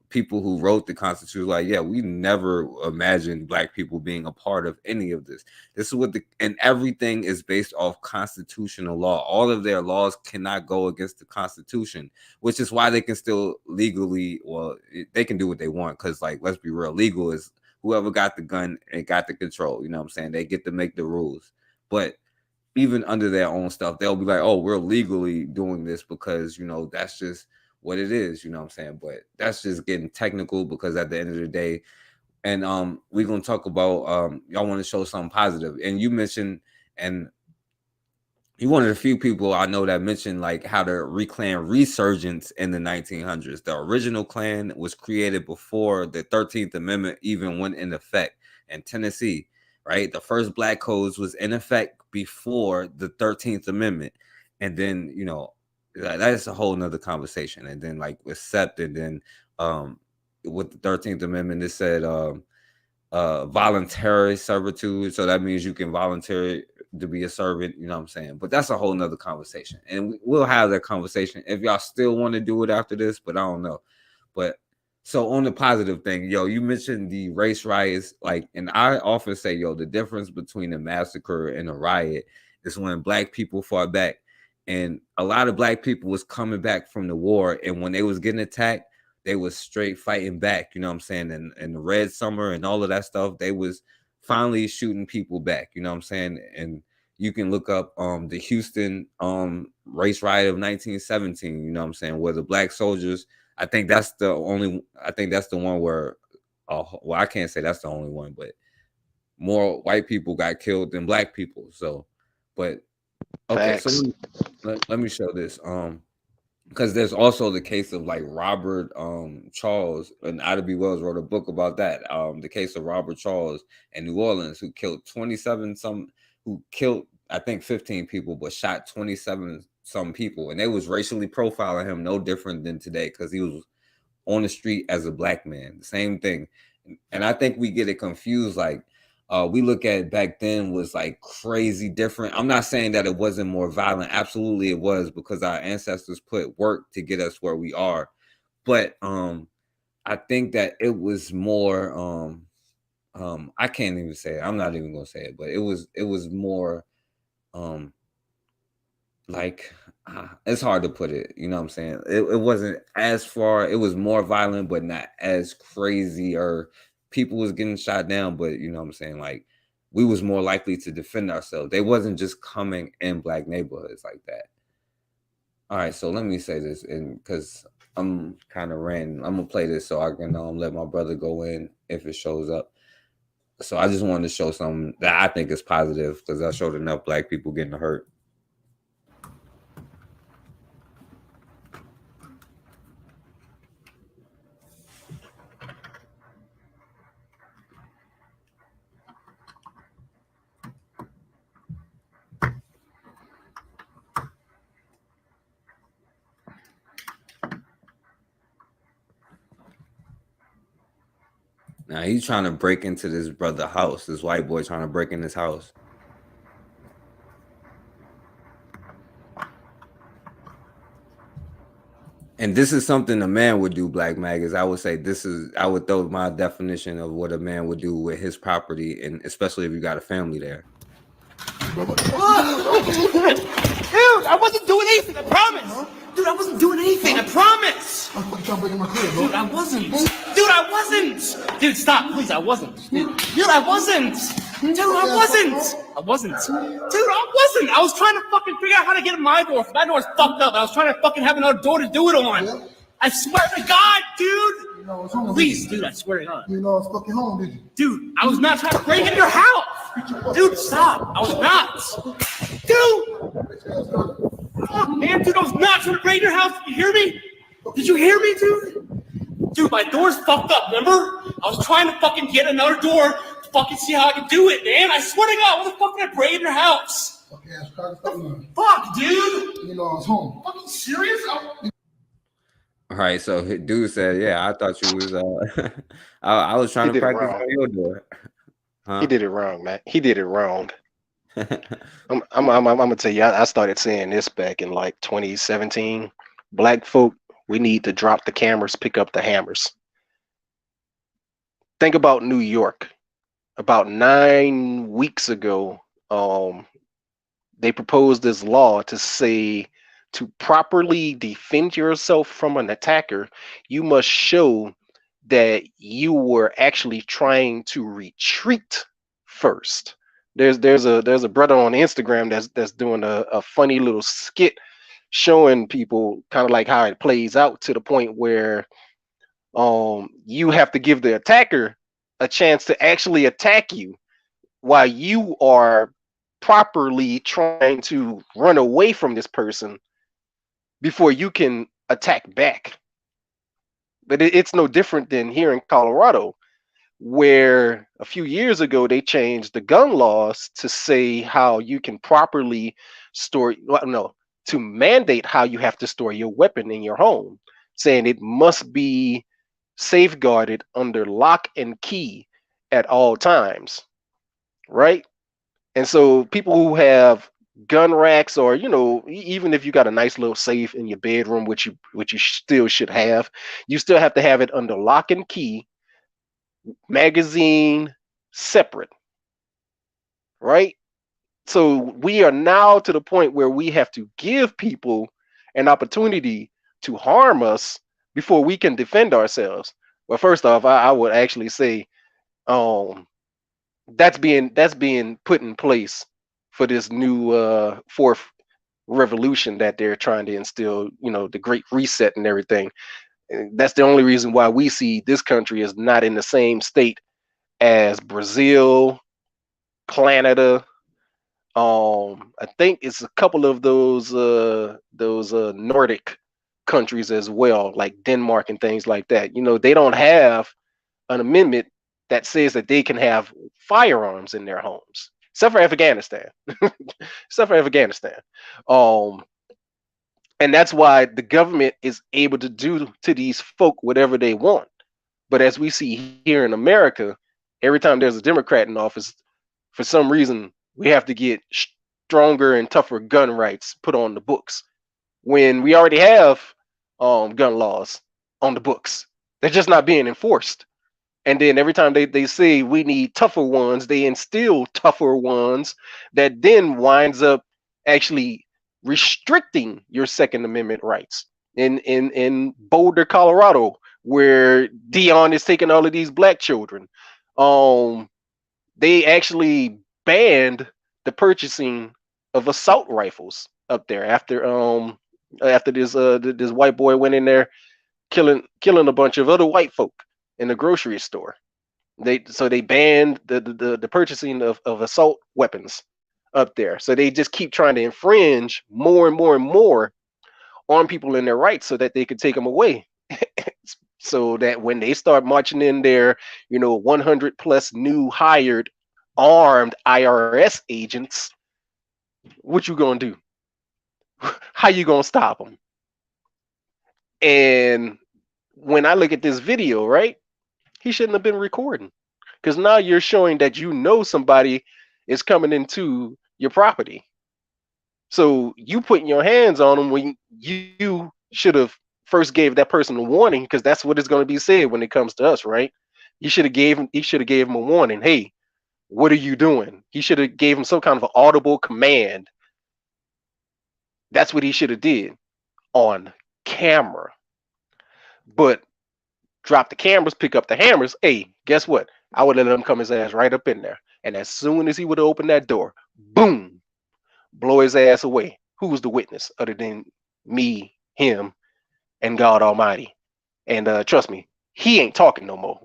people who wrote the Constitution, like, yeah, we never imagined black people being a part of any of this. This is what and everything is based off constitutional law. All of their laws cannot go against the Constitution, which is why they can still legally, well, they can do what they want. Cause like, let's be real, legal is whoever got the gun and got the control, you know what I'm saying? They get to make the rules. But even under their own stuff, they'll be like, oh, we're legally doing this because, you know, that's just what it is, you know what I'm saying? But that's just getting technical because at the end of the day, and we're gonna talk about y'all want to show something positive. And you mentioned, and you're one of the few people I know that mentioned like how the Klan resurgence in the 1900s. The original Klan was created before the 13th Amendment even went into effect in Tennessee, right? The first black codes was in effect before the 13th Amendment. And then, you know, that's a whole nother conversation. And then like with SEPT, and then with the 13th Amendment, it said voluntary servitude. So that means you can volunteer to be a servant, you know what I'm saying? But that's a whole nother conversation. And we'll have that conversation if y'all still want to do it after this, but I don't know. But so on the positive thing, yo, you mentioned the race riots, like, and I often say, yo, the difference between a massacre and a riot is when black people fought back. And a lot of black people was coming back from the war, and when they was getting attacked, they was straight fighting back, you know what I'm saying? And the Red Summer and all of that stuff, they was finally shooting people back, you know what I'm saying? And you can look up the Houston race riot of 1917, you know what I'm saying, where the black soldiers, I think that's the one where well, I can't say that's the only one, but more white people got killed than black people. So, but okay, Facts. so let me show this. Because there's also the case of like Robert Charles, and Ida B. Wells wrote a book about that. The case of Robert Charles in New Orleans, who killed who killed I think 15 people, but shot 27 some people, and they was racially profiling him no different than today because he was on the street as a black man. The same thing, and I think we get it confused. Like we look at back then was like crazy different. I'm not saying that it wasn't more violent. Absolutely it was, because our ancestors put work to get us where we are. But I think that it was more I can't even say it. I'm not even gonna say it, but it was more like it's hard to put it, you know what I'm saying? It wasn't as far, it was more violent, but not as crazy, or people was getting shot down, but you know what I'm saying, like we was more likely to defend ourselves. They wasn't just coming in black neighborhoods like that. All right, so let me say this, and because I'm kind of random, I'm gonna play this so I can let my brother go in if it shows up. So I just wanted to show something that I think is positive, because I showed enough black people getting hurt. Now he's trying to break into this brother's house. This white boy trying to break in his house. And this is something a man would do, Black Maggots. I would say I would throw my definition of what a man would do with his property, and especially if you got a family there. Dude, I wasn't doing anything, I promise. Dude, I wasn't doing anything, I promise. I'm fucking trying to break in my crib, bro. Dude, I wasn't. Dude, I wasn't. Dude, stop, please, I wasn't. Dude, I wasn't. Dude, I wasn't. I wasn't. Dude, I wasn't. I was trying to fucking figure out how to get my door. My door's fucked up. I was trying to fucking have another door to do it on. I swear to God, dude. Please, dude, I swear to God. You know I was fucking home, did you? Dude, I was not trying to break into your house. Dude, stop. I was not. Dude. Fuck, man, dude, I was not trying to break into your house. Did you hear me? Did you hear me, dude? Dude, my door's fucked up, remember? I was trying to fucking get another door to fucking see how I could do it, man. I swear to God, what the fuck did I break in your house? Okay, I was trying to stop lying. Fuck, dude. You know I was home. Fucking serious? All right, so dude said, "Yeah, I thought you was I was trying He to did it practice wrong. on your door." Huh? He did it wrong, man. He did it wrong. I'm gonna tell you, I started saying this back in like 2017. Black folk, we need to drop the cameras, pick up the hammers. Think about New York. About 9 weeks ago, they proposed this law to say to properly defend yourself from an attacker, you must show that you were actually trying to retreat first. There's a brother on Instagram that's doing a funny little skit showing people kind of like how it plays out to the point where you have to give the attacker a chance to actually attack you while you are properly trying to run away from this person before you can attack back. But it's no different than here in Colorado, where a few years ago they changed the gun laws to say how you can properly store, well, no, to mandate how you have to store your weapon in your home, saying it must be safeguarded under lock and key at all times, right? And so people who have gun racks, or even if you got a nice little safe in your bedroom, which you still should have, you still have to have it under lock and key, magazine separate, right? So we are now to the point where we have to give people an opportunity to harm us before we can defend ourselves. Well, first off, I would actually say that's being put in place for this new fourth revolution that they're trying to instill, the great reset and everything. And that's the only reason why we see this country is not in the same state as Brazil, Canada. I think it's a couple of those Nordic countries as well, like Denmark and things like that. They don't have an amendment that says that they can have firearms in their homes, except for Afghanistan. Except for Afghanistan. And that's why the government is able to do to these folk whatever they want. But as we see here in America, every time there's a Democrat in office, for some reason, we have to get stronger and tougher gun rights put on the books when we already have gun laws on the books. They're just not being enforced. And then every time they say we need tougher ones, they instill tougher ones that then winds up actually restricting your Second Amendment rights. In Boulder, Colorado, where Dion is taking all of these black children, they actually banned the purchasing of assault rifles up there after this white boy went in there killing a bunch of other white folk in the grocery store. They banned the purchasing of assault weapons up there. So they just keep trying to infringe more and more and more on people in their rights so that they could take them away. So that when they start marching in their 100 plus new hired armed IRS agents, what you gonna do? How you gonna stop them? And when I look at this video, right, he shouldn't have been recording, because now you're showing that somebody is coming into your property. So you putting your hands on them when you should have first gave that person a warning, because that's what is going to be said when it comes to us, right? He should have gave him a warning. Hey, what are you doing? He should have gave him some kind of an audible command. That's what he should have did on camera. But drop the cameras, pick up the hammers. Hey, guess what? I would have let him come his ass right up in there. And as soon as he would have opened that door, boom, blow his ass away. Who was the witness other than me, him, and God Almighty? And trust me, he ain't talking no more.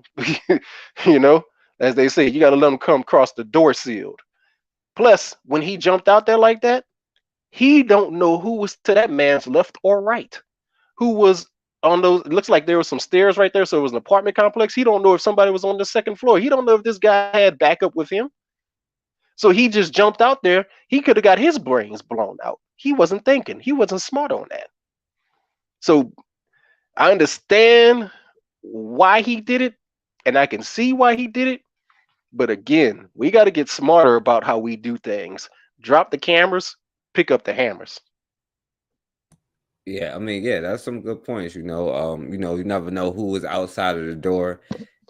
You know, as they say, you got to let him come across the door sealed. Plus, when he jumped out there like that, he don't know who was to that man's left or right. Who was on those? It looks like there was some stairs right there, so it was an apartment complex. He don't know if somebody was on the second floor. He don't know if this guy had backup with him. So he just jumped out there. He could have got his brains blown out. He wasn't thinking. He wasn't smart on that. So I understand why he did it, and I can see why he did it. But again, we got to get smarter about how we do things. Drop the cameras, pick up the hammers. Yeah, I mean, yeah, that's some good points. You never know who is outside of the door.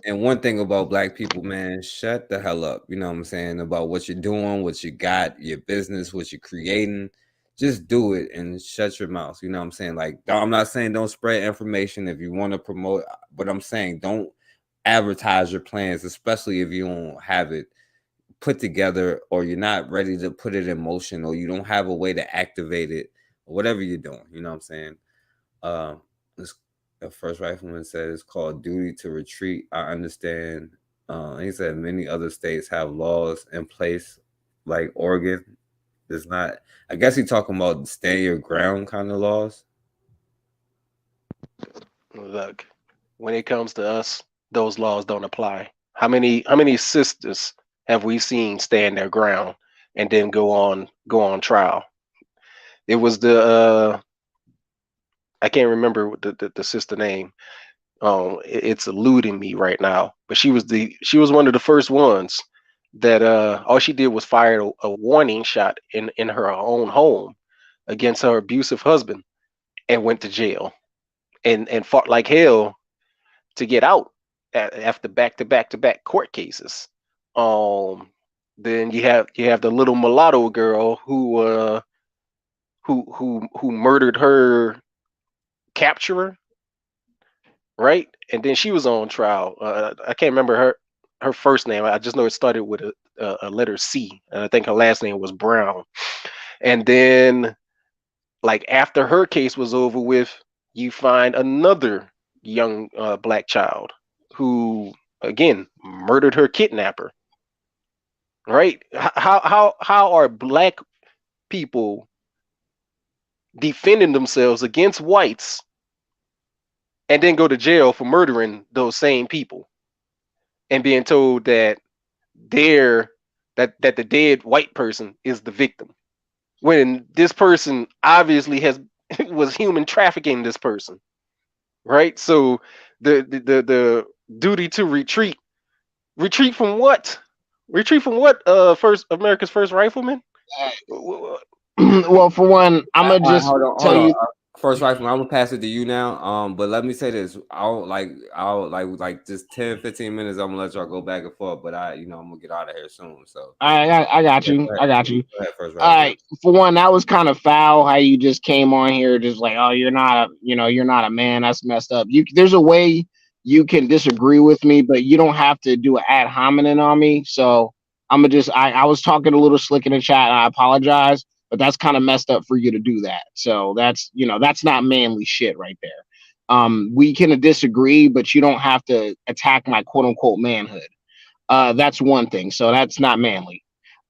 And one thing about black people, man, shut the hell up. You know what I'm saying? About what you're doing, what you got, your business, what you're creating. Just do it and shut your mouth. You know what I'm saying? Like, I'm not saying don't spread information if you want to promote, but I'm saying don't advertise your plans, especially if you don't have it put together or you're not ready to put it in motion or you don't have a way to activate it or whatever you're doing. You know what I'm saying? This the first rifleman said it's called duty to retreat. I understand. He said many other states have laws in place, like Oregon. Does not. I guess he's talking about stand your ground kind of laws. Look, when it comes to us, those laws don't apply. How many sisters have we seen stand their ground and then go on trial? It was the I can't remember the sister name. It's eluding me right now, but she was one of the first ones that all she did was fire a warning shot in her own home against her abusive husband and went to jail and fought like hell to get out after back to back court cases. Um, then you have the little mulatto girl who murdered her capturer, right? And then she was on trial. I can't remember her first name. I just know it started with a letter C, and I think her last name was Brown. And then, like after her case was over with, you find another young black child who again murdered her kidnapper. Right? How are black people defending themselves against whites and then go to jail for murdering those same people and being told that they're that the dead white person is the victim when this person obviously has was human trafficking this person, right? So the duty to retreat from what? Retreat from what? First America's first rifleman. Well, for one, I'm All gonna right, just hold tell on. you. First rifleman, I'm gonna pass it to you now. But let me say this. I'll just 10, 15 minutes. I'm gonna let y'all go back and forth. But I'm gonna get out of here soon. So I got yeah, you. go I ahead. got you. Go ahead, first All rifleman. right. For one, that was kind of foul how you just came on here, just like, oh, you're not a man. That's messed up. There's a way you can disagree with me, but you don't have to do an ad hominem on me. So I'm gonna I was talking a little slick in the chat. And I apologize, but that's kind of messed up for you to do that. So that's not manly shit right there. We can disagree, but you don't have to attack my quote unquote manhood. That's one thing. So that's not manly.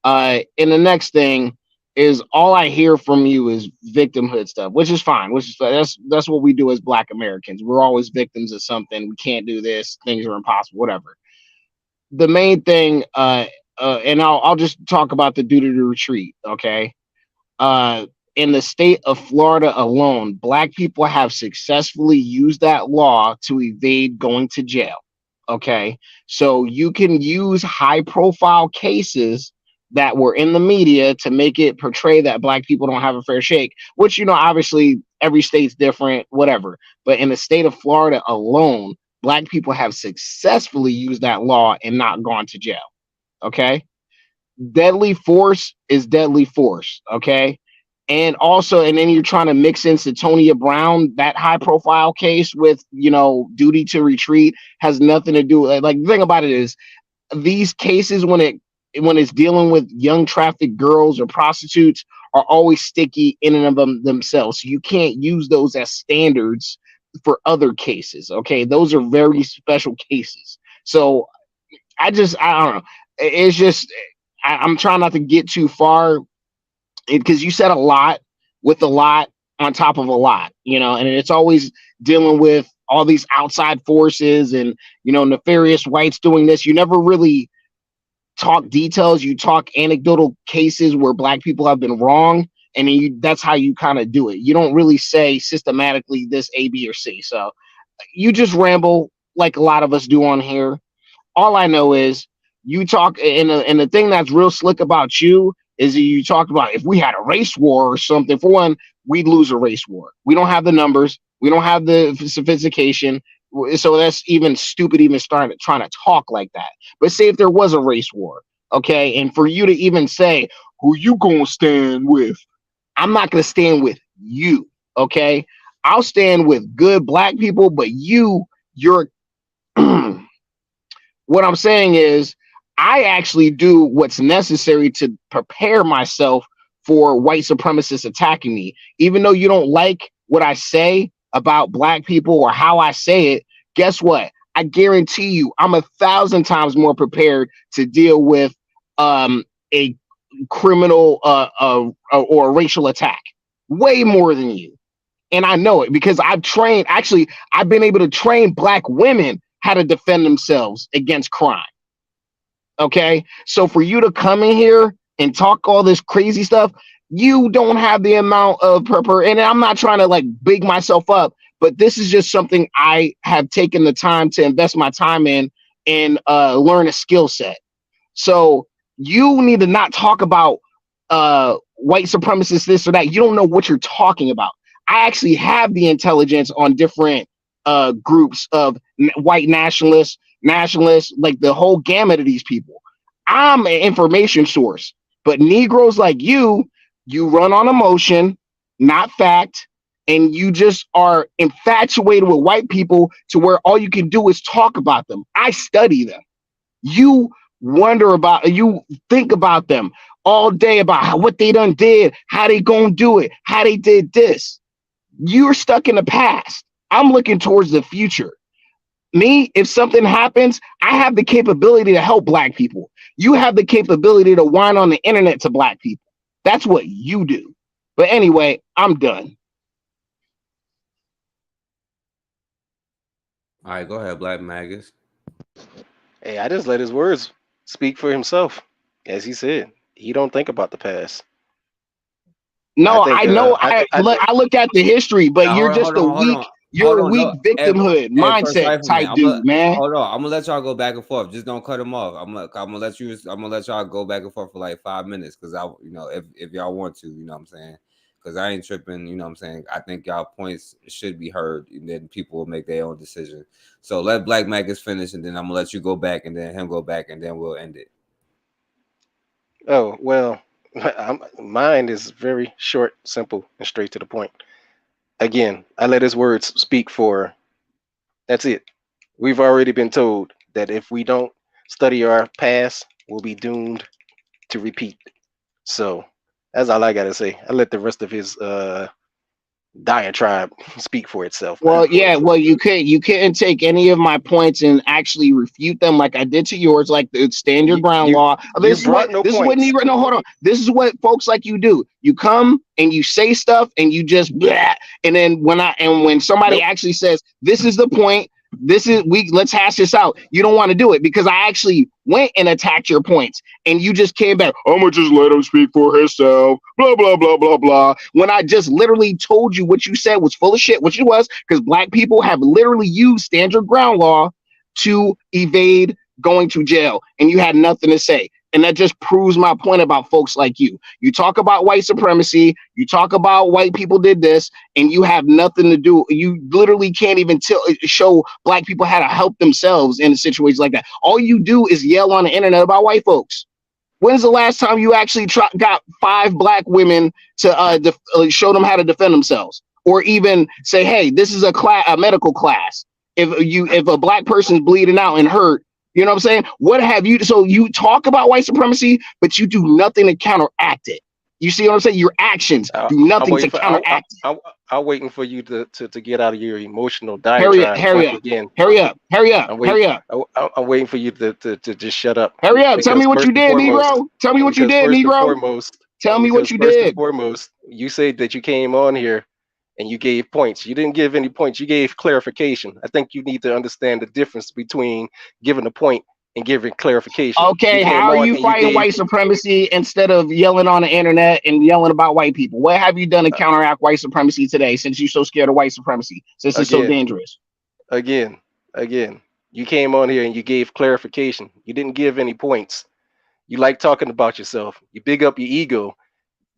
And the next thing is all I hear from you is victimhood stuff, which is fine. That's what we do as Black Americans. We're always victims of something. We can't do this. Things are impossible. Whatever. The main thing, and I'll just talk about the duty to retreat. Okay. Uh, in the state of Florida alone, Black people have successfully used that law to evade going to jail. Okay. So you can use high profile cases that were in the media to make it portray that Black people don't have a fair shake, which, obviously every state's different, whatever. But in the state of Florida alone, Black people have successfully used that law and not gone to jail. Okay. Deadly force is deadly force. Okay. And also, and then you're trying to mix in Satonia Brown, that high profile case with, duty to retreat has nothing to do. Like the thing about it is these cases, when it's dealing with young trafficked girls or prostitutes, are always sticky in and of themselves. So you can't use those as standards for other cases. Okay, those are very special cases. So I don't know. It's just I'm trying not to get too far because you said a lot with a lot on top of a lot, and it's always dealing with all these outside forces and nefarious whites doing this. You never really talk details. You talk anecdotal cases where black people have been wrong, and then that's how you kind of do it. You don't really say systematically this A, B, or C. So you just ramble like a lot of us do on here. All I know is you talk, and the thing that's real slick about you is that you talk about if we had a race war or something. For one, we'd lose a race war. We don't have the numbers. We don't have the sophistication. So that's even stupid, even trying to talk like that. But say if there was a race war, okay, and for you to even say, who you gonna stand with? I'm not gonna stand with you, okay? I'll stand with good black people, but you're what I'm saying is I actually do what's necessary to prepare myself for white supremacists attacking me. Even though you don't like what I say about black people or how I say it, guess what? I guarantee you I'm 1,000 times more prepared to deal with a criminal or a racial attack. Way more than you. And I know it because I've been able to train black women how to defend themselves against crime. Okay, so for you to come in here and talk all this crazy stuff, you don't have the amount of and I'm not trying to like big myself up, but this is just something I have taken the time to invest my time in and learn a skill set. So you need to not talk about white supremacists, this or that. You don't know what you're talking about. I actually have the intelligence on different groups of white nationalists, like the whole gamut of these people. I'm an information source, but Negroes like you run on emotion, not fact, and you just are infatuated with white people to where all you can do is talk about them. I study them. You think about them all day about what they done did, how they gonna do it, how they did this. You're stuck in the past. I'm looking towards the future. Me, if something happens, I have the capability to help black people. You have the capability to whine on the internet to black people. That's what you do. But anyway, I'm done. All right, go ahead, Black Magus. Hey, I just let his words speak for himself. As he said, he don't think about the past. No, I know. I look at the history, but Now, you're just a weak. You're a weak victimhood mindset type dude, man. Hold on, I'm gonna let y'all go back and forth. Just don't cut him off. I'm gonna let y'all go back and forth for like 5 minutes because if y'all want to, you know what I'm saying? Because I ain't tripping, you know what I'm saying? I think y'all points should be heard, and then people will make their own decision. So let Black Magus finish, and then I'm gonna let you go back, and then him go back, and then we'll end it. Oh well, mine is very short, simple, and straight to the point. Again, I let his words speak for. That's it. We've already been told that if we don't study our past, we'll be doomed to repeat. So that's all I gotta say. I let the rest of his diatribe speak for itself. Well, yeah, well, you couldn't take any of my points and actually refute them like I did to yours, like the stand your ground law. This is what Negro. No, hold on. This is what folks like you do. You come and you say stuff and you just blah, and then when somebody actually says this is the point, let's hash this out. You don't want to do it because I actually went and attacked your points and you just came back. I'm gonna just let him speak for himself. Blah blah blah blah blah. When I just literally told you what you said was full of shit, which it was, because black people have literally used stand your ground law to evade going to jail, and you had nothing to say. And that just proves my point about folks like you. You talk about white supremacy, you talk about white people did this, and you have nothing to do. You literally can't even show black people how to help themselves in a situation like that. All you do is yell on the internet about white folks. When's the last time you actually got 5 black women to show them how to defend themselves? Or even say, hey, this is a medical class. If a black person's bleeding out and hurt, you know what I'm saying? What have you? So you talk about white supremacy, but you do nothing to counteract it. You see what I'm saying? Your actions do nothing to counteract. I'm waiting for you to get out of your emotional Hurry up, diatribe hurry once up, again. hurry up, hurry up, hurry up. I'm waiting for you to just shut up. Hurry up. Tell Because me what you first and did, foremost, Negro. Tell me what you because did, first and Negro. foremost, Tell me what because you first and did. foremost, you said that you came on here and you gave points. You didn't give any points. You gave clarification. I think you need to understand the difference between giving a point and giving clarification. You Okay, how came are on you and you fighting gave white supremacy instead of yelling on the internet and yelling about white people? What have you done to counteract white supremacy today since you're so scared of white supremacy, since it's so again, dangerous? again. You came on here and you gave clarification. You didn't give any points. You like talking about yourself. You big up your ego.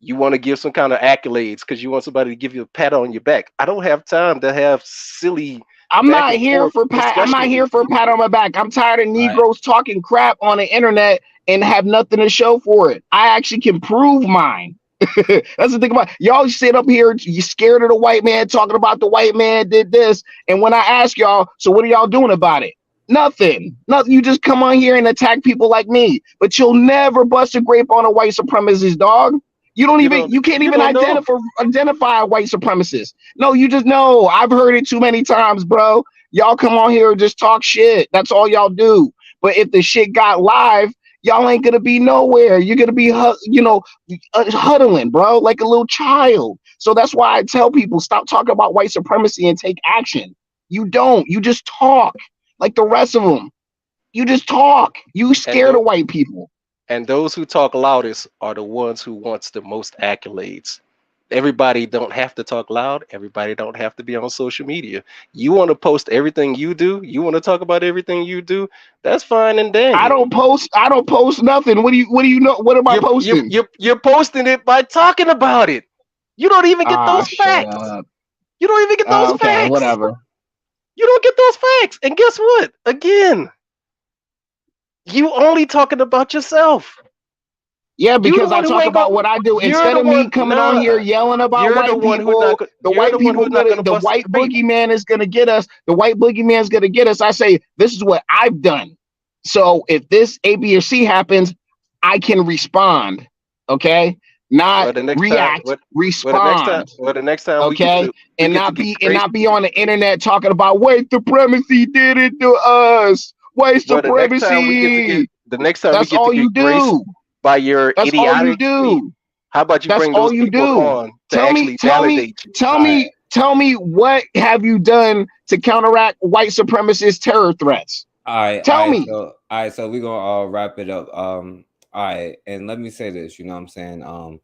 You want to give some kind of accolades because you want somebody to give you a pat on your back. I don't have time to have silly I'm back not and here forth for pat. I'm discussion not with here you. for a pat on my back. I'm tired of Negroes talking crap on the internet and have nothing to show for it. I actually can prove mine. That's the thing about y'all. Sit up here, you scared of the white man, talking about the white man did this. And when I ask y'all, so what are y'all doing about it? Nothing. Nothing. You just come on here and attack people like me, but you'll never bust a grape on a white supremacist, dog. You don't even. You can't even don't know. identify a white supremacist. No, you just know. I've heard it too many times, bro. Y'all come on here and just talk shit. That's all y'all do. But if the shit got live, y'all ain't gonna be nowhere. You're gonna be, huddling, bro, like a little child. So that's why I tell people stop talking about white supremacy and take action. You don't. You just talk like the rest of them. You just talk. You scared of white people. And those who talk loudest are the ones who wants the most accolades. Everybody don't have to talk loud. Everybody don't have to be on social media. You want to post everything you do. You want to talk about everything you do. That's fine and dandy. I don't post nothing. What do you know? What am I posting? You're posting it by talking about it. You don't even get those Shut facts. up. You don't even get those Okay, facts. whatever. You don't get those facts. And guess what? Again, you only talking about yourself. Yeah, because I talk about what I do instead of me coming on here yelling about white people. The white boogeyman is gonna get us. The white boogeyman is gonna get us. I say this is what I've done. So if this A, B, or C happens, I can respond. Okay, not react. Respond. The next time okay, and not be on the internet talking about white supremacy did it to us. White supremacy. The next time That's all you do. By your That's all you idiotic tweet. do. How about you That's bring all those you people do. on to actually validate you? Tell me what have you done to counteract white supremacist terror threats? Tell me. All right, so we're gonna wrap it up. All right, and let me say this, you know what I'm saying?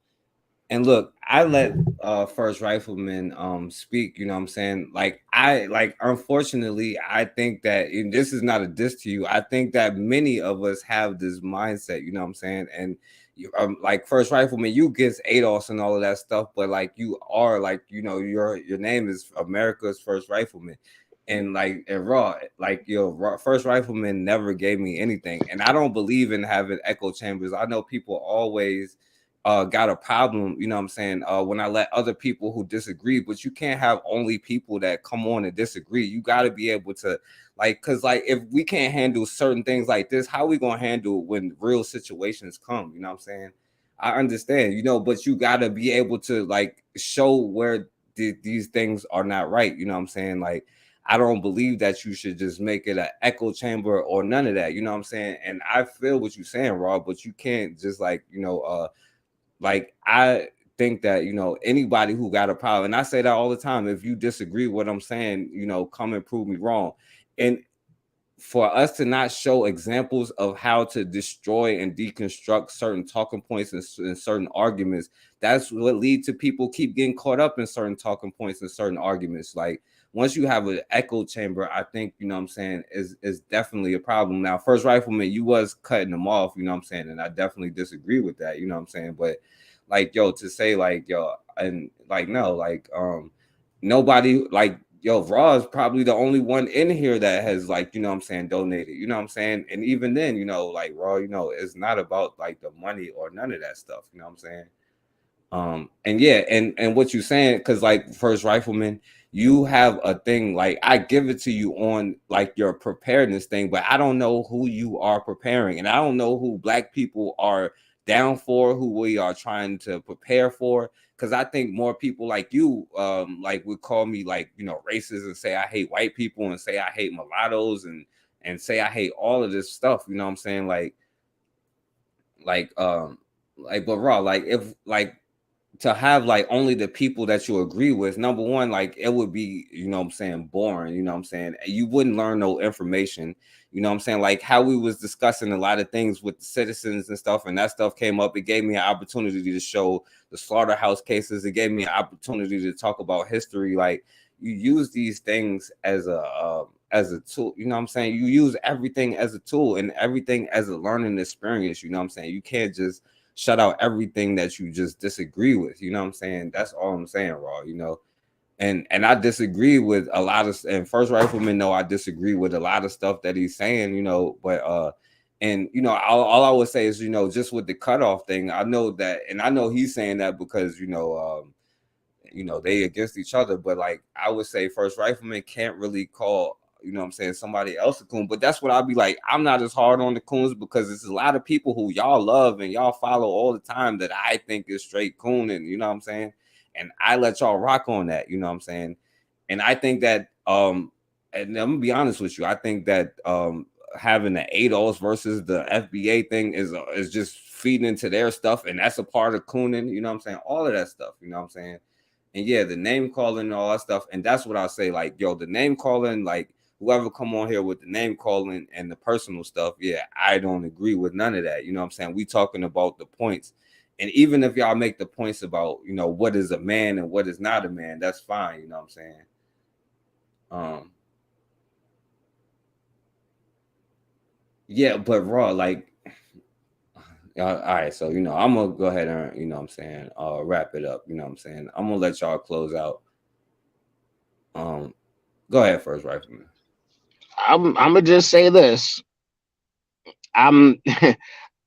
And look, I let First Rifleman speak, you know what I'm saying? Unfortunately, I think that, and this is not a diss to you, I think that many of us have this mindset, you know what I'm saying? And like First Rifleman, you get ADOS and all of that stuff, but like you are like, your name is America's First Rifleman. And Raw, First Rifleman never gave me anything. And I don't believe in having echo chambers. I know people always got a problem, you know what I'm saying, when I let other people who disagree, but you can't have only people that come on and disagree. You got to be able to because if we can't handle certain things like this, how are we gonna handle when real situations come? You know what I'm saying? I understand, but you got to be able to show where these things are not right. You know what I'm saying? I don't believe that you should just make it an echo chamber or none of that. You know what I'm saying? And I feel what you're saying, Rob, but you can't just I think that, anybody who got a problem, and I say that all the time, if you disagree with what I'm saying, come and prove me wrong. And for us to not show examples of how to destroy and deconstruct certain talking points and certain arguments, that's what leads to people keep getting caught up in certain talking points and certain arguments. Once you have an echo chamber, I think, you know what I'm saying, is definitely a problem. Now, First Rifleman, you was cutting them off, you know what I'm saying, and I definitely disagree with that, you know what I'm saying, but to say nobody, Raw is probably the only one in here that has you know what I'm saying, donated, you know what I'm saying, and even then, Raw, it's not about the money or none of that stuff, you know what I'm saying. And yeah, and what you're saying, because First Rifleman, you have a thing, I give it to you on your preparedness thing, but I don't know who you are preparing, and I don't know who Black people are down for, who we are trying to prepare for. Because I think more people like you, like would call me like, you know, racist and say I hate white people and say I hate mulattoes and say I hate all of this stuff. You know what I'm saying? Like but raw, like if like to have like only the people that you agree with, number one, like it would be, you know what I'm saying, boring, you know what I'm saying? You wouldn't learn no information, you know what I'm saying? Like how we was discussing a lot of things with the citizens and stuff, and that stuff came up. It gave me an opportunity to show the slaughterhouse cases. It gave me an opportunity to talk about history. Like you use these things as a tool, you know what I'm saying? You use everything as a tool and everything as a learning experience, you know what I'm saying? You can't just shut out everything that you just disagree with, you know what I'm saying? That's all I'm saying, raw, you know. And I disagree with a lot of, and First Rifleman know I disagree with a lot of stuff that he's saying, you know, but and you know, all I would say is, you know, just with the cutoff thing, I know that, and I know he's saying that because you know, they against each other, but like I would say First Rifleman can't really call, you know what I'm saying, somebody else a coon. But that's what I'll be like, I'm not as hard on the coons because it's a lot of people who y'all love and y'all follow all the time that I think is straight coon, and you know what I'm saying? And I let y'all rock on that, you know what I'm saying? And I think that and I'm gonna be honest with you, I think that having the ADOS versus the FBA thing is just feeding into their stuff, and that's a part of cooning, you know what I'm saying? All of that stuff, you know what I'm saying? And yeah, the name calling and all that stuff. And that's what I'll say. Like, yo, the name calling, like whoever come on here with the name calling and the personal stuff, yeah, I don't agree with none of that. You know what I'm saying? We talking about the points. And even if y'all make the points about, you know, what is a man and what is not a man, that's fine. You know what I'm saying? Yeah, but raw, like, all right, so you know, I'm gonna go ahead and, you know what I'm saying, wrap it up, you know what I'm saying. I'm gonna let y'all close out. Go ahead, First Rifleman. I'm gonna just say this. I'm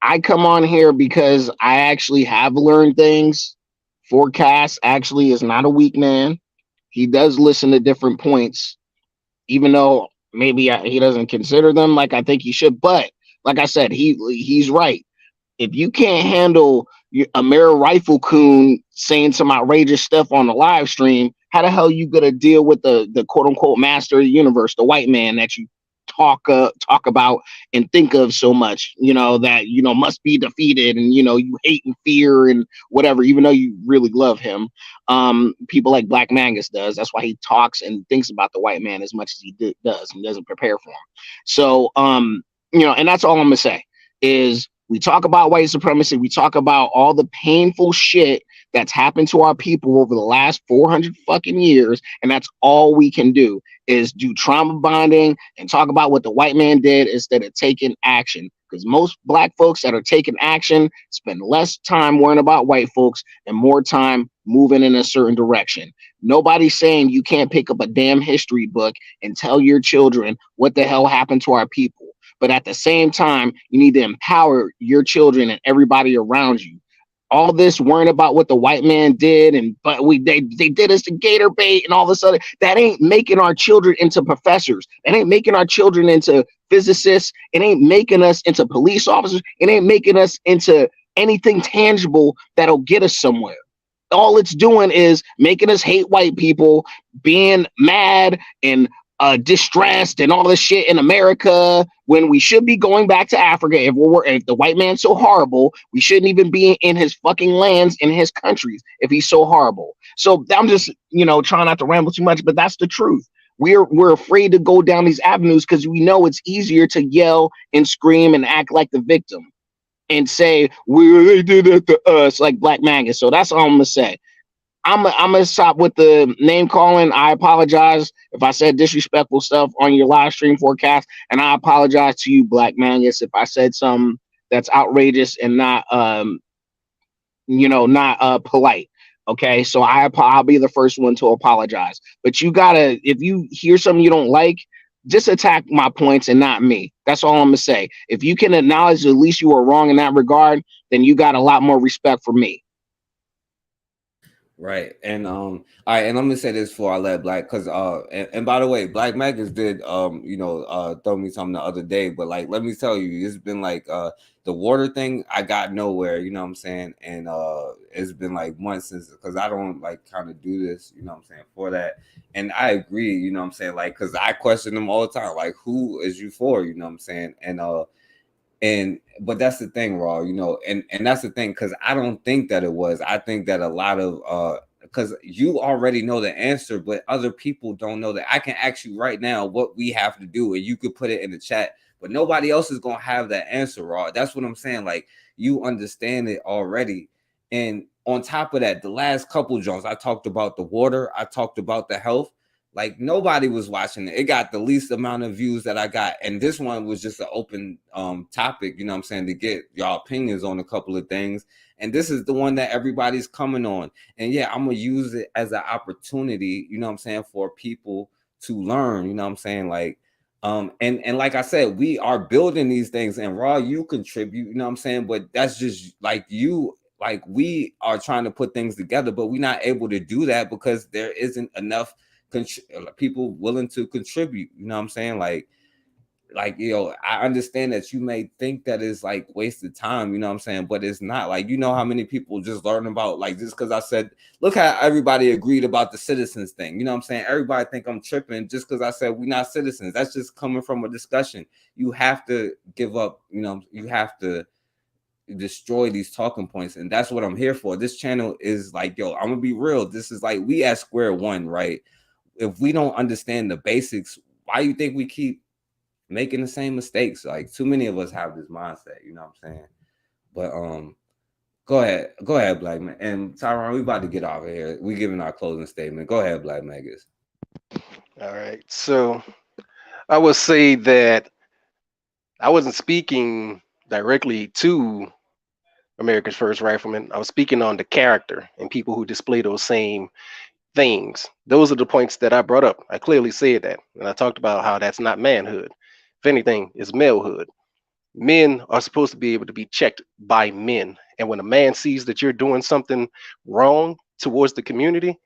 I come on here because I actually have learned things. Forecast actually is not a weak man. He does listen to different points, even though maybe he doesn't consider them like I think he should. But like I said, he's right. If you can't handle a mere rifle coon saying some outrageous stuff on the live stream, how the hell you gonna deal with the quote unquote master of the universe, the white man that you talk about and think of so much, you know, that, you know, must be defeated, and you know, you hate and fear and whatever, even though you really love him. People like Black Mangus does. That's why he talks and thinks about the white man as much as he does and doesn't prepare for him. So you know, and that's all I'm gonna say is we talk about white supremacy. We talk about all the painful shit that's happened to our people over the last 400 fucking years. And that's all we can do is do trauma bonding and talk about what the white man did instead of taking action. Because most black folks that are taking action spend less time worrying about white folks and more time moving in a certain direction. Nobody's saying you can't pick up a damn history book and tell your children what the hell happened to our people. But at the same time, you need to empower your children and everybody around you. All this worrying about what the white man did, and but they did us to gator bait and all this other, that ain't making our children into professors. It ain't making our children into physicists. It ain't making us into police officers. It ain't making us into anything tangible that'll get us somewhere. All it's doing is making us hate white people, being mad and distressed and all this shit in America when we should be going back to Africa. If the white man's so horrible, we shouldn't even be in his fucking lands, in his countries, if he's so horrible. So I'm just, you know, trying not to ramble too much, but that's the truth. We're afraid to go down these avenues because we know it's easier to yell and scream and act like the victim and say they did it to us, like Black Magus. So that's all I'm gonna say. I'm gonna stop with the name calling. I apologize if I said disrespectful stuff on your live stream forecast, and I apologize to you, Black Mangus, if I said something that's outrageous and not not polite. Okay, so I'll be the first one to apologize. But you gotta, if you hear something you don't like, just attack my points and not me. That's all I'm gonna say. If you can acknowledge at least you were wrong in that regard, then you got a lot more respect for me. Right. And all right, and let me say this before I let Black, because and by the way, Black Magus did throw me something the other day, but like let me tell you, it's been like the water thing, I got nowhere, you know what I'm saying? And it's been like months since, because I don't like kind of do this, you know what I'm saying, for that. And I agree, you know what I'm saying, like, because I question them all the time, like, who is you for, you know what I'm saying? And but that's the thing, Raw, you know, and that's the thing, because I don't think that it was. I think that a lot of because you already know the answer, but other people don't know that. I can ask you right now what we have to do, and you could put it in the chat, but nobody else is gonna have that answer, Raw. That's what I'm saying. Like, you understand it already. And on top of that, the last couple Jones, I talked about the water, I talked about the health. Like, nobody was watching it. It got the least amount of views that I got. And this one was just an open topic, you know what I'm saying, to get y'all opinions on a couple of things. And this is the one that everybody's coming on. And yeah, I'm gonna use it as an opportunity, you know what I'm saying, for people to learn, you know what I'm saying? Like, and like I said, we are building these things, and Raw, you contribute, you know what I'm saying? But that's just like you, like, we are trying to put things together, but we're not able to do that because there isn't enough people willing to contribute, you know what I'm saying? Like, you know, I understand that you may think that is like wasted time, you know what I'm saying, but it's not. Like, you know how many people just learn about, like, just because I said, look how everybody agreed about the citizens thing, you know what I'm saying? Everybody think I'm tripping just because I said we're not citizens. That's just coming from a discussion. You have to give up, you know, you have to destroy these talking points, and that's what I'm here for. This channel is like, yo, I'm gonna be real, this is like we at square one, right? If we don't understand the basics, why you think we keep making the same mistakes? Like, too many of us have this mindset, you know what I'm saying? But go ahead, Black Man. And Tyron, we about to get off of here. We giving our closing statement. Go ahead, Black Megas. All right. So I would say that I wasn't speaking directly to America's First Rifleman. I was speaking on the character and people who display those same things. Those are the points that I brought up. I clearly said that. And I talked about how that's not manhood. If anything, it's malehood. Men are supposed to be able to be checked by men. And when a man sees that you're doing something wrong towards the community,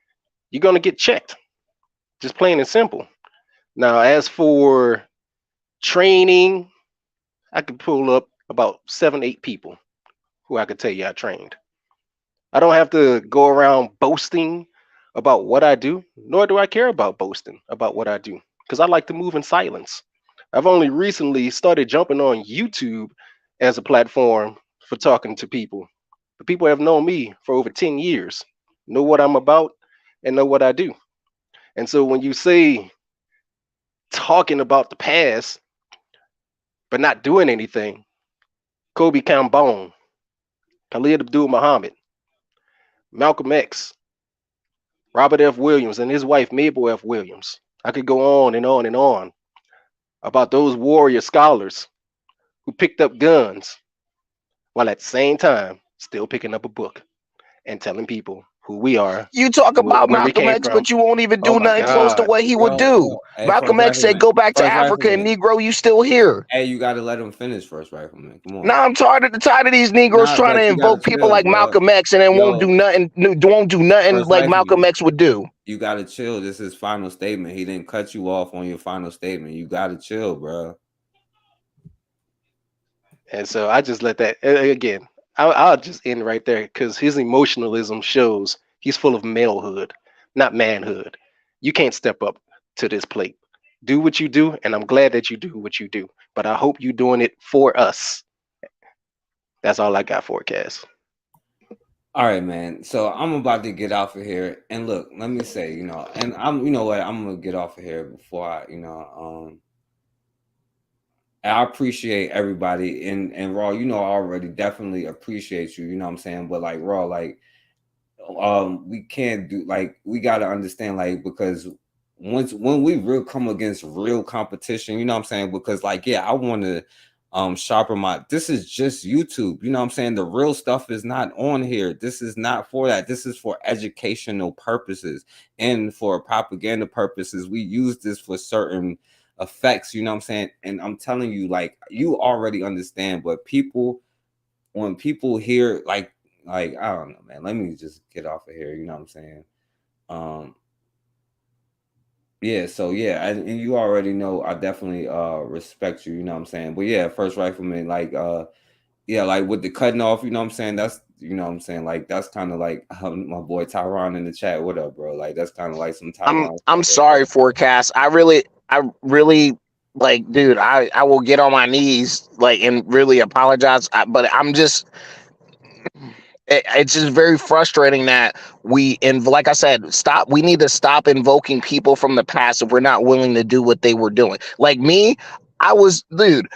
you're going to get checked. Just plain and simple. Now, as for training, I could pull up about 7, 8 people who I could tell you I trained. I don't have to go around boasting about what I do, nor do I care about boasting about what I do, because I like to move in silence. I've only recently started jumping on YouTube as a platform for talking to people. But people have known me for over 10 years, know what I'm about, and know what I do. And so when you say talking about the past, but not doing anything, Kobe Cambone, Khalid Abdul Muhammad, Malcolm X, Robert F. Williams, and his wife Mabel F. Williams. I could go on and on and on about those warrior scholars who picked up guns while at the same time still picking up a book and telling people who we are, You talk about where we Malcolm came X, from. but you won't even Oh do my nothing close to God. what he would do. Hey, Malcolm First X said, Rifleman. "Go back to First Africa and Rifleman. Negro, you still here." Hey, you gotta let him finish, First Rifleman. Come on. Now I'm tired of these Negroes Nah, trying to but you gotta invoke people chill, like bro. Malcolm X and then won't do Yo, nothing First like Malcolm Rifleman, X would do. you gotta chill. This is final statement. He didn't cut you off on your final statement. You gotta chill, bro. And so I just let that again. I'll just end right there because his emotionalism shows he's full of malehood, not manhood. You can't step up to this plate. Do what you do, and I'm glad that you do what you do. But I hope you're doing it for us. That's all I got for Cass. All right, man. So I'm about to get off of here. And look, let me say, you know, and you know what, I'm gonna get off of here before I appreciate everybody, and Raw, you know, I already definitely appreciate you, you know what I'm saying? But like, Raw, like, we can't do, like, we gotta understand, like, because when we real come against real competition, you know what I'm saying? Because like, yeah, I want to sharpen my, this is just YouTube, you know what I'm saying? The real stuff is not on here. This is not for that. This is for educational purposes and for propaganda purposes. We use this for certain effects, you know what I'm saying? And I'm telling you, like, you already understand, but people, when people hear like I don't know, man, let me just get off of here, you know what I'm saying? um yeah, so yeah, and you already know I definitely respect you, you know what I'm saying? But yeah, First Rifleman, like Yeah, like with the cutting off, you know what I'm saying? That's, you know what I'm saying? Like, that's kind of like my boy Tyron in the chat. What up, bro? Like, that's kind of like some Tyron I'm stuff right sorry, Forecast. I really like, dude. I will get on my knees like and really apologize. But I'm just it's just very frustrating that like I said, stop. We need to stop invoking people from the past if we're not willing to do what they were doing. Like me, I was, dude.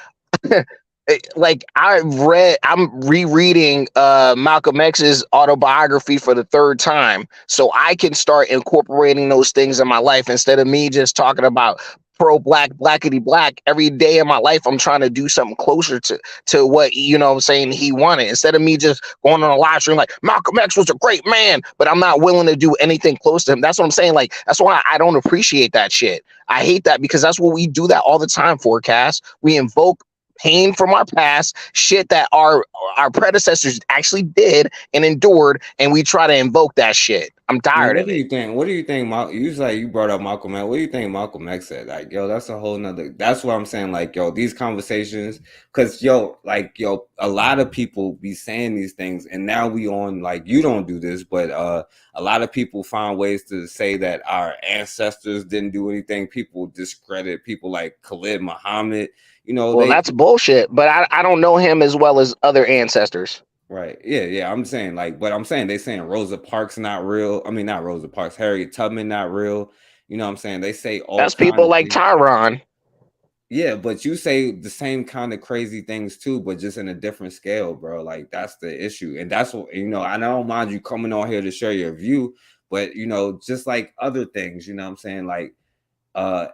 Like I'm rereading Malcolm X's autobiography for the third time so I can start incorporating those things in my life instead of me just talking about pro black blackity black every day of my life. I'm trying to do something closer to what, you know what I'm saying, he wanted, instead of me just going on a live stream like Malcolm X was a great man, but I'm not willing to do anything close to him. That's what I'm saying. Like, that's why I don't appreciate that shit. I hate that because that's what we do that all the time. Forecast, we invoke pain from our past, shit that our predecessors actually did and endured, and we try to invoke that shit. I'm Man, tired what of do it. you think? What do you think? You like you brought up Malcolm X. What do you think Malcolm X said? Like, yo, that's a whole nother. That's what I'm saying. Like, yo, these conversations, because yo, like, yo, a lot of people be saying these things, and now we on like you don't do this, but a lot of people find ways to say that our ancestors didn't do anything. People discredit people like Khalid Muhammad. You know, Well, they that's bullshit, but I don't know him as well as other ancestors. right. Yeah, yeah. I'm saying like, but I'm saying they saying Rosa Parks not real. I mean, not Rosa Parks, Harriet Tubman not real. You know what I'm saying? They say all That's kind people of like things. Tyron. Yeah, but you say the same kind of crazy things too, but just in a different scale, bro. Like that's the issue. And that's what, you know, I don't mind you coming on here to share your view, but you know, just like other things, you know what I'm saying? Like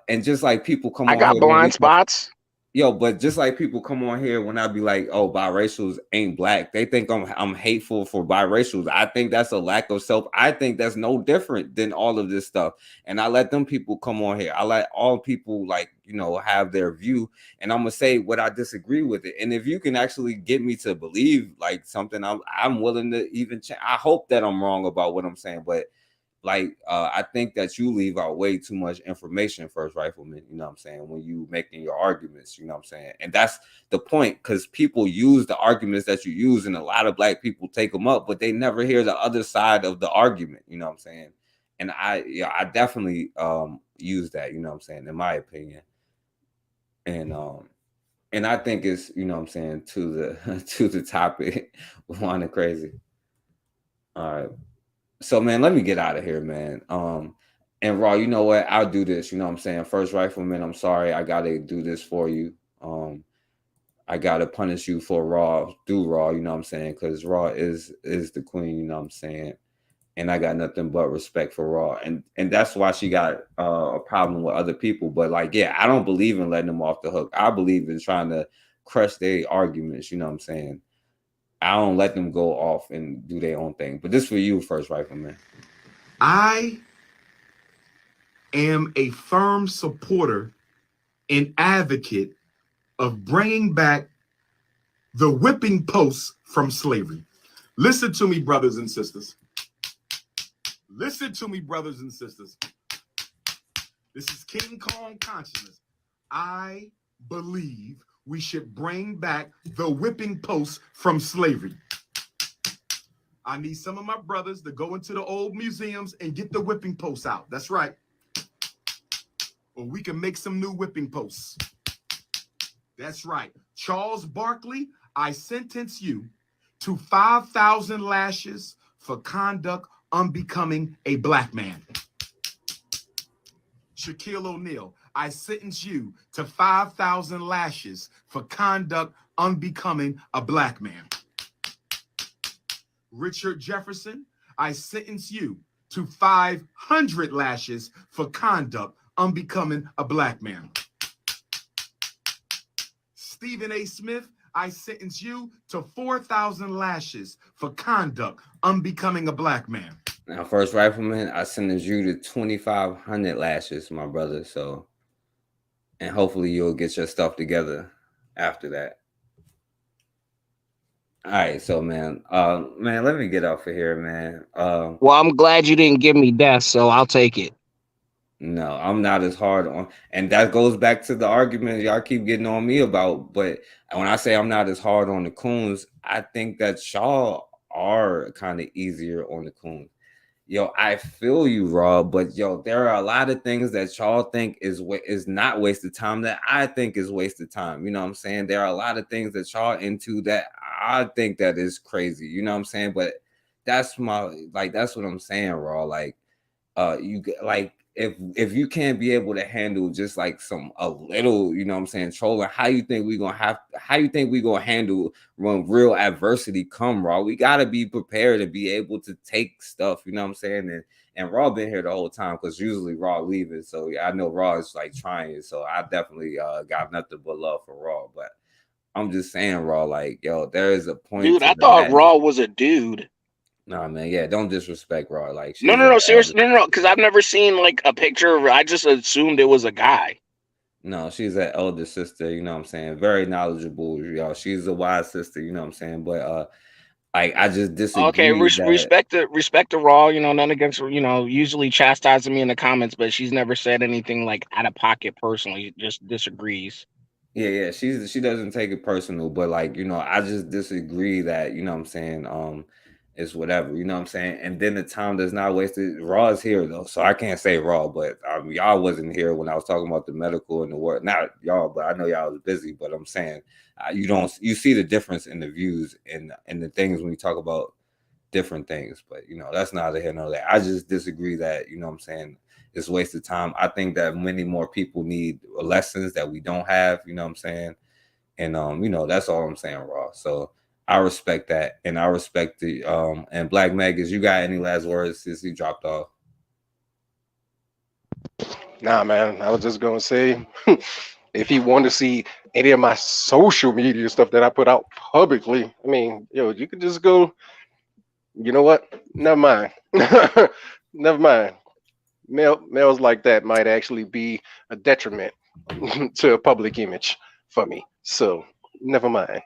and just like people come I on got here when we blind talk. spots. Yo, but just like people come on here when I be like, "Oh, biracials ain't black," they think I'm hateful for biracials. I think that's a lack of self. I think that's no different than all of this stuff. And I let them people come on here. I let all people like, you know, have their view, and I'm gonna say what I disagree with it. And if you can actually get me to believe like something, I'm willing to even. I hope that I'm wrong about what I'm saying, but like I think that you leave out way too much information, First Rifleman, you know what I'm saying, when you making your arguments, you know what I'm saying. And that's the point, because people use the arguments that you use, and a lot of black people take them up, but they never hear the other side of the argument, you know what I'm saying. And I definitely use that, you know what I'm saying, in my opinion. And I think it's, you know what I'm saying, to the to the topic. Wanna crazy. All right. So man, let me get out of here, man. And Raw, you know what? I'll do this. You know what I'm saying? First Rifleman, I'm sorry. I gotta do this for you. I gotta punish you for Raw, do Raw, you know what I'm saying? Because Raw is the queen, you know what I'm saying? And I got nothing but respect for Raw. And that's why she got a problem with other people. But like, yeah, I don't believe in letting them off the hook. I believe in trying to crush their arguments, you know what I'm saying? I don't let them go off and do their own thing. But this for you, First Rifleman. I am a firm supporter and advocate of bringing back the whipping post from slavery. Listen to me, brothers and sisters. Listen to me, brothers and sisters. This is King Kong consciousness. I believe we should bring back the whipping post from slavery. I need some of my brothers to go into the old museums and get the whipping posts out. That's right. Or we can make some new whipping posts. That's right. Charles Barkley, I sentence you to 5,000 lashes for conduct unbecoming a black man. Shaquille O'Neal, I sentence you to 5,000 lashes for conduct unbecoming a black man. Richard Jefferson, I sentence you to 500 lashes for conduct unbecoming a black man. Stephen A. Smith, I sentence you to 4,000 lashes for conduct unbecoming a black man. Now, First Rifleman, I sentence you to 2,500 lashes, my brother. So, and hopefully you'll get your stuff together after that. All right, so man, let me get off of here, man. Well, I'm glad you didn't give me death, so I'll take it. No, I'm not as hard on, and that goes back to the argument y'all keep getting on me about. But when I say I'm not as hard on the coons, I think that y'all are kind of easier on the coons. Yo, I feel you, Rob, but yo, there are a lot of things that y'all think is not wasted time that I think is wasted time. You know what I'm saying? There are a lot of things that y'all into that I think that is crazy. You know what I'm saying? But that's what I'm saying, Raw. Like you get like if you can't be able to handle just like some a little, you know what I'm saying, trolling, how you think we gonna handle when real adversity come, Raw? We gotta be prepared to be able to take stuff, you know what I'm saying? And Raw been here the whole time because usually Raw leaving. So yeah, I know Raw is like trying. So I definitely got nothing but love for Raw. But I'm just saying, Raw, like, yo, there is a point Dude, to I the thought madness. Raw was a dude. Nah, man, yeah, don't disrespect Raw. Like No, she's no, a no, elder. seriously, no, because I've never seen like a picture of her. I just assumed it was a guy. No, she's an elder sister, you know what I'm saying? Very knowledgeable, y'all. She's a wise sister, you know what I'm saying? But like I just Okay, disagree that respect the Raw. You know, none against usually chastising me in the comments, but she's never said anything like out of pocket personally. Just disagrees. yeah, she doesn't take it personal, but like, I just disagree that, you know what I'm saying, it's whatever, you know what I'm saying? And then the time does not wasted. Raw is here though, so I can't say Raw, but y'all wasn't here when I was talking about the medical and the work. Not y'all, but I know y'all was busy, but I'm saying you see the difference in the views and the things when you talk about different things, but that's neither here nor there. I just disagree that, you know what I'm saying, it's wasted time. I think that many more people need lessons that we don't have, you know what I'm saying? And that's all I'm saying, Raw. So I respect that, and I respect the and Black Megas, you got any last words since he dropped off? Nah, man. I was just gonna say, if he wanted to see any of my social media stuff that I put out publicly, I mean, yo, you could just go. You know what? Never mind. Never mind. Males like that might actually be a detriment to a public image for me. So never mind.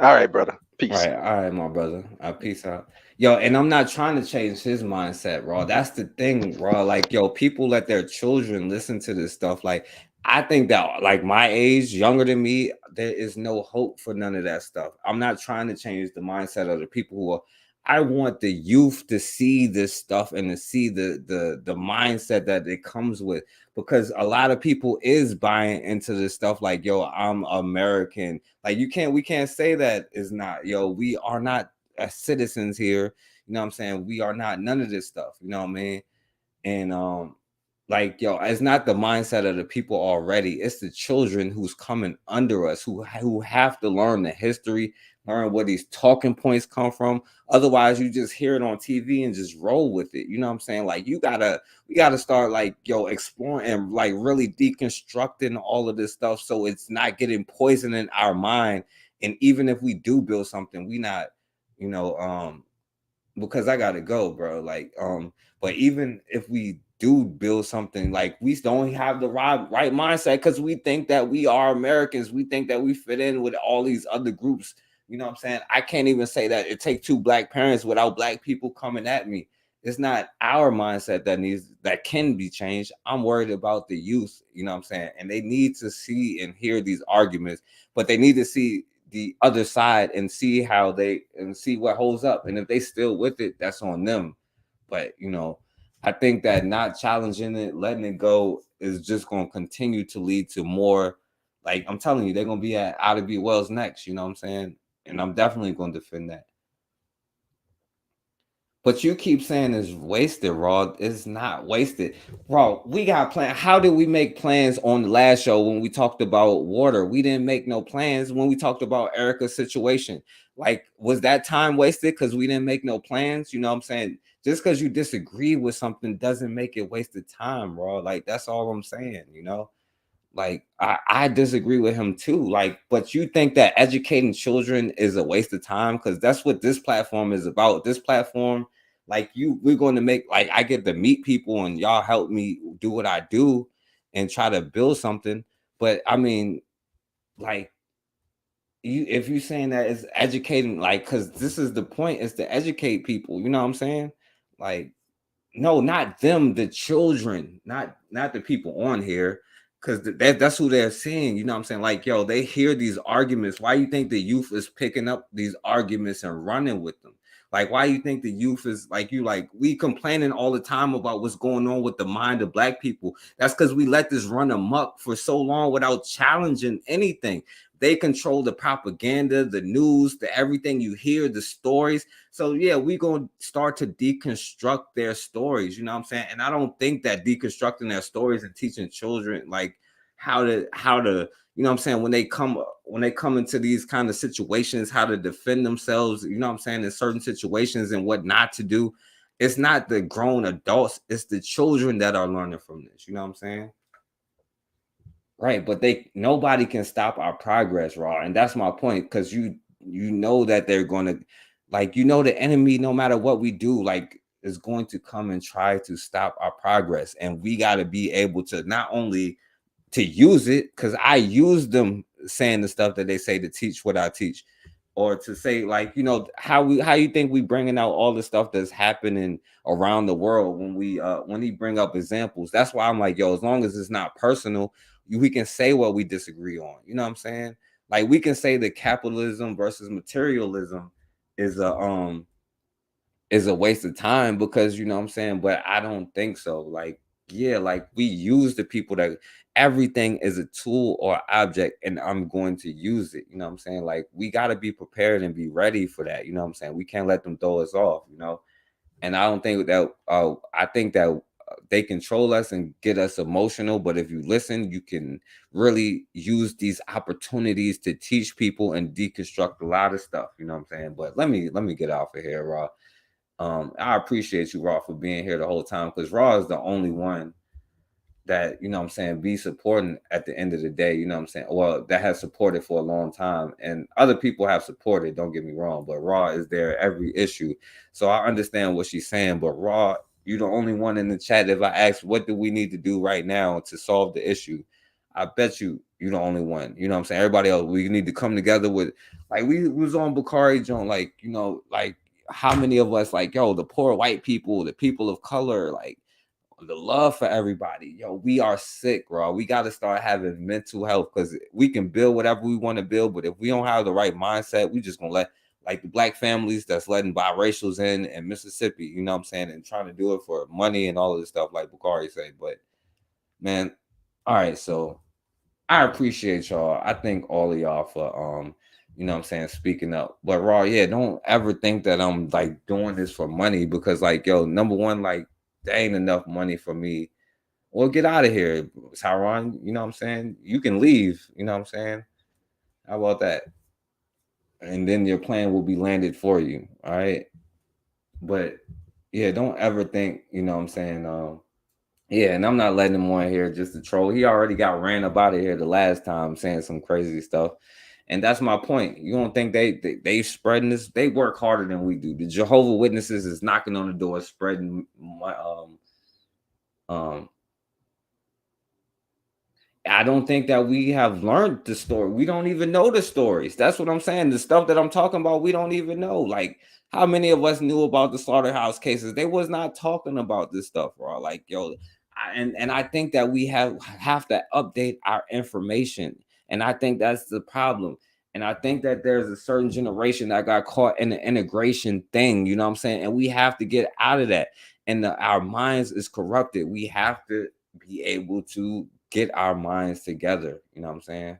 All right, brother. Peace. All right, my brother. Peace out. Yo, and I'm not trying to change his mindset, Raw. That's the thing, Raw. Like, yo, people let their children listen to this stuff. Like, I think that, like, my age, younger than me, there is no hope for none of that stuff. I'm not trying to change the mindset of the people who are. I want the youth to see this stuff and to see the mindset that it comes with, because a lot of people is buying into this stuff like, yo, I'm American. Like we can't say that is not, yo, we are not citizens here. You know what I'm saying? We are not none of this stuff. You know what I mean? And like, yo, it's not the mindset of the people already. It's the children who's coming under us who have to learn the history, learn where these talking points come from. Otherwise, you just hear it on TV and just roll with it. You know what I'm saying? Like we gotta start like, yo, exploring and like really deconstructing all of this stuff so it's not getting poison in our mind. And even if we do build something, we not, you know, because I gotta go, bro. Like, but even if we do build something, like we don't have the right mindset because we think that we are Americans. We think that we fit in with all these other groups. You know what I'm saying? I can't even say that it takes two black parents without black people coming at me. It's not our mindset that can be changed. I'm worried about the youth, you know what I'm saying? And they need to see and hear these arguments, but they need to see the other side and see see what holds up. And if they still with it, that's on them. But I think that not challenging it, letting it go, is just going to continue to lead to more. Like I'm telling you, they're going to be at Outer B Wells next. You know what I'm saying? And I'm definitely going to defend that. But you keep saying it's wasted, Raw. It's not wasted. Raw, we got plans. How did we make plans on the last show when we talked about water? We didn't make no plans when we talked about Erica's situation. Like, was that time wasted because we didn't make no plans? You know what I'm saying? Just because you disagree with something doesn't make it wasted time, Raw. Like, that's all I'm saying, Like I disagree with him too. Like, but you think that educating children is a waste of time? Because that's what this platform is about. This platform, like we're going to make, like, I get to meet people and y'all help me do what I do and try to build something. But I mean, like, if you saying that it's educating, like, because this is the point, is to educate people. You know what I'm saying? Like, No, not them, the children, not the people on here, because that's who they're seeing. You know what I'm saying? Like, yo, they hear these arguments. Why you think the youth is picking up these arguments and running with them? Like, why you think the youth is like you? Like, we complaining all the time about what's going on with the mind of black people. That's because we let this run amok for so long without challenging anything. They control the propaganda, the news, the everything you hear, the stories. So yeah, we gonna start to deconstruct their stories. You know what I'm saying? And I don't think that deconstructing their stories and teaching children like how to you know what I'm saying, when they come into these kind of situations, how to defend themselves, you know what I'm saying, in certain situations and what not to do. It's not the grown adults, it's the children that are learning from this. You know what I'm saying? Right, but nobody can stop our progress, Raw, and that's my point. Because you know that they're going to, like, you know, the enemy, no matter what we do, like, is going to come and try to stop our progress, and we got to be able to not only to use it, because I use them saying the stuff that they say to teach what I teach, or to say, like, you know, how you think we bringing out all the stuff that's happening around the world when he bring up examples. That's why I'm like, yo, as long as it's not personal, we can say what we disagree on. You know what I'm saying? Like, we can say that capitalism versus materialism is a waste of time, because, you know what I'm saying, but I don't think so. Like, yeah, like, we use the people that everything is a tool or object, and I'm going to use it. You know what I'm saying? Like, we got to be prepared and be ready for that. You know what I'm saying? We can't let them throw us off, you know? And I don't think that I think that they control us and get us emotional, but if you listen, you can really use these opportunities to teach people and deconstruct a lot of stuff. You know what I'm saying? But let me get off of here, Raw. I appreciate you, Raw, for being here the whole time, because Raw is the only one that, you know what I'm saying, be supporting at the end of the day. You know what I'm saying? Well, that has supported for a long time, and other people have supported, don't get me wrong, but Raw is there every issue. So I understand what she's saying, but Raw, you're the only one in the chat. If I ask what do we need to do right now to solve the issue, I bet you're the only one. You know what I'm saying? Everybody else, we need to come together with, like, we was on Bakari John, like, you know, like, how many of us, like, yo, the poor white people, the people of color, like, the love for everybody. Yo, we are sick, bro. We got to start having mental health, because we can build whatever we want to build, but if we don't have the right mindset, we just gonna let, like, the black families that's letting biracials in Mississippi, you know what I'm saying, and trying to do it for money and all of this stuff, like Bakari said. But man, all right, so I appreciate y'all. I thank all of y'all for you know what I'm saying, speaking up. But Raw, yeah, don't ever think that I'm like doing this for money, because, like, yo, number one, like, there ain't enough money for me. Well, get out of here, Tyron. You know what I'm saying? You can leave, you know what I'm saying? How about that? And then your plan will be landed for you. All right. But yeah, don't ever think, you know what I'm saying, yeah, and I'm not letting him on here just to troll. He already got ran up out of here the last time saying some crazy stuff. And that's my point. You don't think they spreading this? They work harder than we do. The Jehovah Witnesses is knocking on the door, spreading my um I don't think that we have learned the story. We don't even know the stories. That's what I'm saying. The stuff that I'm talking about, we don't even know. Like, how many of us knew about the slaughterhouse cases? They was not talking about this stuff, bro. Like, yo, and I think that we have to update our information. And I think that's the problem. And I think that there's a certain generation that got caught in the integration thing, you know what I'm saying? And we have to get out of that. And our minds is corrupted. We have to be able to get our minds together. You know what I'm saying?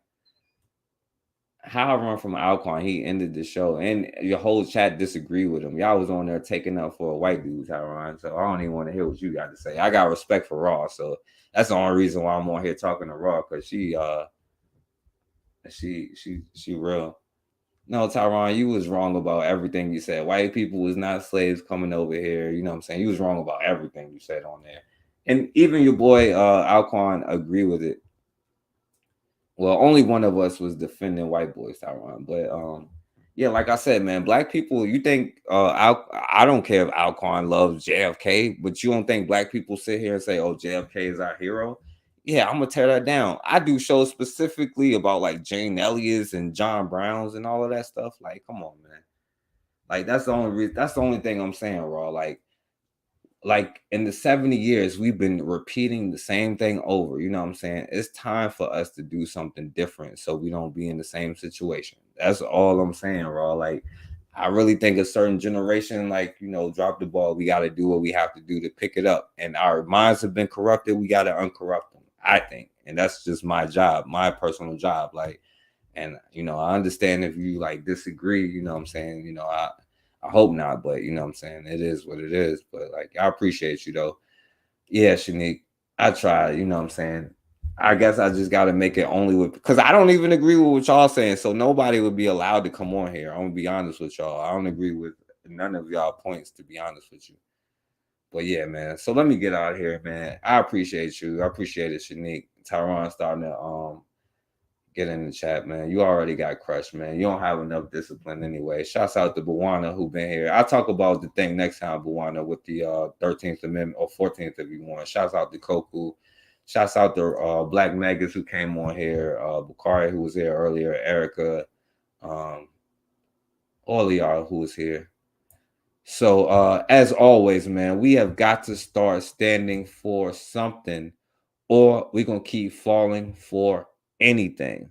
How I run from Alcorn, he ended the show, and your whole chat disagree with him. Y'all was on there taking up for a white dude, Tyron. So I don't even want to hear what you got to say. I got respect for Raw, so that's the only reason why I'm on here talking to Raw, because she real. No, Tyron, you was wrong about everything you said. White people was not slaves coming over here. You know what I'm saying? You was wrong about everything you said on there. And even your boy Alcorn agree with it. Well, only one of us was defending white boys, Tyron. But yeah, like I said, man, black people, you think I don't care if Alcorn loves JFK, but you don't think black people sit here and say, oh, JFK is our hero? Yeah, I'm gonna tear that down. I do shows specifically about, like, Jane Elliott's and John Brown's and all of that stuff. Like, come on, man. Like, that's the only reason, that's the only thing I'm saying, Raw. Like, like in the 70 years, we've been repeating the same thing over. You know what I'm saying? It's time for us to do something different so we don't be in the same situation. That's all I'm saying, Raw. Like, I really think a certain generation, like, you know, drop the ball. We got to do what we have to do to pick it up. And our minds have been corrupted. We got to uncorrupt them, I think. And that's just my job, my personal job. Like, and, you know, I understand if you like disagree, you know what I'm saying? You know, I hope not, but you know what I'm saying? It is what it is. But like, I appreciate you though. Yeah, Shanique, I tried, you know what I'm saying? I guess I just gotta make it only with, because I don't even agree with what y'all saying. So nobody would be allowed to come on here. I'm gonna be honest with y'all. I don't agree with none of y'all points, to be honest with you. But yeah, man. So let me get out of here, man. I appreciate you. I appreciate it, Shanique. Tyron starting to get in the chat, man. You already got crushed, man. You don't have enough discipline anyway. Shouts out to Buwana who been here. I'll talk about the thing next time, Buwana, with the 13th Amendment or 14th if you want. Shouts out to Koku. Shouts out to Black Megas who came on here. Bukari who was here earlier. Erica. All of y'all who was here. So as always, man, we have got to start standing for something or we're going to keep falling for anything.